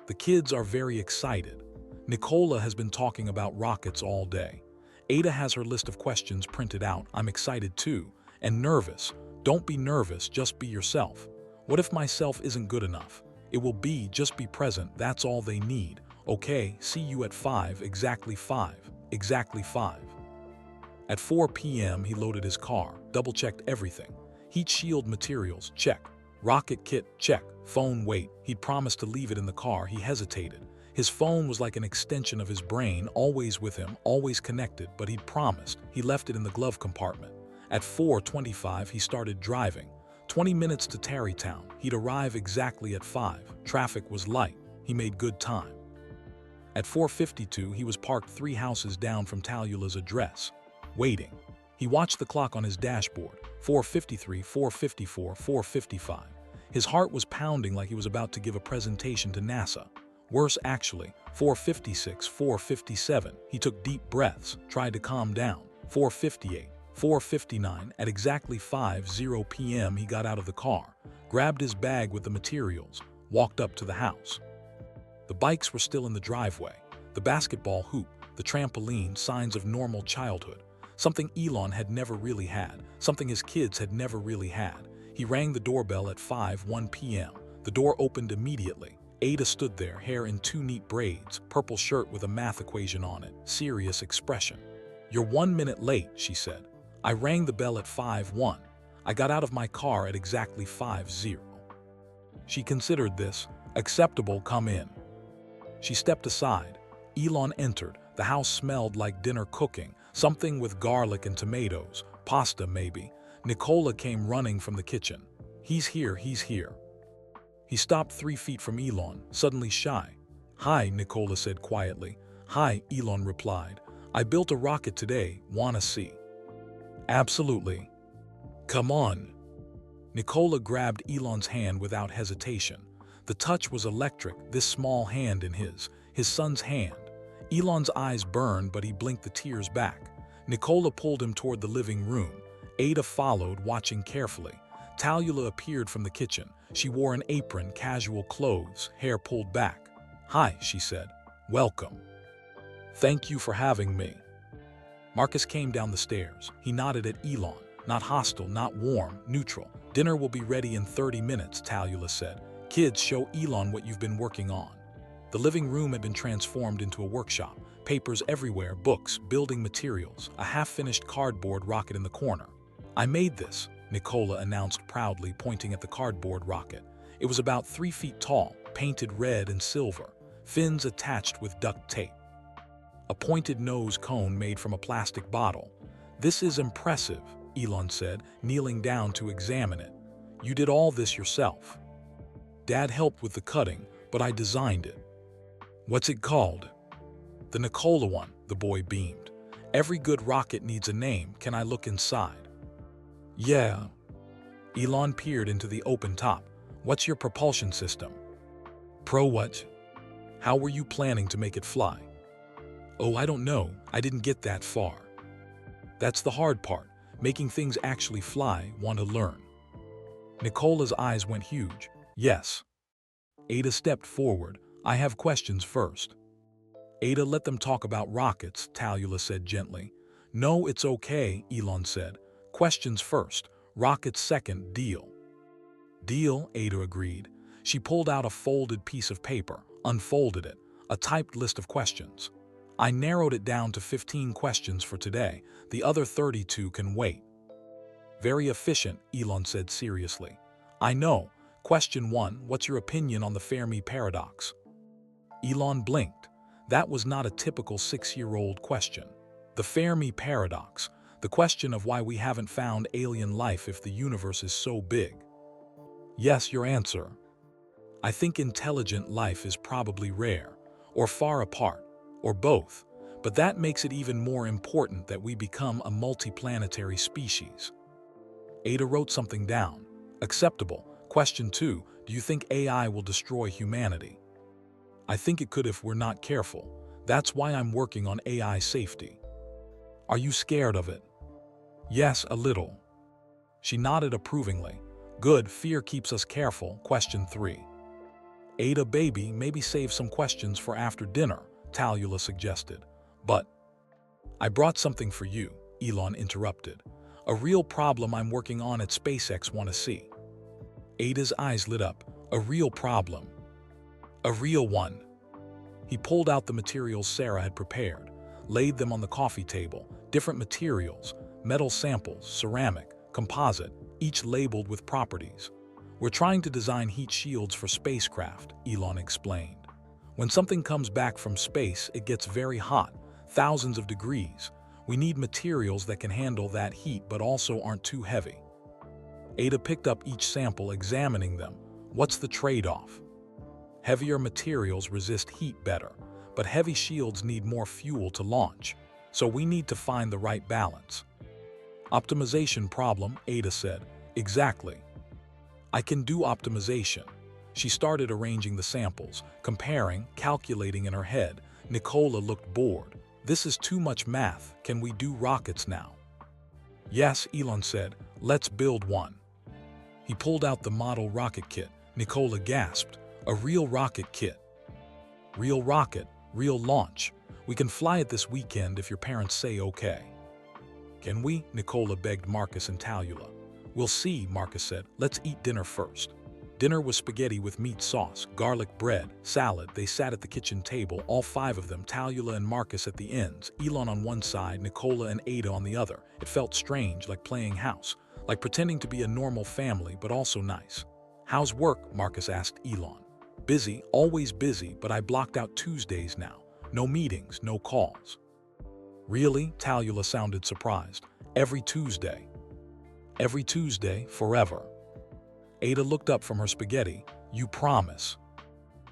The kids are very excited. Nicola has been talking about rockets all day. Ada has her list of questions printed out. I'm excited too, and nervous. Don't be nervous, just be yourself. What if myself isn't good enough? It will be, just be present, that's all they need. Okay, see you at 5, exactly 5, exactly 5. At 4 p.m. he loaded his car, double-checked everything. Heat shield materials, check. Rocket kit, check. Phone, wait. He'd promised to leave it in the car. He hesitated. His phone was like an extension of his brain, always with him, always connected, but he'd promised. He left it in the glove compartment. At 4:25, he started driving. 20 minutes to Tarrytown. He'd arrive exactly at 5. Traffic was light. He made good time. At 4:52, he was parked 3 houses down from Talula's address, waiting. He watched the clock on his dashboard. 4:53, 4:54, 4:55. His heart was pounding like he was about to give a presentation to NASA. Worse actually, 4:56, 4:57. He took deep breaths, tried to calm down. 4:58, 4:59. At exactly 5:00 p.m. he got out of the car, grabbed his bag with the materials, walked up to the house. The bikes were still in the driveway, the basketball hoop, the trampoline, signs of normal childhood. Something Elon had never really had, something his kids had never really had. He rang the doorbell at 5:01 p.m. The door opened immediately. Ada stood there, hair in two neat braids, purple shirt with a math equation on it, serious expression. "You're 1 minute late," she said. "I rang the bell at 5:01. I got out of my car at exactly 5:0. She considered this. "Acceptable, come in." She stepped aside. Elon entered. The house smelled like dinner cooking, something with garlic and tomatoes, pasta maybe. Nicola came running from the kitchen. "He's here, he's here." He stopped 3 feet from Elon, suddenly shy. "Hi," Nicola said quietly. "Hi," Elon replied. "I built a rocket today, wanna see?" "Absolutely. Come on." Nicola grabbed Elon's hand without hesitation. The touch was electric, this small hand in his son's hand. Elon's eyes burned, but he blinked the tears back. Nicola pulled him toward the living room. Ada followed, watching carefully. Talula appeared from the kitchen. She wore an apron, casual clothes, hair pulled back. "Hi," she said. "Welcome." "Thank you for having me." Marcus came down the stairs. He nodded at Elon. "Not hostile, not warm, neutral. Dinner will be ready in 30 minutes, Talula said. "Kids, show Elon what you've been working on." The living room had been transformed into a workshop. Papers everywhere, books, building materials, a half-finished cardboard rocket in the corner. "I made this," Nicola announced proudly, pointing at the cardboard rocket. It was about 3 feet tall, painted red and silver, fins attached with duct tape. A pointed nose cone made from a plastic bottle. "This is impressive," Elon said, kneeling down to examine it. "You did all this yourself?" "Dad helped with the cutting, but I designed it." "What's it called?" "The Nicola one," the boy beamed. "Every good rocket needs a name. Can I look inside?" "Yeah." Elon peered into the open top. "What's your propulsion system?" "Pro what?" "How were you planning to make it fly?" "Oh, I don't know. I didn't get that far." "That's the hard part. Making things actually fly. Want to learn?" Nicola's eyes went huge. "Yes." Ada stepped forward. "I have questions first." "Ada, let them talk about rockets," Talula said gently. "No, it's okay," Elon said. "Questions first, rockets second, deal." "Deal," Ada agreed. She pulled out a folded piece of paper, unfolded it, a typed list of questions. "I narrowed it down to 15 questions for today. The other 32 can wait." "Very efficient," Elon said seriously. "I know. Question 1, what's your opinion on the Fermi paradox?" Elon blinked. That was not a typical 6-year-old question. The Fermi paradox, the question of why we haven't found alien life if the universe is so big. "Yes, your answer." "I think intelligent life is probably rare, or far apart, or both, but that makes it even more important that we become a multiplanetary species." Ada wrote something down. "Acceptable. Question 2, do you think AI will destroy humanity?" "I think it could if we're not careful. That's why I'm working on AI safety." "Are you scared of it?" "Yes, a little." She nodded approvingly. "Good, fear keeps us careful." Question 3. "Ada, baby, maybe save some questions for after dinner," Talula suggested. "But..." "I brought something for you," Elon interrupted. "A real problem I'm working on at SpaceX, wanna see?" Ada's eyes lit up. "A real problem?" "A real one." He pulled out the materials Sarah had prepared, laid them on the coffee table, different materials, metal samples, ceramic, composite, each labeled with properties. "We're trying to design heat shields for spacecraft," Elon explained. "When something comes back from space, it gets very hot, thousands of degrees. We need materials that can handle that heat but also aren't too heavy." Ada picked up each sample, examining them. "What's the trade-off?" "Heavier materials resist heat better, but heavy shields need more fuel to launch, so we need to find the right balance." "Optimization problem," Ada said. "Exactly." "I can do optimization." She started arranging the samples, comparing, calculating in her head. Nicola looked bored. "This is too much math. Can we do rockets now?" "Yes," Elon said. "Let's build one." He pulled out the model rocket kit. Nicola gasped. "A real rocket kit?" "Real rocket, real launch. We can fly it this weekend if your parents say okay." "Can we?" Nicola begged Marcus and Talula. "We'll see," Marcus said. "Let's eat dinner first." Dinner was spaghetti with meat sauce, garlic bread, salad. They sat at the kitchen table, all five of them, Talula and Marcus at the ends, Elon on one side, Nicola and Ada on the other. It felt strange, like playing house, like pretending to be a normal family, but also nice. "How's work?" Marcus asked Elon. "Busy, always busy, but I blocked out Tuesdays now. No meetings, no calls." "Really?" Talula sounded surprised. "Every Tuesday?" "Every Tuesday, forever." Ada looked up from her spaghetti. "You promise?"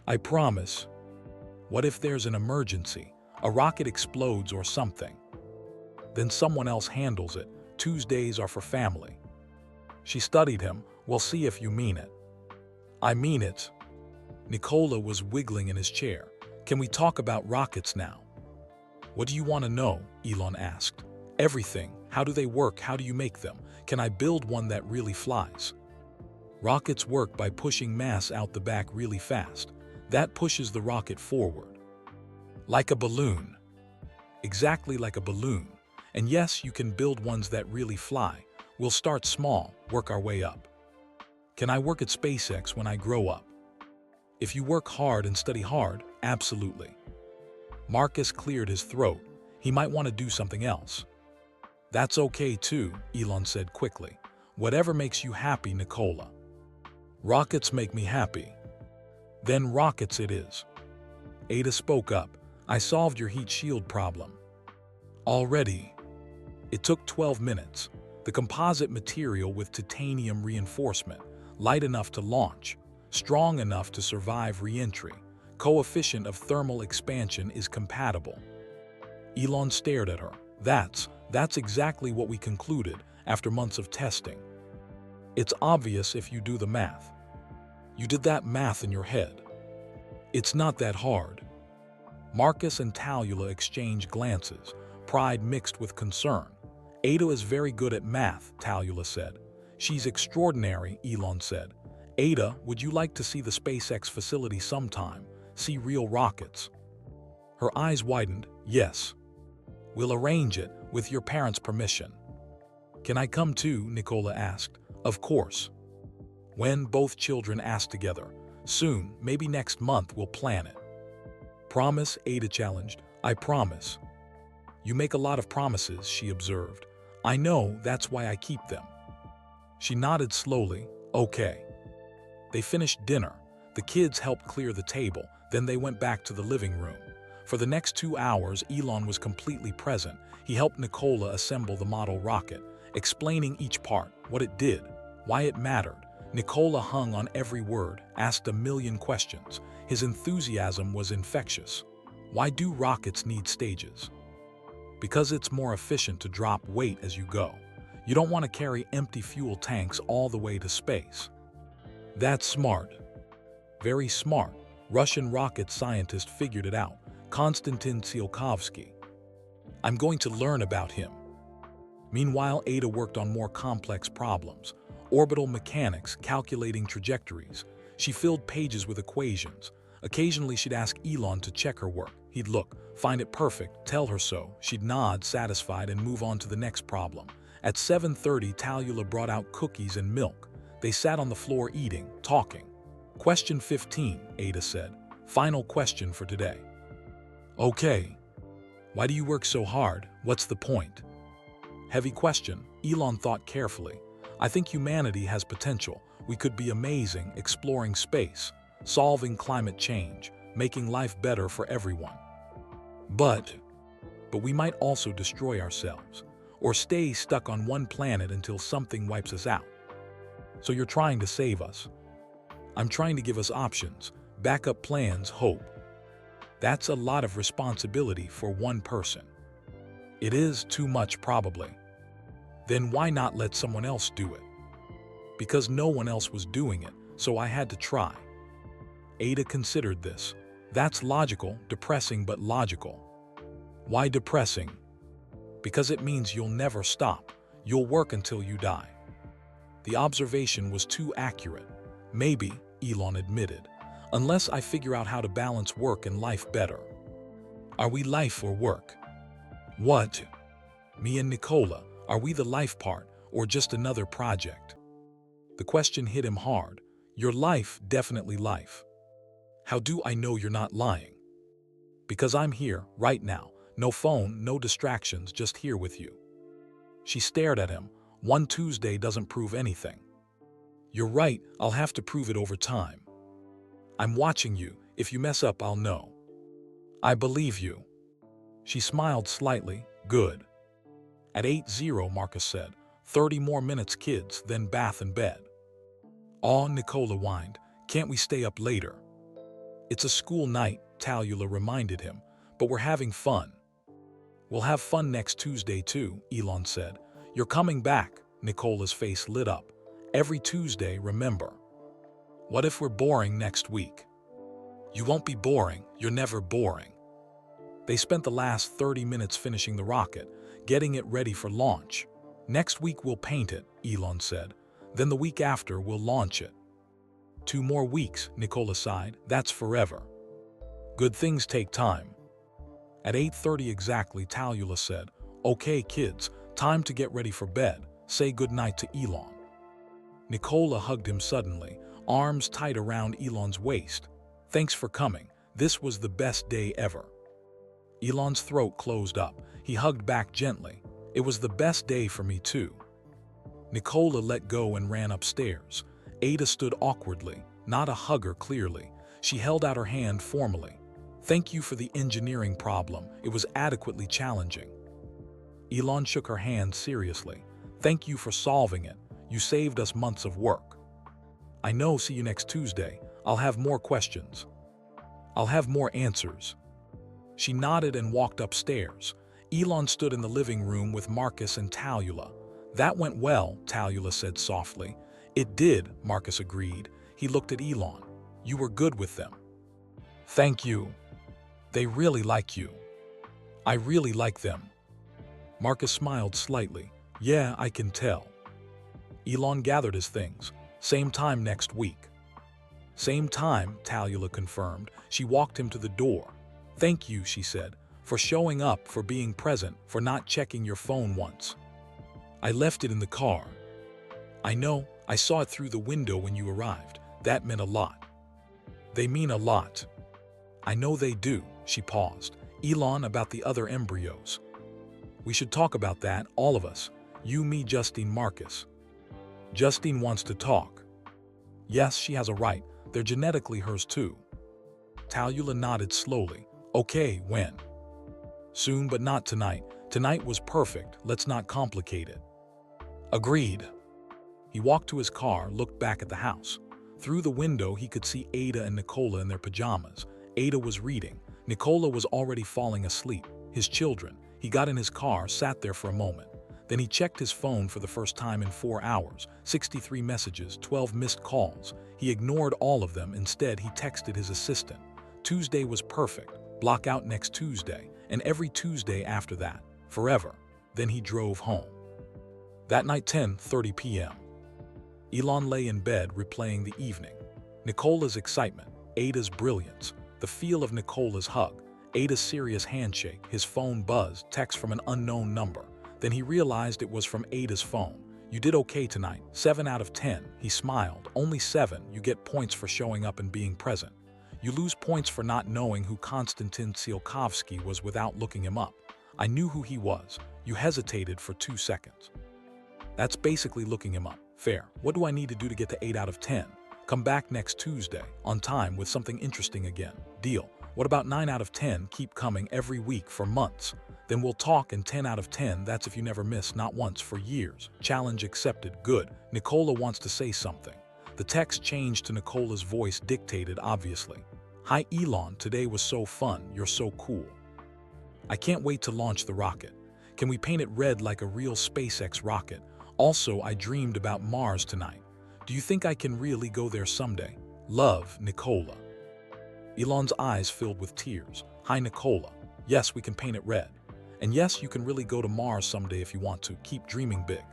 "I promise." "What if there's an emergency? A rocket explodes or something?" "Then someone else handles it. Tuesdays are for family." She studied him. "We'll see if you mean it." "I mean it." Nicola was wiggling in his chair. "Can we talk about rockets now?" "What do you want to know?" Elon asked. "Everything. How do they work? How do you make them? Can I build one that really flies?" "Rockets work by pushing mass out the back really fast. That pushes the rocket forward." "Like a balloon." "Exactly like a balloon. And yes, you can build ones that really fly. We'll start small, work our way up." "Can I work at SpaceX when I grow up?" "If you work hard and study hard, absolutely." Marcus cleared his throat. He might want to do something else. "That's okay too," Elon said quickly. "Whatever makes you happy, Nicola." "Rockets make me happy." "Then rockets it is." Ada spoke up. "I solved your heat shield problem." "Already?" "It took 12 minutes. The composite material with titanium reinforcement, light enough to launch, strong enough to survive re-entry. Coefficient of thermal expansion is compatible." Elon stared at her. That's exactly what we concluded after months of testing." "It's obvious if you do the math." "You did that math in your head." "It's not that hard." Marcus and Talula exchanged glances, pride mixed with concern. "Ada is very good at math," Talula said. "She's extraordinary," Elon said. "Ada, would you like to see the SpaceX facility sometime? See real rockets?" Her eyes widened. "Yes. We'll arrange it, with your parents' permission." "Can I come too?" Nicola asked. "Of course." "When?" both children asked together. "Soon, maybe next month. We'll plan it." "Promise?" Ada challenged. "I promise." "You make a lot of promises," she observed. "I know, that's why I keep them." She nodded slowly. "Okay." They finished dinner. The kids helped clear the table, then they went back to the living room. For the next 2 hours, Elon was completely present. He helped Nicola assemble the model rocket, explaining each part, what it did, why it mattered. Nicola hung on every word, asked a million questions. His enthusiasm was infectious. "Why do rockets need stages?" "Because it's more efficient to drop weight as you go. You don't want to carry empty fuel tanks all the way to space." "That's smart." "Very smart. Russian rocket scientist figured it out. Konstantin Tsiolkovsky. I'm going to learn about him." Meanwhile, Ada worked on more complex problems. Orbital mechanics, calculating trajectories. She filled pages with equations. Occasionally she'd ask Elon to check her work. He'd look, find it perfect, tell her so. She'd nod, satisfied, and move on to the next problem. At 7:30, Talula brought out cookies and milk. They sat on the floor eating, talking. "Question 15, Ada said. "Final question for today." "Okay." "Why do you work so hard? What's the point?" Heavy question. Elon thought carefully. "I think humanity has potential. We could be amazing, exploring space, solving climate change, making life better for everyone. But we might also destroy ourselves, or stay stuck on one planet until something wipes us out. So you're trying to save us." "I'm trying to give us options, backup plans, hope." "That's a lot of responsibility for one person." "It is too much, probably." "Then why not let someone else do it?" "Because no one else was doing it, so I had to try." Ada considered this. "That's logical, depressing but logical." "Why depressing?" "Because it means you'll never stop. You'll work until you die." The observation was too accurate. "Maybe," Elon admitted, "unless I figure out how to balance work and life better." "Are we life or work?" "What?" "Me and Nicola, are we the life part or just another project?" The question hit him hard. Your life, definitely life. How do I know you're not lying? Because I'm here, right now. No phone, no distractions, just here with you. She stared at him. One Tuesday doesn't prove anything. You're right, I'll have to prove it over time. I'm watching you. If you mess up, I'll know. I believe you. She smiled slightly. Good. At 8:00, Marcus said, 30 more minutes, kids, then bath and bed. Aw, Nicola whined. Can't we stay up later? It's a school night, Talula reminded him, but we're having fun. We'll have fun next Tuesday too, Elon said. You're coming back, Nicola's face lit up. Every Tuesday, remember. What if we're boring next week? You won't be boring, you're never boring. They spent the last 30 minutes finishing the rocket, getting it ready for launch. Next week we'll paint it, Elon said. Then the week after we'll launch it. 2 more weeks, Nicola sighed. That's forever. Good things take time. At 8:30 exactly, Talula said, Okay, kids, time to get ready for bed. Say goodnight to Elon. Nicola hugged him suddenly, arms tight around Elon's waist. Thanks for coming. This was the best day ever. Elon's throat closed up. He hugged back gently. It was the best day for me too. Nicola let go and ran upstairs. Ada stood awkwardly, not a hugger clearly. She held out her hand formally. Thank you for the engineering problem. It was adequately challenging. Elon shook her hand seriously. Thank you for solving it. You saved us months of work. I know, see you next Tuesday. I'll have more questions. I'll have more answers. She nodded and walked upstairs. Elon stood in the living room with Marcus and Talula. That went well, Talula said softly. It did, Marcus agreed. He looked at Elon. You were good with them. Thank you. They really like you. I really like them. Marcus smiled slightly. Yeah, I can tell. Elon gathered his things. Same time next week. Same time, Talula confirmed. She walked him to the door. Thank you, she said, for showing up, for being present, for not checking your phone once. I left it in the car. I know, I saw it through the window when you arrived. That meant a lot. They mean a lot. I know they do, she paused. Elon, about the other embryos. We should talk about that, all of us. You, me, Justine, Marcus. Justine wants to talk. Yes, she has a right. They're genetically hers too. Talula nodded slowly. Okay, when? Soon, but not tonight. Tonight was perfect. Let's not complicate it. Agreed. He walked to his car, looked back at the house. Through the window, he could see Ada and Nicola in their pajamas. Ada was reading. Nicola was already falling asleep. His children. He got in his car, sat there for a moment. Then he checked his phone for the first time in 4 hours. 63 messages, 12 missed calls. He ignored all of them. Instead, he texted his assistant. Tuesday was perfect. Block out next Tuesday, and every Tuesday after that. Forever. Then he drove home. That night, 10:30 p.m. Elon lay in bed replaying the evening. Nicola's excitement, Ada's brilliance, the feel of Nicola's hug, Ada's serious handshake, his phone buzzed, text from an unknown number. Then he realized it was from Ada's phone. You did okay tonight, 7 out of 10. He smiled. Only 7, you get points for showing up and being present. You lose points for not knowing who Konstantin Tsiolkovsky was without looking him up. I knew who he was. You hesitated for 2 seconds. That's basically looking him up. Fair. What do I need to do to get to 8 out of 10? Come back next Tuesday, on time, with something interesting again. Deal. What about 9 out of 10? Keep coming every week for months. Then we'll talk, and 10 out of 10, that's if you never miss, not once, for years. Challenge accepted. Good. Nicola wants to say something. The text changed to Nicola's voice, dictated obviously. Hi Elon, today was so fun, you're so cool. I can't wait to launch the rocket. Can we paint it red like a real SpaceX rocket? Also, I dreamed about Mars tonight. Do you think I can really go there someday? Love, Nicola. Elon's eyes filled with tears. Hi Nicola. Yes, we can paint it red. And yes, you can really go to Mars someday if you want to. Keep dreaming big.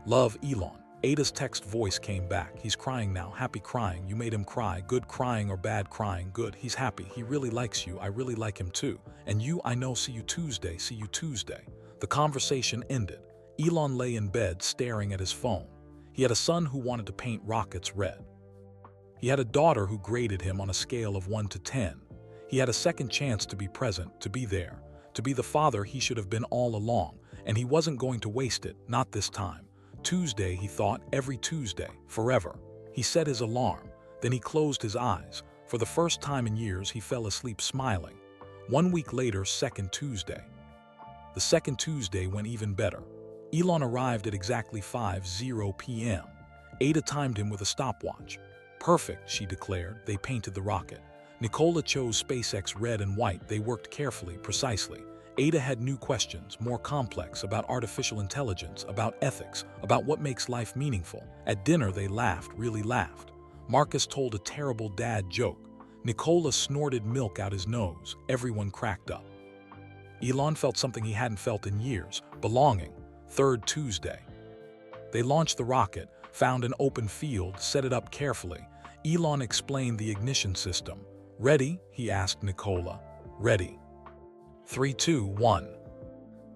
Love, Elon. Ada's text voice came back. He's crying now. Happy crying. You made him cry. Good crying or bad crying. Good. He's happy. He really likes you. I really like him too. And you, I know. See you Tuesday. See you Tuesday. The conversation ended. Elon lay in bed staring at his phone. He had a son who wanted to paint rockets red. He had a daughter who graded him on a scale of 1 to 10. He had a second chance to be present, to be there, to be the father he should have been all along, and he wasn't going to waste it, not this time. Tuesday, he thought, every Tuesday, forever. He set his alarm, then he closed his eyes. For the first time in years, he fell asleep smiling. 1 week later, second Tuesday. The second Tuesday went even better. Elon arrived at exactly 5:00 p.m. Ada timed him with a stopwatch. Perfect, she declared. They painted the rocket. Nicola chose SpaceX red and white. They worked carefully, precisely. Ada had new questions, more complex, about artificial intelligence, about ethics, about what makes life meaningful. At dinner, they laughed, really laughed. Marcus told a terrible dad joke. Nicola snorted milk out his nose. Everyone cracked up. Elon felt something he hadn't felt in years, belonging. Third Tuesday. They launched the rocket, found an open field, set it up carefully. Elon explained the ignition system. Ready? He asked Nicola. Ready. 3, 2, 1.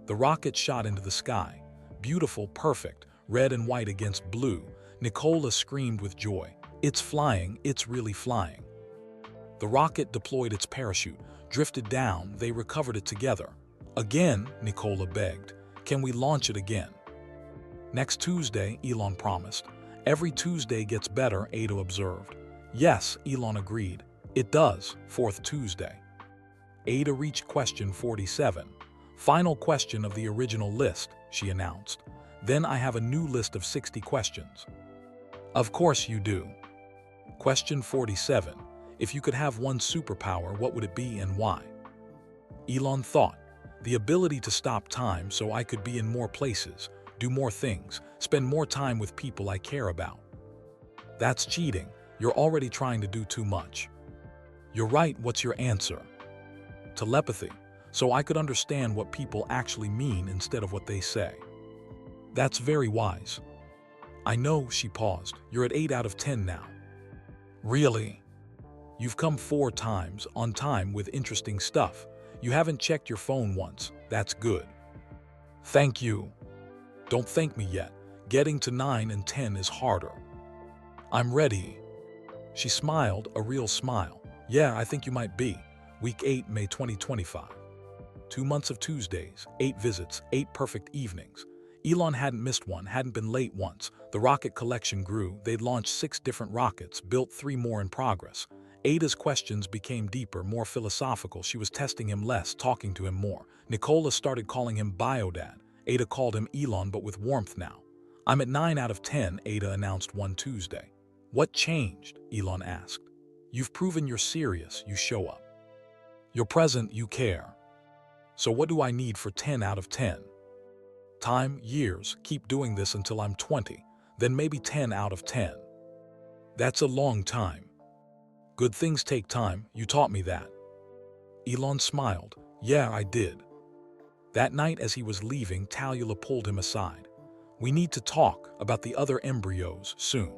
The rocket shot into the sky. Beautiful, perfect, red and white against blue. Nicola screamed with joy. It's flying, it's really flying. The rocket deployed its parachute, drifted down, they recovered it together. Again, Nicola begged. Can we launch it again? Next Tuesday, Elon promised. Every Tuesday gets better, Ada observed. Yes, Elon agreed. It does, fourth Tuesday. Ada reached question 47. Final question of the original list, she announced. Then I have a new list of 60 questions. Of course you do. Question 47. If you could have one superpower, what would it be and why? Elon thought. The ability to stop time so I could be in more places, do more things, spend more time with people I care about. That's cheating. You're already trying to do too much. You're right, what's your answer? Telepathy, so I could understand what people actually mean instead of what they say. That's very wise. I know, she paused. You're at 8 out of 10 now. Really? You've come 4 times, on time with interesting stuff. You haven't checked your phone once. That's good. Thank you. Don't thank me yet. Getting to 9 and 10 is harder. I'm ready. She smiled, a real smile. Yeah, I think you might be. Week 8, May 2025. 2 months of Tuesdays, 8 visits, 8 perfect evenings. Elon hadn't missed one, hadn't been late once. The rocket collection grew. They'd launched 6 different rockets, built 3 more in progress. Ada's questions became deeper, more philosophical. She was testing him less, talking to him more. Nicola started calling him Biodad. Ada called him Elon, but with warmth now. I'm at 9 out of 10, Ada announced one Tuesday. What changed? Elon asked. You've proven you're serious, you show up. You're present, you care. So what do I need for 10 out of 10? Time, years, keep doing this until I'm 20, then maybe 10 out of 10. That's a long time. Good things take time, you taught me that. Elon smiled. Yeah, I did. That night as he was leaving, Talula pulled him aside. We need to talk about the other embryos soon.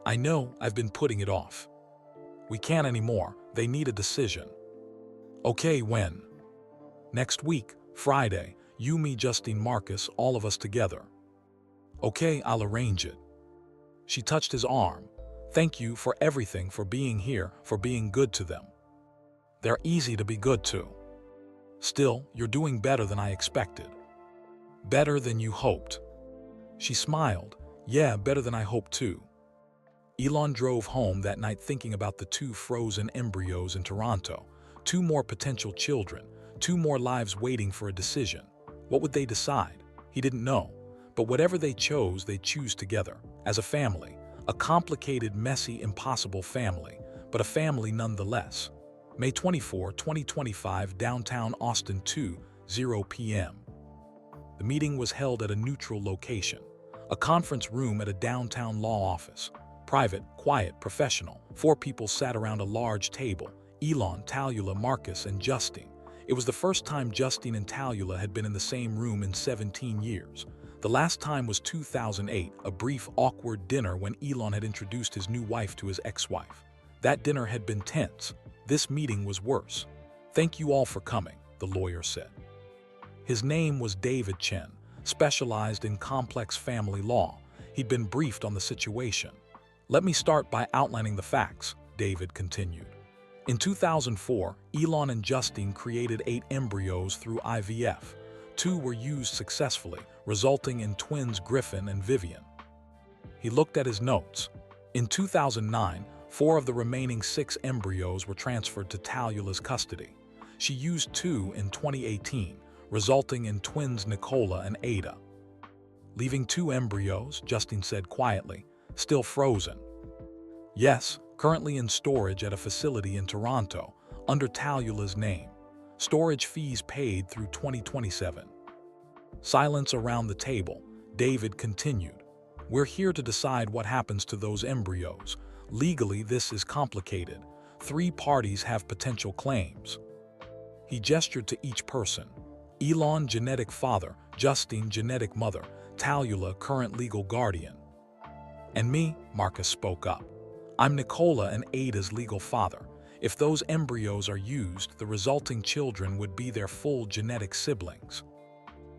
I know, I've been putting it off. We can't anymore, they need a decision. Okay, when? Next week, Friday, you, me, Justine, Marcus, all of us together. Okay, I'll arrange it. She touched his arm. Thank you for everything, for being here, for being good to them. They're easy to be good to. Still, you're doing better than I expected. Better than you hoped. She smiled. Yeah, better than I hoped too. Elon drove home that night thinking about the 2 frozen embryos in Toronto, 2 more potential children, 2 more lives waiting for a decision. What would they decide? He didn't know. But whatever they chose, they choose together, as a family. A complicated, messy, impossible family, but a family nonetheless. May 24, 2025, downtown Austin, 2:00 p.m. The meeting was held at a neutral location, a conference room at a downtown law office. Private, quiet, professional. 4 people sat around a large table. Elon, Talula, Marcus, and Justine. It was the first time Justine and Talula had been in the same room in 17 years. The last time was 2008, a brief, awkward dinner when Elon had introduced his new wife to his ex-wife. That dinner had been tense. This meeting was worse. Thank you all for coming, the lawyer said. His name was David Chen, specialized in complex family law. He'd been briefed on the situation. Let me start by outlining the facts, David continued. In 2004, Elon and Justine created 8 embryos through IVF. 2 were used successfully, resulting in twins Griffin and Vivian. He looked at his notes. In 2009, 4 of the remaining 6 embryos were transferred to Talula's custody. She used 2 in 2018, resulting in twins Nicola and Ada. Leaving 2 embryos, Justine said quietly, still frozen. Yes, currently in storage at a facility in Toronto, under Talula's name. Storage fees paid through 2027. Silence around the table. David continued. We're here to decide what happens to those embryos. Legally, this is complicated. 3 parties have potential claims. He gestured to each person. Elon, genetic father; Justine, genetic mother; Talula, current legal guardian. And me, Marcus spoke up. I'm Nicola and Ada's legal father. If those embryos are used, the resulting children would be their full genetic siblings.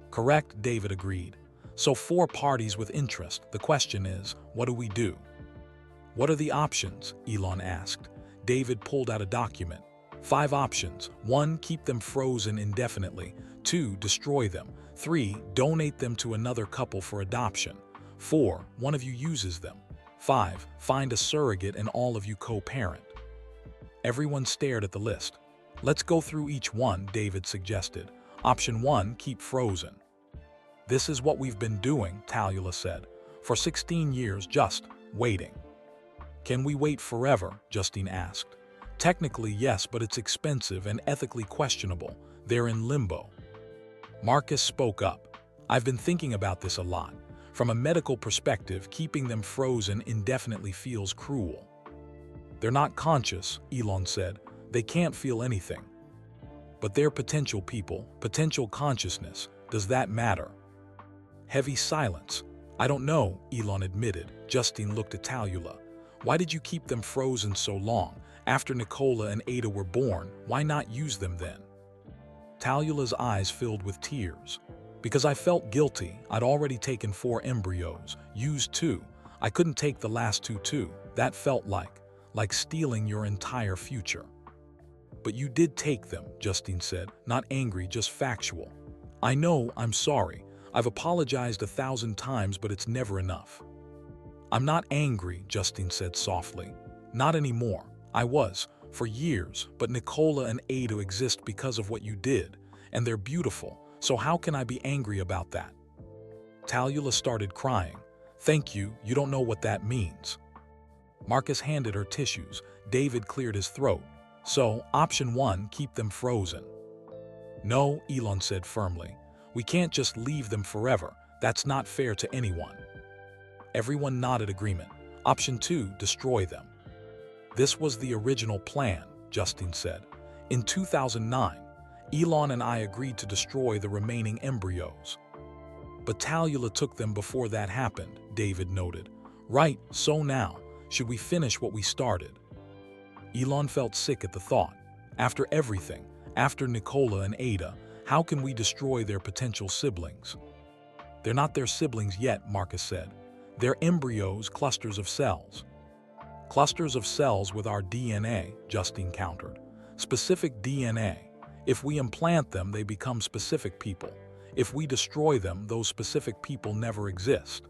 Correct, David agreed. So 4 parties with interest. The question is, what do we do? What are the options? Elon asked. David pulled out a document. 5 options. 1. Keep them frozen indefinitely. 2. Destroy them. 3. Donate them to another couple for adoption. 4. One of you uses them. 5. Find a surrogate and all of you co-parent. Everyone stared at the list. Let's go through each one, David suggested. Option 1. Keep frozen. This is what we've been doing, Talula said. For 16 years, just waiting. Can we wait forever? Justine asked. Technically, yes, but it's expensive and ethically questionable. They're in limbo. Marcus spoke up. I've been thinking about this a lot. From a medical perspective, keeping them frozen indefinitely feels cruel. They're not conscious, Elon said. They can't feel anything. But they're potential people, potential consciousness. Does that matter? Heavy silence. I don't know, Elon admitted. Justine looked at Talula. Why did you keep them frozen so long? After Nicola and Ada were born, why not use them then? Talula's eyes filled with tears. Because I felt guilty. I'd already taken 4 embryos, used 2. I couldn't take the last 2 too. That felt like stealing your entire future. But you did take them, Justine said, not angry, just factual. I know, I'm sorry. I've apologized 1,000 times, but it's never enough. I'm not angry, Justine said softly. Not anymore. I was, for years, but Nicola and Ada exist because of what you did, and they're beautiful, so how can I be angry about that? Talula started crying. Thank you, you don't know what that means. Marcus handed her tissues. David cleared his throat. So, option 1, keep them frozen. No, Elon said firmly. We can't just leave them forever. That's not fair to anyone. Everyone nodded agreement. Option 2, destroy them. This was the original plan, Justine said. In 2009, Elon and I agreed to destroy the remaining embryos. But Talula took them before that happened, David noted. Right, so now, should we finish what we started? Elon felt sick at the thought. After everything, after Nicola and Ada, how can we destroy their potential siblings? They're not their siblings yet, Marcus said. They're embryos, clusters of cells. Clusters of cells with our DNA, Justine countered. Specific DNA. If we implant them, they become specific people. If we destroy them, those specific people never exist.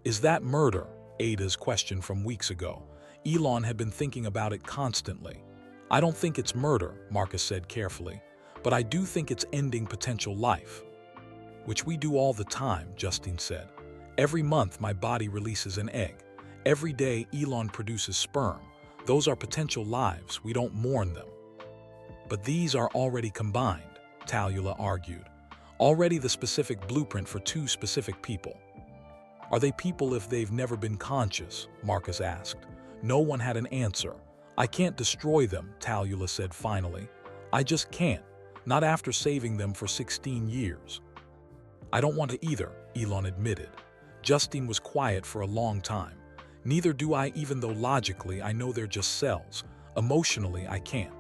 Is that murder? Ada's question from weeks ago. Elon had been thinking about it constantly. I don't think it's murder, Marcus said carefully, but I do think it's ending potential life. Which we do all the time, Justine said. Every month my body releases an egg. Every day Elon produces sperm. Those are potential lives, we don't mourn them. But these are already combined, Talula argued. Already the specific blueprint for 2 specific people. Are they people if they've never been conscious? Marcus asked. No one had an answer. I can't destroy them, Talula said finally. I just can't. Not after saving them for 16 years. I don't want to either, Elon admitted. Justine was quiet for a long time. Neither do I, even though logically I know they're just cells. Emotionally, I can't.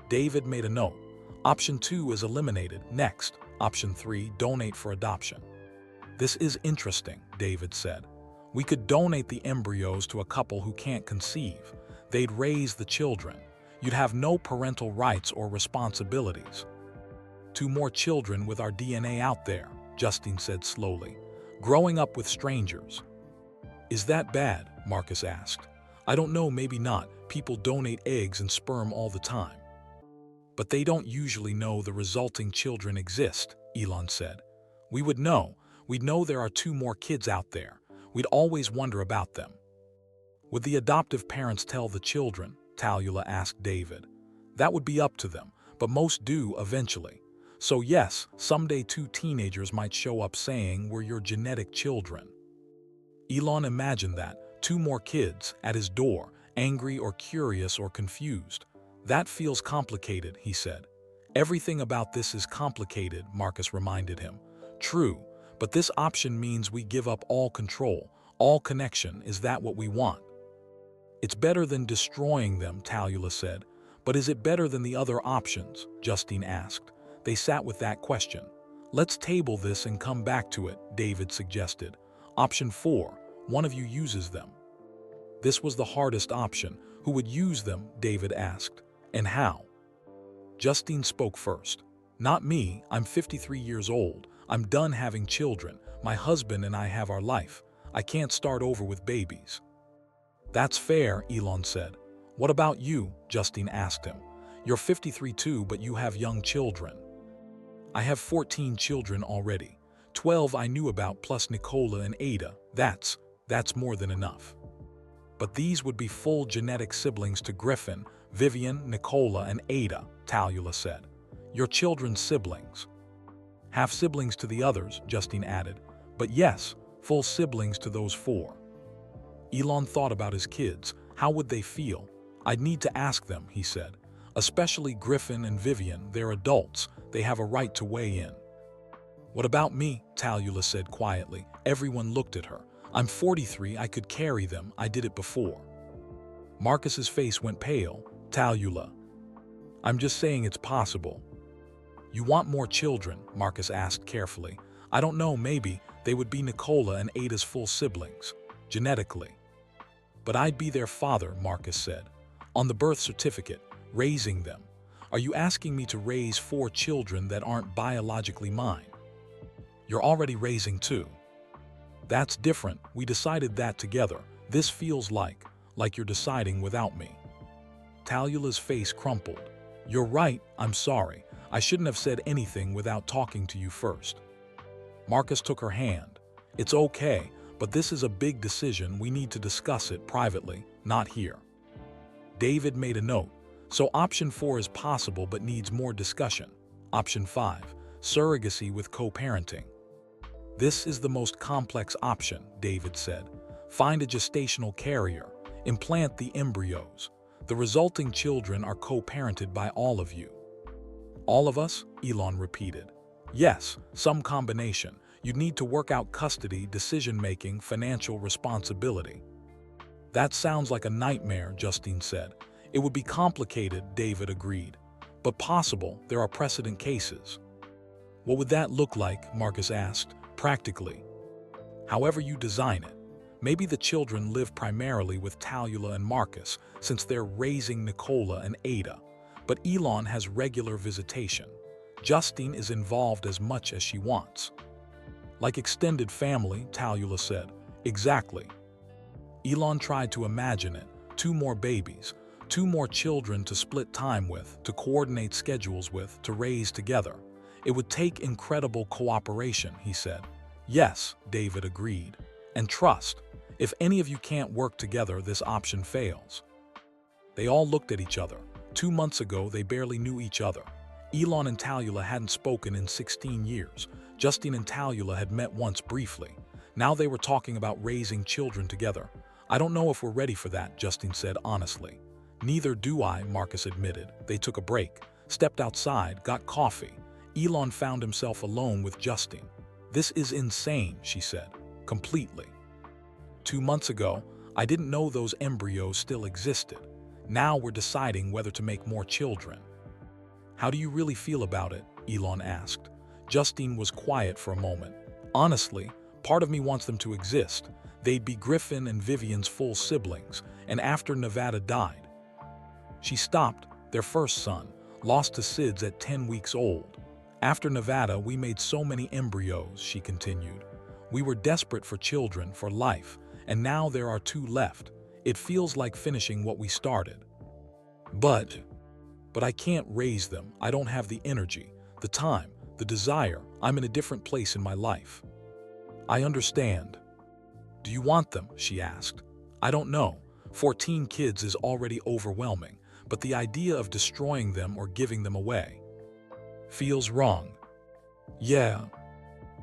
David made a note. Option 2 is eliminated. Next, option 3, donate for adoption. This is interesting, David said. We could donate the embryos to a couple who can't conceive. They'd raise the children. You'd have no parental rights or responsibilities. 2 more children with our DNA out there, Justine said slowly. Growing up with strangers. Is that bad? Marcus asked. I don't know, maybe not. People donate eggs and sperm all the time. But they don't usually know the resulting children exist, Elon said. We would know. We'd know there are 2 more kids out there. We'd always wonder about them. Would the adoptive parents tell the children? Tallulah asked David. That would be up to them, but most do eventually. So yes, someday 2 teenagers might show up saying we're your genetic children. Elon imagined that, 2 more kids at his door, angry or curious or confused. That feels complicated, he said. Everything about this is complicated, Marcus reminded him. True, but this option means we give up all control, all connection. Is that what we want? It's better than destroying them, Tallulah said. But is it better than the other options? Justine asked. They sat with that question. Let's table this and come back to it, David suggested. Option 4, one of you uses them. This was the hardest option. Who would use them? David asked. And how? Justine spoke first. Not me. I'm 53 years old. I'm done having children. My husband and I have our life. I can't start over with babies. That's fair, Elon said. What about you? Justine asked him. You're 53 too, but you have young children. I have 14 children already. 12 I knew about plus Nicola and Ada. That's more than enough. But these would be full genetic siblings to Griffin, Vivian, Nicola, and Ada, Tallulah said. Your children's siblings. Half siblings to the others, Justine added. But yes, full siblings to those 4. Elon thought about his kids. How would they feel? I'd need to ask them, he said. Especially Griffin and Vivian, they're adults. They have a right to weigh in. What about me? Tallulah said quietly. Everyone looked at her. I'm 43, I could carry them, I did it before. Marcus's face went pale. Tallulah. I'm just saying it's possible. You want more children? Marcus asked carefully. I don't know, maybe. They would be Nicola and Ada's full siblings. Genetically. But I'd be their father, Marcus said. On the birth certificate, raising them. Are you asking me to raise 4 children that aren't biologically mine? You're already raising 2. That's different. We decided that together. This feels like you're deciding without me. Tallulah's face crumpled. You're right, I'm sorry. I shouldn't have said anything without talking to you first. Marcus took her hand. It's okay, but this is a big decision. We need to discuss it privately, not here. David made a note. So option 4 is possible but needs more discussion. Option 5, surrogacy with co-parenting. This is the most complex option, David said. Find a gestational carrier, implant the embryos. The resulting children are co-parented by all of you. All of us? Elon repeated. Yes, some combination. You'd need to work out custody, decision-making, financial responsibility. That sounds like a nightmare, Justine said. It would be complicated, David agreed. But possible. There are precedent cases. What would that look like? Marcus asked. Practically. However you design it. Maybe the children live primarily with Tallulah and Marcus, since they're raising Nicola and Ada. But Elon has regular visitation. Justine is involved as much as she wants. Like extended family, Tallulah said. Exactly. Elon tried to imagine it. 2 more babies, 2 more children to split time with, to coordinate schedules with, to raise together. It would take incredible cooperation, he said. Yes, David agreed. And trust. If any of you can't work together, this option fails. They all looked at each other. 2 months ago, they barely knew each other. Elon and Tallulah hadn't spoken in 16 years. Justine and Tallulah had met once briefly. Now they were talking about raising children together. I don't know if we're ready for that, Justine said honestly. Neither do I, Marcus admitted. They took a break, stepped outside, got coffee. Elon found himself alone with Justine. This is insane, she said, completely. 2 months ago, I didn't know those embryos still existed. Now we're deciding whether to make more children. How do you really feel about it? Elon asked. Justine was quiet for a moment. Honestly, part of me wants them to exist. They'd be Griffin and Vivian's full siblings, and after Nevada died. She stopped, their first son, lost to SIDS at 10 weeks old. After Nevada, we made so many embryos, she continued. We were desperate for children, for life, and now there are 2 left. It feels like finishing what we started. But I can't raise them. I don't have the energy, the time, the desire. I'm in a different place in my life. I understand. Do you want them? She asked. I don't know. 14 kids is already overwhelming, but the idea of destroying them or giving them away feels wrong. Yeah.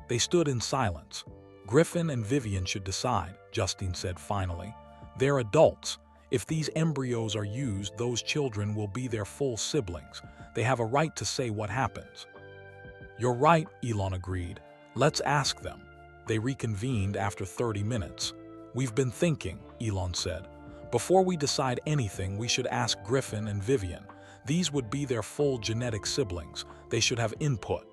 They stood in silence. Griffin and Vivian should decide, Justine said finally. They're adults. If these embryos are used, those children will be their full siblings. They have a right to say what happens. You're right, Elon agreed. Let's ask them. They reconvened after 30 minutes. We've been thinking, Elon said. Before we decide anything, we should ask Griffin and Vivian. These would be their full genetic siblings. They should have input.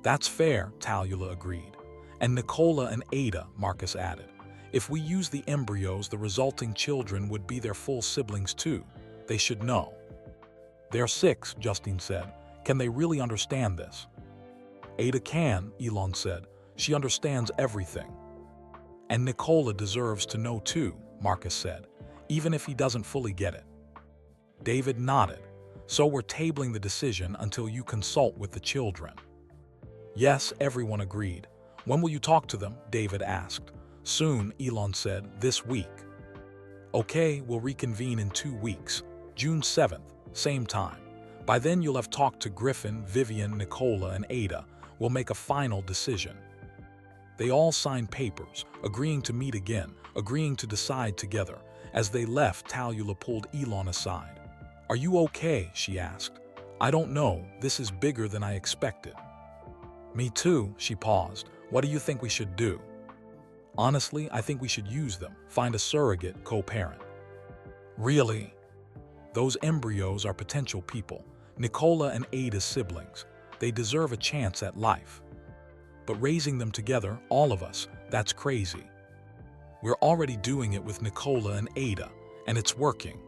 That's fair, Talula agreed. And Nicola and Ada, Marcus added. If we use the embryos, the resulting children would be their full siblings too. They should know. They're 6, Justine said. Can they really understand this? Ada can, Elon said. She understands everything. And Nicola deserves to know too, Marcus said, even if he doesn't fully get it. David nodded. So we're tabling the decision until you consult with the children. Yes, everyone agreed. When will you talk to them? David asked. Soon, Elon said, this week. Okay, we'll reconvene in 2 weeks, June 7th, same time. By then you'll have talked to Griffin, Vivian, Nicola, and Ada. We'll make a final decision. They all signed papers, agreeing to meet again, agreeing to decide together. As they left, Talula pulled Elon aside. Are you okay? She asked. I don't know, this is bigger than I expected. Me too, she paused. What do you think we should do? Honestly, I think we should use them, find a surrogate co-parent. Really? Those embryos are potential people, Nicola and Ada's siblings. They deserve a chance at life. But raising them together, all of us, that's crazy. We're already doing it with Nicola and Ada, and it's working.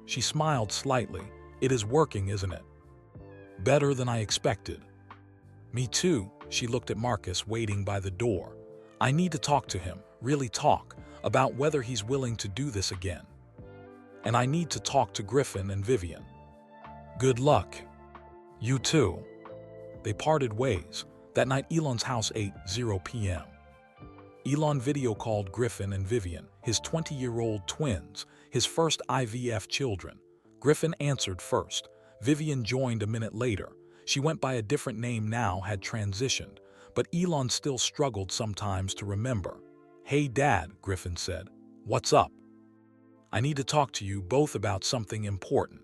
She smiled slightly. It is working, isn't it? Better than I expected. Me too, she looked at Marcus waiting by the door. I need to talk to him, really talk, about whether he's willing to do this again. And I need to talk to Griffin and Vivian. Good luck. You too. They parted ways. That night, Elon's house 8:00 p.m. Elon video called Griffin and Vivian, his 20-year-old twins, his first IVF children. Griffin answered first. Vivian joined a minute later. She went by a different name now, had transitioned, but Elon still struggled sometimes to remember. Hey Dad, Griffin said. What's up? I need to talk to you both about something important.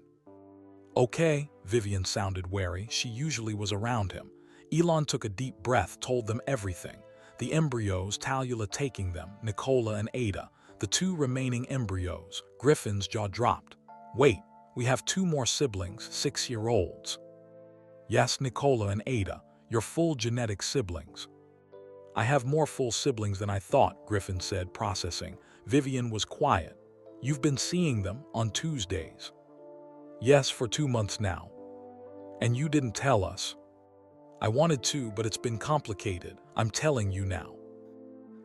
Okay, Vivian sounded wary. She usually was around him. Elon took a deep breath, told them everything. The embryos, Talula taking them, Nicola and Ada. The 2 remaining embryos. Griffin's jaw dropped. Wait, we have 2 more siblings, 6-year-olds. Yes, Nicola and Ada, your full genetic siblings. I have more full siblings than I thought, Griffin said, processing. Vivian was quiet. You've been seeing them on Tuesdays. Yes, for 2 months now. And you didn't tell us. I wanted to, but it's been complicated. I'm telling you now.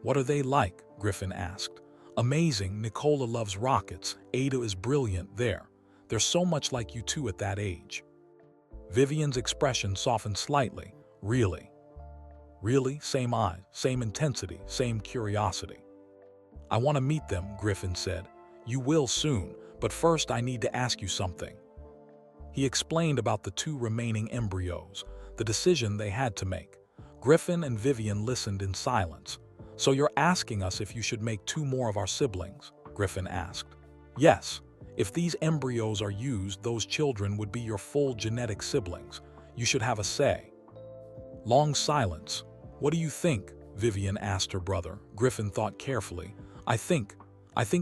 What are they like? Griffin asked. Amazing. Nicola loves rockets. Ada is brilliant. They're so much like you two at that age. Vivian's expression softened slightly. Really? Really? Same eyes, same intensity, same curiosity. I want to meet them, Griffin said. You will soon, but first I need to ask you something. He explained about the 2 remaining embryos, the decision they had to make. Griffin and Vivian listened in silence. So you're asking us if you should make 2 more of our siblings? Griffin asked. Yes. If these embryos are used, those children would be your full genetic siblings. You should have a say. Long silence. What do you think? Vivian asked her brother. Griffin thought carefully. I think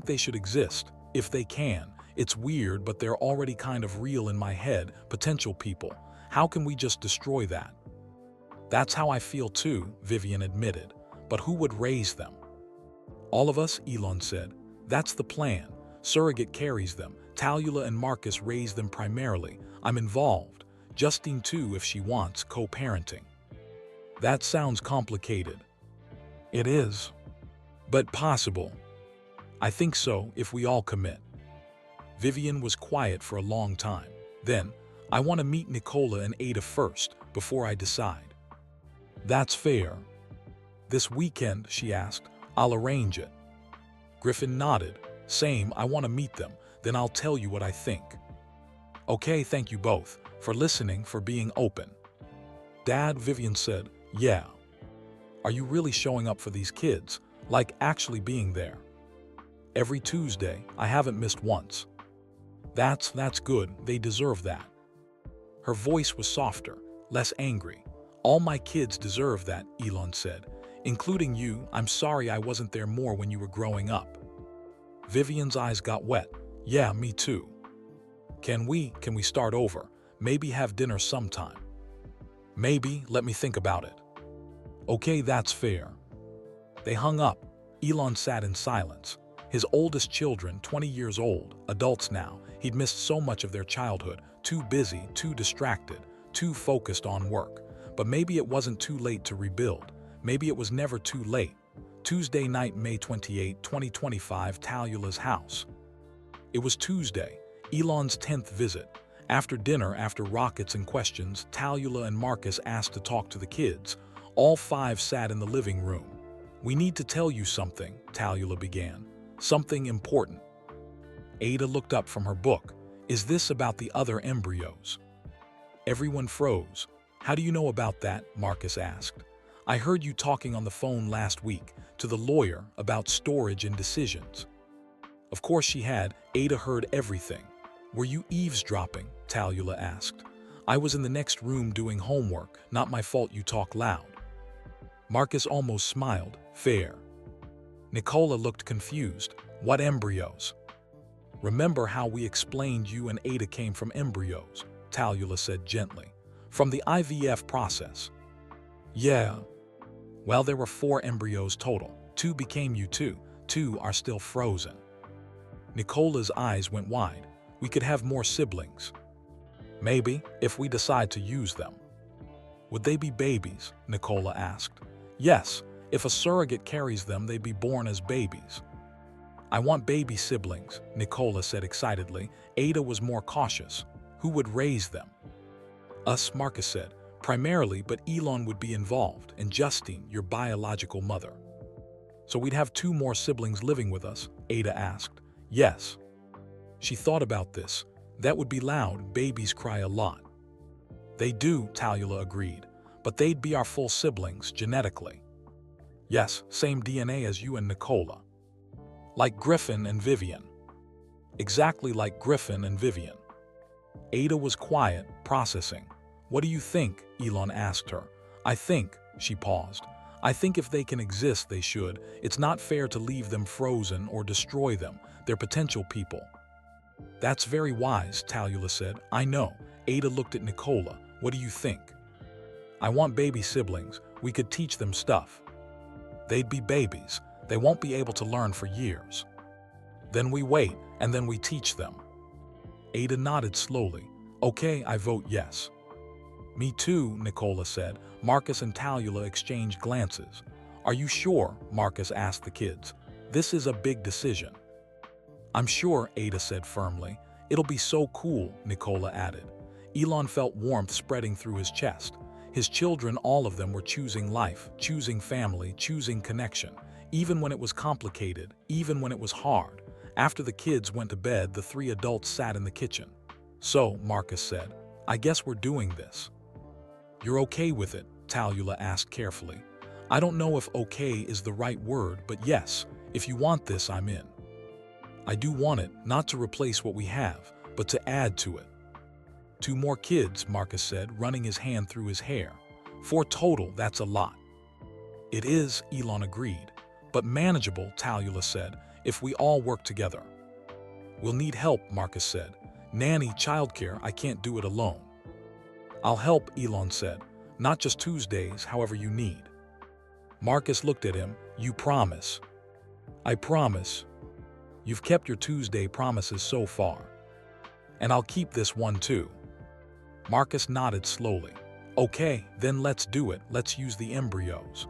they should exist, if they can. It's weird, but they're already kind of real in my head, potential people. How can we just destroy that? That's how I feel too, Vivian admitted. But who would raise them? All of us, Elon said. That's the plan. Surrogate carries them. Talula and Marcus raise them primarily. I'm involved. Justine too if she wants co-parenting. That sounds complicated. It is. But possible. I think so if we all commit. Vivian was quiet for a long time. Then, I want to meet Nicola and Ada first, before I decide. That's fair. This weekend, she asked. I'll arrange it. Griffin nodded. Same, I want to meet them, then I'll tell you what I think. Okay, thank you both, for listening, for being open. Dad, Vivian said, yeah. Are you really showing up for these kids, like actually being there? Every Tuesday, I haven't missed once. That's good, they deserve that. Her voice was softer, less angry. All my kids deserve that, Elon said. Including you, I'm sorry I wasn't there more when you were growing up. Vivian's eyes got wet. Yeah, me too. Can we start over? Maybe have dinner sometime. Maybe, let me think about it. Okay, that's fair. They hung up. Elon sat in silence. His oldest children, 20 years old, adults now, he'd missed so much of their childhood, too busy, too distracted, too focused on work. But maybe it wasn't too late to rebuild. Maybe it was never too late. Tuesday night, May 28, 2025, Talula's house. It was Tuesday, Elon's 10th visit. After dinner, after rockets and questions, Talula and Marcus asked to talk to the kids. All five sat in the living room. We need to tell you something, Talula began. Something important. Ada looked up from her book. Is this about the other embryos? Everyone froze. How do you know about that? Marcus asked. I heard you talking on the phone last week to the lawyer about storage and decisions. Of course she had. Ada heard everything. Were you eavesdropping? Talula asked. I was in the next room doing homework. Not my fault you talk loud. Marcus almost smiled. Fair. Nicola looked confused. What embryos? Remember how we explained you and Ada came from embryos? Talula said gently. From the IVF process. Yeah. Well, there were 4 embryos total. 2 became you two. 2 are still frozen. Nicola's eyes went wide. We could have more siblings. Maybe, if we decide to use them. Would they be babies? Nicola asked. Yes, if a surrogate carries them, they'd be born as babies. I want baby siblings, Nicola said excitedly. Ada was more cautious. Who would raise them? Us, Marcus said. Primarily, but Elon would be involved, and Justine, your biological mother. So we'd have 2 more siblings living with us? Ada asked. Yes. She thought about this. That would be loud. Babies cry a lot. They do, Talula agreed. But they'd be our full siblings, genetically. Yes, same DNA as you and Nicola. Like Griffin and Vivian. Exactly like Griffin and Vivian. Ada was quiet, processing. What do you think? Elon asked her. I think, she paused. I think if they can exist, they should. It's not fair to leave them frozen or destroy them. They're potential people. That's very wise, Talula said. I know. Ada looked at Nicola. What do you think? I want baby siblings. We could teach them stuff. They'd be babies. They won't be able to learn for years. Then we wait, and then we teach them. Ada nodded slowly. Okay, I vote yes. Me too, Nicola said. Marcus and Talula exchanged glances. Are you sure? Marcus asked the kids. This is a big decision. I'm sure, Ada said firmly. It'll be so cool, Nicola added. Elon felt warmth spreading through his chest. His children, all of them, were choosing life, choosing family, choosing connection. Even when it was complicated, even when it was hard. After the kids went to bed, the 3 adults sat in the kitchen. So, Marcus said, I guess we're doing this. You're okay with it? Talula asked carefully. I don't know if okay is the right word, but yes, if you want this, I'm in. I do want it, not to replace what we have, but to add to it. 2 more kids, Marcus said, running his hand through his hair. 4 total, that's a lot. It is, Elon agreed. But manageable, Talula said, if we all work together. We'll need help, Marcus said. Nanny, childcare, I can't do it alone. I'll help, Elon said. Not just Tuesdays, however you need. Marcus looked at him. You promise? I promise. You've kept your Tuesday promises so far. And I'll keep this one too. Marcus nodded slowly. Okay, then let's do it. Let's use the embryos.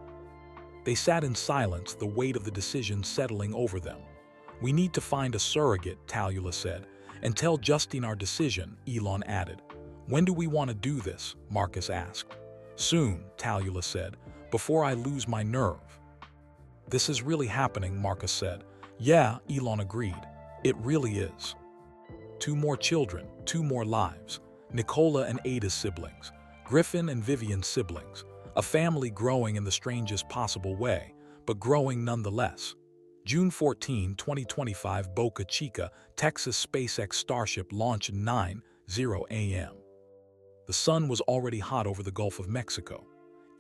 They sat in silence, the weight of the decision settling over them. We need to find a surrogate, Talula said, and tell Justine our decision, Elon added. When do we want to do this? Marcus asked. Soon, Talula said, before I lose my nerve. This is really happening, Marcus said. Yeah, Elon agreed. It really is. 2 more children, 2 more lives. Nicola and Ada's siblings, Griffin and Vivian's siblings. A family growing in the strangest possible way, but growing nonetheless. June 14, 2025, Boca Chica, Texas. SpaceX Starship launched 9:00 a.m. The sun was already hot over the Gulf of Mexico.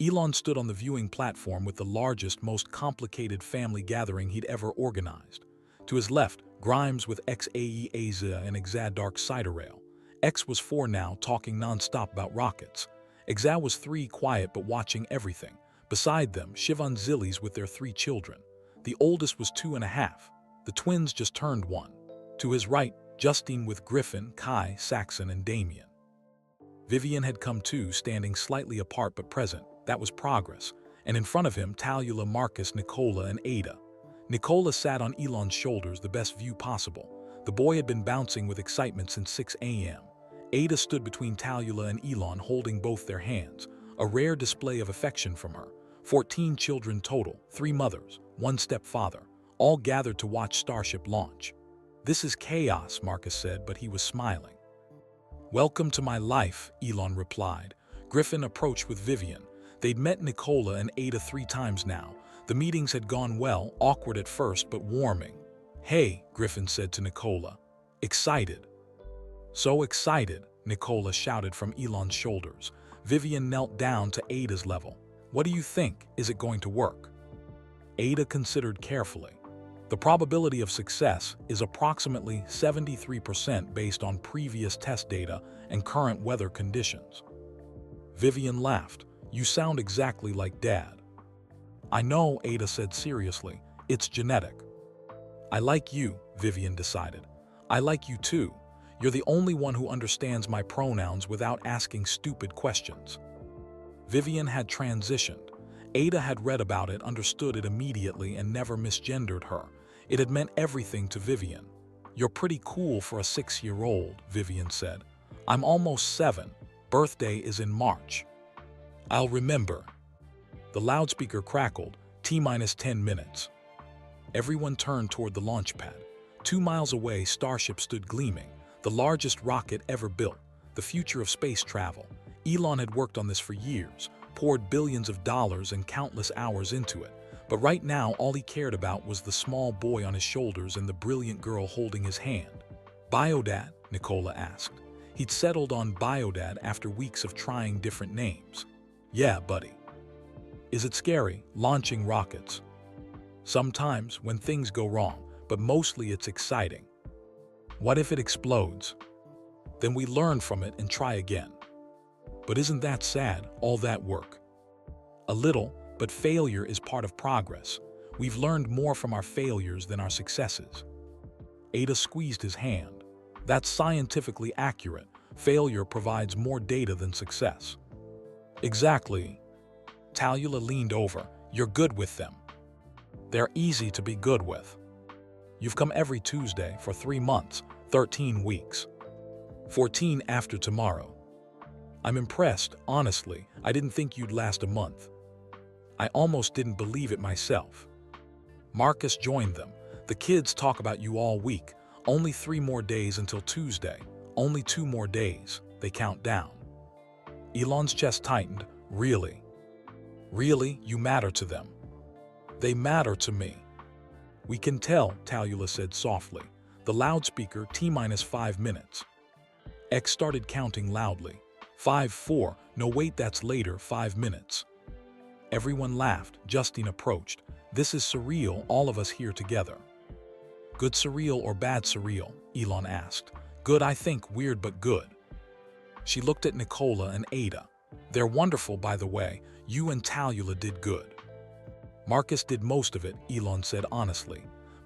Elon stood on the viewing platform with the largest, most complicated family gathering he'd ever organized. To his left, Grimes with Xaeza and Exa Dark Sidereal. X was 4 now, talking nonstop about rockets. Exa was 3, quiet but watching everything. Beside them, Shivan Zillies with their 3 children. The oldest was 2.5. The twins just turned 1. To his right, Justine with Griffin, Kai, Saxon, and Damien. Vivian had come too, standing slightly apart but present. That was progress. And in front of him, Talula, Marcus, Nicola, and Ada. Nicola sat on Elon's shoulders, the best view possible. The boy had been bouncing with excitement since 6 a.m. Ada stood between Talula and Elon, holding both their hands, a rare display of affection from her. 14 children total, 3 mothers, 1 stepfather, all gathered to watch Starship launch. This is chaos, Marcus said, but he was smiling. Welcome to my life, Elon replied. Griffin approached with Vivian. They'd met Nicola and Ada 3 times now. The meetings had gone well, awkward at first, but warming. Hey, Griffin said to Nicola. Excited. So excited, Nicola shouted from Elon's shoulders. Vivian knelt down to Ada's level. What do you think? Is it going to work? Ada considered carefully. The probability of success is approximately 73% based on previous test data and current weather conditions. Vivian laughed. You sound exactly like Dad. I know, Ada said seriously. It's genetic. I like you, Vivian decided. I like you too. You're the only one who understands my pronouns without asking stupid questions. Vivian had transitioned. Ada had read about it, understood it immediately, and never misgendered her. It had meant everything to Vivian. You're pretty cool for a 6-year-old, Vivian said. I'm almost 7. Birthday is in March. I'll remember. The loudspeaker crackled. T-10 minutes. Everyone turned toward the launch pad. 2 miles away, Starship stood gleaming. The largest rocket ever built. The future of space travel. Elon had worked on this for years, poured billions of dollars and countless hours into it. But right now, all he cared about was the small boy on his shoulders and the brilliant girl holding his hand. Biodad? Nicola asked. He'd settled on Biodad after weeks of trying different names. Yeah, buddy. Is it scary, launching rockets? Sometimes, when things go wrong, but mostly it's exciting. What if it explodes? Then we learn from it and try again. But isn't that sad, all that work? A little, but failure is part of progress. We've learned more from our failures than our successes. Ada squeezed his hand. That's scientifically accurate. Failure provides more data than success. Exactly. Talula leaned over. You're good with them. They're easy to be good with. You've come every Tuesday for 3 months, 13 weeks. 14 after tomorrow. I'm impressed, honestly. I didn't think you'd last a month. I almost didn't believe it myself. Marcus joined them. The kids talk about you all week. Only 3 more days until Tuesday. Only 2 more days. They count down. Elon's chest tightened. Really? Really, you matter to them. They matter to me. We can tell, Talula said softly. The loudspeaker, T-5 minutes. X started counting loudly. 5, 4, no wait, that's later, 5 minutes. Everyone laughed. Justine approached. This is surreal, all of us here together. Good surreal or bad surreal? Elon asked. Good, I think, weird but good. She looked at Nicola and Ada. They're wonderful, by the way. You and Talula did good. Marcus did most of it, Elon said honestly.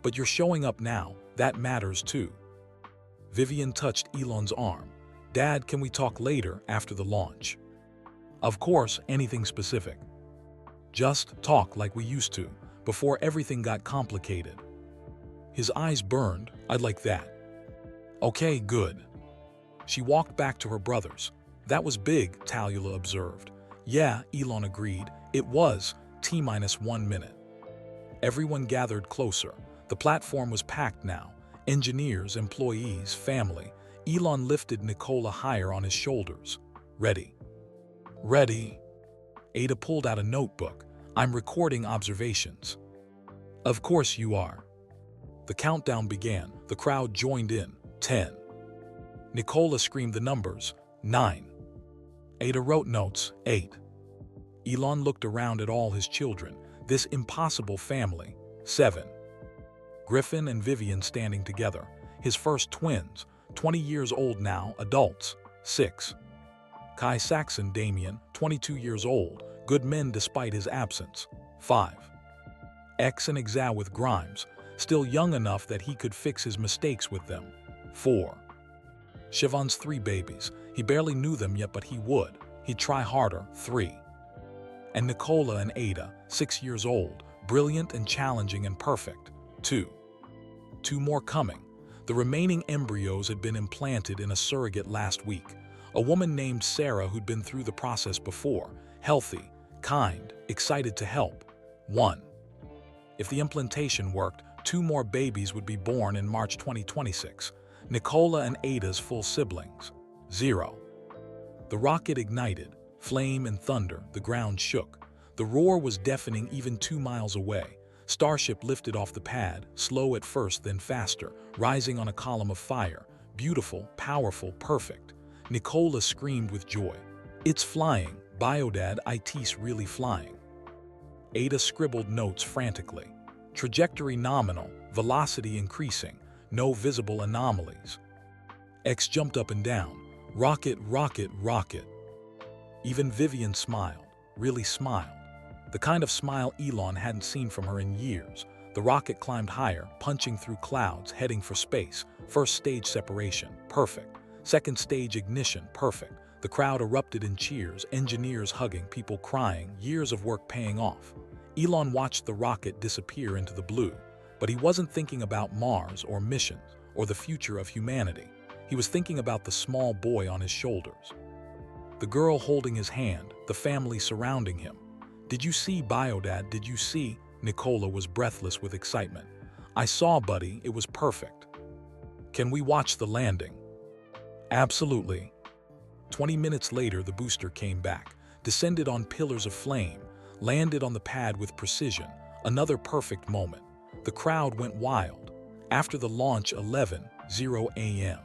But you're showing up now. That matters too. Vivian touched Elon's arm. Dad, can we talk later after the launch? Of course, anything specific. Just talk like we used to, before everything got complicated. His eyes burned. I'd like that. Okay, good. She walked back to her brothers. That was big, Talula observed. Yeah, Elon agreed. It was, T-1 minute. Everyone gathered closer. The platform was packed now. Engineers, employees, family. Elon lifted Nicola higher on his shoulders. Ready. Ready. Ada pulled out a notebook. I'm recording observations. Of course you are. The countdown began. The crowd joined in. 10. Nicola screamed the numbers. 9. Ada wrote notes. 8. Elon looked around at all his children. This impossible family. 7. Griffin and Vivian standing together. His first twins. 20 years old now, adults. 6. Kai Saxon Damien, 22 years old, good men despite his absence. 5. X and Exa with Grimes, still young enough that he could fix his mistakes with them. 4. Siobhan's 3 babies, he barely knew them yet but he would. He'd try harder. 3. And Nicola and Ada, 6 years old, brilliant and challenging and perfect. 2. 2 more coming. The remaining embryos had been implanted in a surrogate last week. A woman named Sarah who'd been through the process before, healthy, kind, excited to help. 1. If the implantation worked, 2 more babies would be born in March 2026. Nicola and Ada's full siblings. 0. The rocket ignited, flame and thunder, the ground shook. The roar was deafening even 2 miles away. Starship lifted off the pad, slow at first then faster, rising on a column of fire. Beautiful, powerful, perfect. Nicola screamed with joy. It's flying, Biodad, IT's really flying. Ada scribbled notes frantically. Trajectory nominal, velocity increasing, no visible anomalies. X jumped up and down. Rocket, rocket, rocket. Even Vivian smiled, really smiled. The kind of smile Elon hadn't seen from her in years. The rocket climbed higher, punching through clouds, heading for space. First stage separation, perfect. Second stage ignition, perfect. The crowd erupted in cheers, engineers hugging, people crying, years of work paying off. Elon watched the rocket disappear into the blue, but he wasn't thinking about Mars or missions or the future of humanity. He was thinking about the small boy on his shoulders. The girl holding his hand, the family surrounding him. Did you see, Biodad? Did you see? Nicola was breathless with excitement. I saw, buddy. It was perfect. Can we watch the landing? Absolutely. 20 minutes later, the booster came back, descended on pillars of flame, landed on the pad with precision. Another perfect moment. The crowd went wild. After the launch, 11:00 a.m.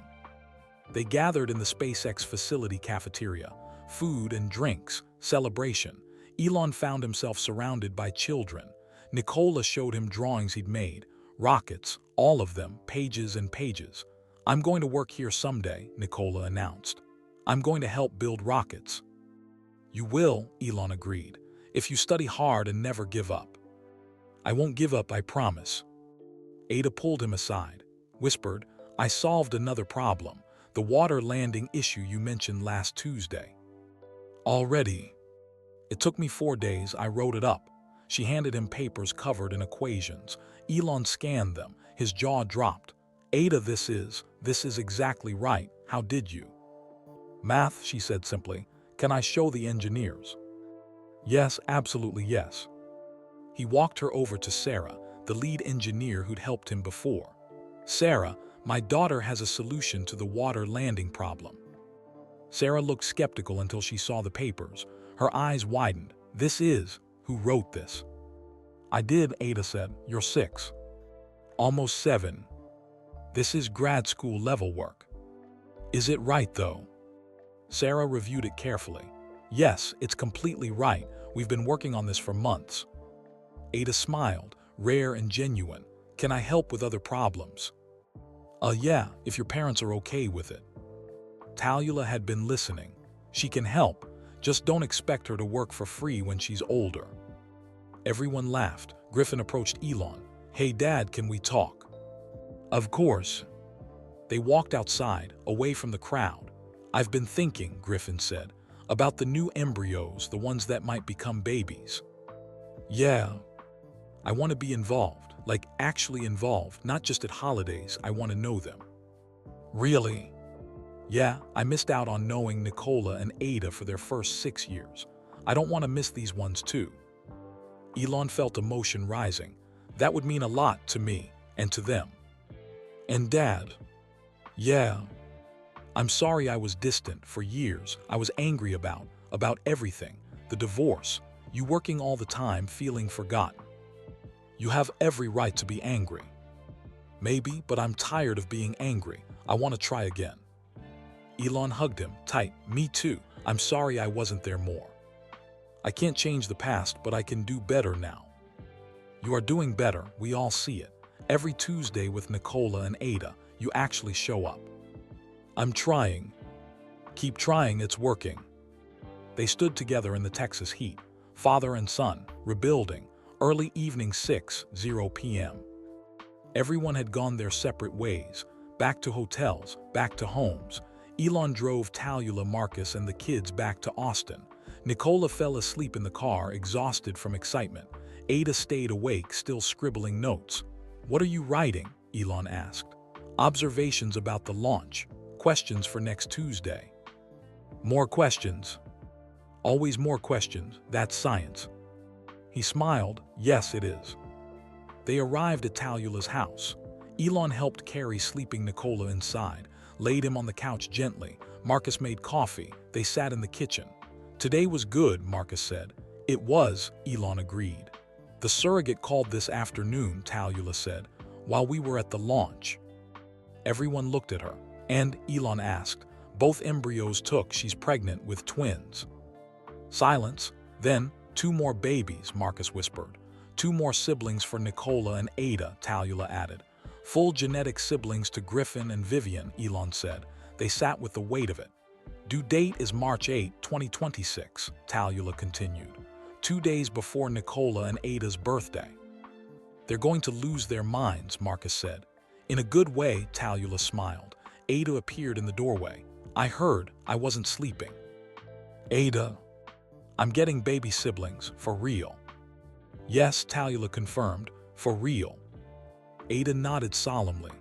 They gathered in the SpaceX facility cafeteria. Food and drinks, celebration. Elon found himself surrounded by children. Nicola showed him drawings he'd made. Rockets, all of them, pages and pages. I'm going to work here someday, Nicola announced. I'm going to help build rockets. You will, Elon agreed, if you study hard and never give up. I won't give up, I promise. Ada pulled him aside, whispered, I solved another problem, the water landing issue you mentioned last Tuesday. Already? It took me 4 days, I wrote it up. She handed him papers covered in equations. Elon scanned them, his jaw dropped. Ada, this is exactly right. How did you? Math, she said simply. Can I show the engineers? Yes, absolutely yes. He walked her over to Sarah, the lead engineer who'd helped him before. Sarah, my daughter has a solution to the water landing problem. Sarah looked skeptical until she saw the papers. Her eyes widened. Who wrote this? I did, Ada said. You're 6. Almost 7. This is grad school level work. Is it right though? Sarah reviewed it carefully. Yes, it's completely right. We've been working on this for months. Ada smiled, rare and genuine. Can I help with other problems? Yeah, if your parents are okay with it. Talula had been listening. She can help. Just don't expect her to work for free when she's older. Everyone laughed. Griffin approached Elon. Hey Dad, can we talk? Of course. They walked outside, away from the crowd. I've been thinking, Griffin said, about the new embryos, the ones that might become babies. Yeah, I want to be involved, like actually involved, not just at holidays. I want to know them. Really? Yeah, I missed out on knowing Nicola and Ada for their first 6 years. I don't want to miss these ones too. Elon felt emotion rising. That would mean a lot to me and to them. And Dad? Yeah. I'm sorry I was distant for years. I was angry about everything. The divorce, you working all the time, feeling forgotten. You have every right to be angry. Maybe, but I'm tired of being angry. I want to try again. Elon hugged him tight. Me too. I'm sorry I wasn't there more. I can't change the past, but I can do better now. You are doing better. We all see it. Every Tuesday with Nicola and Ada, you actually show up. I'm trying. Keep trying, it's working. They stood together in the Texas heat, father and son, rebuilding, early evening 6:00 p.m. Everyone had gone their separate ways, back to hotels, back to homes. Elon drove Talula, Marcus, and the kids back to Austin. Nicola fell asleep in the car, exhausted from excitement. Ada stayed awake, still scribbling notes. What are you writing? Elon asked. Observations about the launch. Questions for next Tuesday. More questions. Always more questions. That's science. He smiled. Yes, it is. They arrived at Talula's house. Elon helped carry sleeping Nicola inside, laid him on the couch gently. Marcus made coffee. They sat in the kitchen. Today was good, Marcus said. It was, Elon agreed. The surrogate called this afternoon, Talula said, while we were at the launch. Everyone looked at her, and, Elon asked, both embryos took. She's pregnant with twins. Silence. Then, 2 more babies, Marcus whispered. 2 more siblings for Nicola and Ada, Talula added. Full genetic siblings to Griffin and Vivian, Elon said. They sat with the weight of it. Due date is March 8, 2026, Talula continued. 2 days before Nicola and Ada's birthday. They're going to lose their minds, Marcus said. In a good way, Talula smiled. Ada appeared in the doorway. I heard. I wasn't sleeping. Ada, I'm getting baby siblings, for real. Yes, Talula confirmed, for real. Ada nodded solemnly.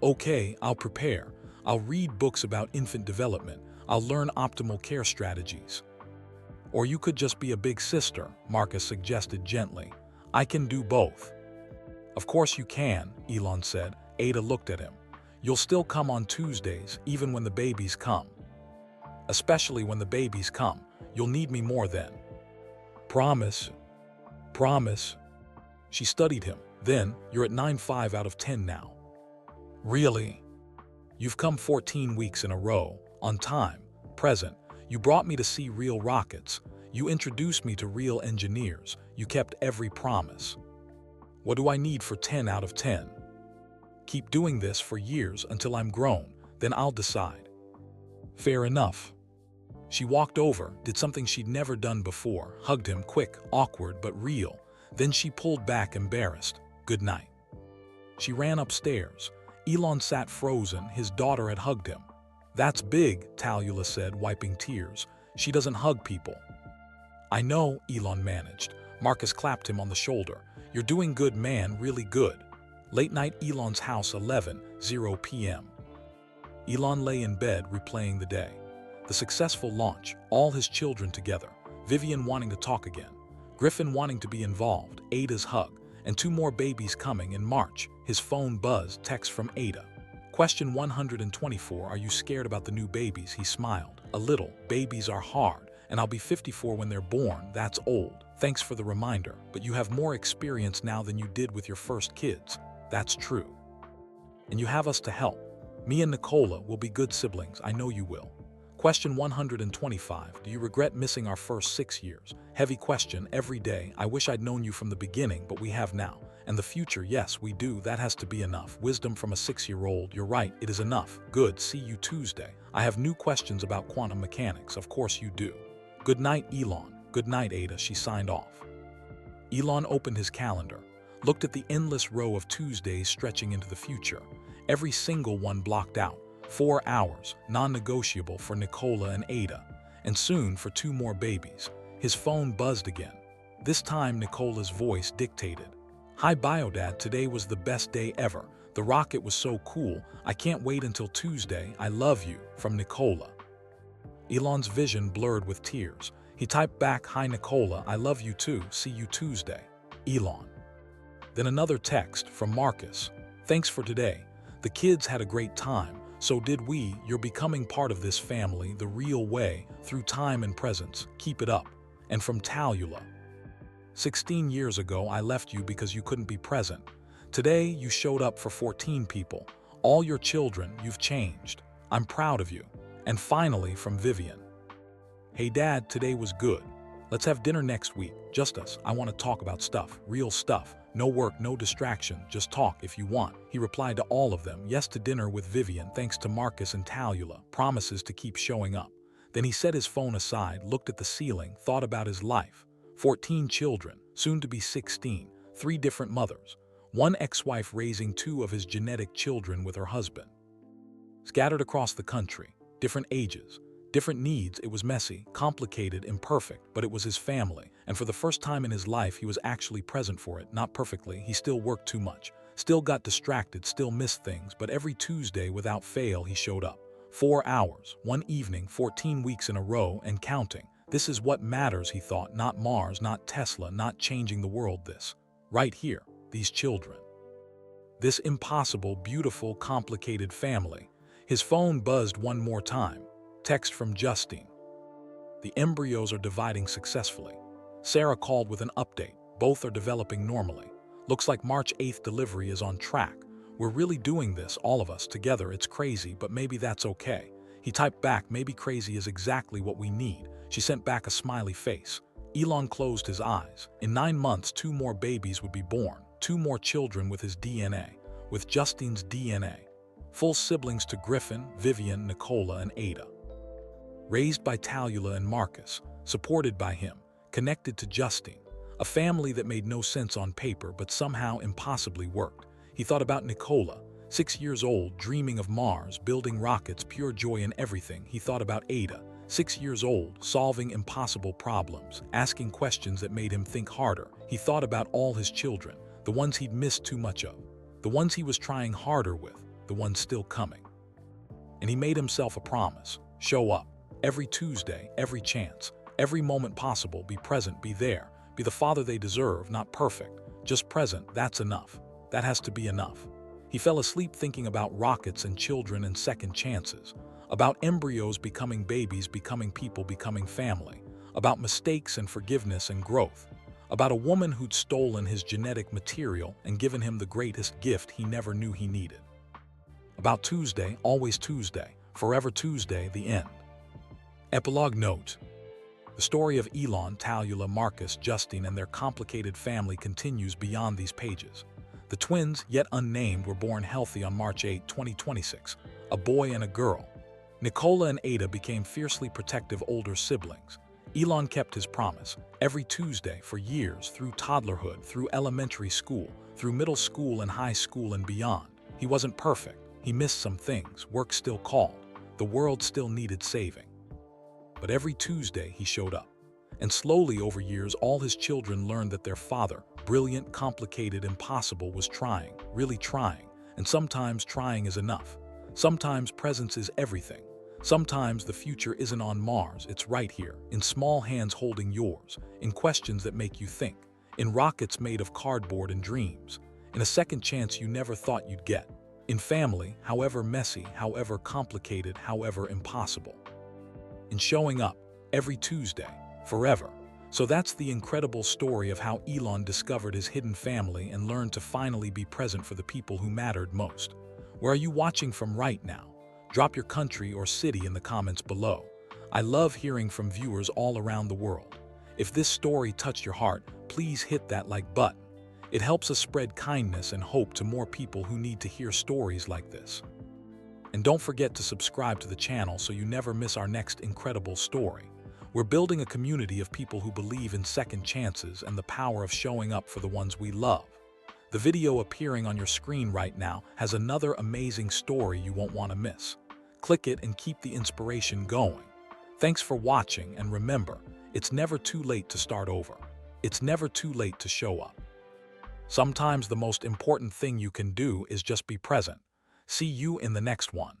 Okay, I'll prepare. I'll read books about infant development. I'll learn optimal care strategies. Or you could just be a big sister, Marcus suggested gently. I can do both. Of course you can, Elon said. Ada looked at him. You'll still come on Tuesdays, even when the babies come. Especially when the babies come. You'll need me more then. Promise. Promise. She studied him. Then, you're at 9.5 out of 10 now. Really? You've come 14 weeks in a row, on time, present. You brought me to see real rockets. You introduced me to real engineers. You kept every promise. What do I need for 10 out of 10? Keep doing this for years until I'm grown, then I'll decide. Fair enough. She walked over, did something she'd never done before, hugged him, quick, awkward, but real. Then she pulled back, embarrassed. Good night. She ran upstairs. Elon sat frozen. His daughter had hugged him. That's big, Talula said, wiping tears. She doesn't hug people. I know, Elon managed. Marcus clapped him on the shoulder. You're doing good, man, really good. Late night, Elon's house, 11:00 p.m. Elon lay in bed, replaying the day. The successful launch, all his children together, Vivian wanting to talk again, Griffin wanting to be involved, Ada's hug, and 2 more babies coming in March. His phone buzzed, text from Ada. Question 124, are you scared about the new babies? He smiled. A little. Babies are hard, and I'll be 54 when they're born. That's old. Thanks for the reminder, but you have more experience now than you did with your first kids. That's true. And you have us to help. Me and Nicola will be good siblings. I know you will. Question 125. Do you regret missing our first 6 years? Heavy question every day. I wish I'd known you from the beginning, but we have now. And the future, yes, we do. That has to be enough. Wisdom from a 6-year-old. You're right, it is enough. Good, see you Tuesday. I have new questions about quantum mechanics. Of course you do. Good night, Elon. Good night, Ada. She signed off. Elon opened his calendar. looked at the endless row of Tuesdays stretching into the future, every single one blocked out, 4 hours, non-negotiable for Nicola and Ada, and soon for 2 more babies. His phone buzzed again. This time Nicola's voice dictated, "Hi Biodad, today was the best day ever. The rocket was so cool, I can't wait until Tuesday, I love you," from Nicola. Elon's vision blurred with tears. He typed back, "Hi Nicola, I love you too, see you Tuesday. Elon." Then another text from Marcus. "Thanks for today. The kids had a great time, so did we. You're becoming part of this family the real way, through time and presence. Keep it up." And from Talula. 16 years ago, I left you because you couldn't be present. Today, you showed up for 14 people. All your children, you've changed. I'm proud of you." And finally, from Vivian. "Hey Dad, today was good. Let's have dinner next week, just us. I want to talk about stuff, real stuff. No work, no distraction, just talk if you want." He replied to all of them, yes to dinner with Vivian thanks to Marcus and Talula, promises to keep showing up. Then he set his phone aside, looked at the ceiling, thought about his life. 14 children, soon to be 16, 3 different mothers. One ex-wife raising 2 of his genetic children with her husband. Scattered across the country, different ages, different needs. It was messy, complicated, imperfect, but it was his family. And for the first time in his life, he was actually present for it. Not perfectly, he still worked too much, still got distracted, still missed things, but every Tuesday without fail he showed up. 4 hours, one evening, 14 weeks in a row, and counting. This is what matters, he thought, not Mars, not Tesla, not changing the world, this. Right here, these children. This impossible, beautiful, complicated family. His phone buzzed one more time. Text from Justine. "The embryos are dividing successfully. Sarah called with an update. Both are developing normally. Looks like March 8th delivery is on track. We're really doing this, all of us, together. It's crazy, but maybe that's okay." He typed back, "Maybe crazy is exactly what we need." She sent back a smiley face. Elon closed his eyes. In 9 months, 2 more babies would be born. 2 more children with his DNA, with Justine's DNA. Full siblings to Griffin, Vivian, Nicola, and Ada. Raised by Talula and Marcus, supported by him, connected to Justine. A family that made no sense on paper but somehow impossibly worked. He thought about Nicola, 6 years old, dreaming of Mars, building rockets, pure joy in everything. He thought about Ada, 6 years old, solving impossible problems, asking questions that made him think harder. He thought about all his children, the ones he'd missed too much of, the ones he was trying harder with, the ones still coming. And he made himself a promise: show up. Every Tuesday, every chance, every moment possible, be present, be there, be the father they deserve, not perfect, just present. That's enough. That has to be enough. He fell asleep thinking about rockets and children and second chances, about embryos becoming babies, becoming people, becoming family, about mistakes and forgiveness and growth, about a woman who'd stolen his genetic material and given him the greatest gift he never knew he needed. About Tuesday, always Tuesday, forever Tuesday, the end. Epilogue note. The story of Elon, Talula, Marcus, Justine, and their complicated family continues beyond these pages. The twins, yet unnamed, were born healthy on March 8, 2026, a boy and a girl. Nicola and Ada became fiercely protective older siblings. Elon kept his promise. Every Tuesday for years, through toddlerhood, through elementary school, through middle school and high school and beyond. He wasn't perfect. He missed some things. Work still called. The world still needed saving. But every Tuesday he showed up. And slowly over years, all his children learned that their father, brilliant, complicated, impossible, was trying, really trying. And sometimes trying is enough. Sometimes presence is everything. Sometimes the future isn't on Mars, it's right here, in small hands holding yours, in questions that make you think, in rockets made of cardboard and dreams, in a second chance you never thought you'd get, in family, however messy, however complicated, however impossible. In showing up, every Tuesday, forever. So that's the incredible story of how Elon discovered his hidden family and learned to finally be present for the people who mattered most. Where are you watching from right now? Drop your country or city in the comments below. I love hearing from viewers all around the world. If this story touched your heart, please hit that like button. It helps us spread kindness and hope to more people who need to hear stories like this. And don't forget to subscribe to the channel so you never miss our next incredible story. We're building a community of people who believe in second chances and the power of showing up for the ones we love. The video appearing on your screen right now has another amazing story you won't want to miss. Click it and keep the inspiration going. Thanks for watching, and remember, it's never too late to start over. It's never too late to show up. Sometimes the most important thing you can do is just be present. See you in the next one.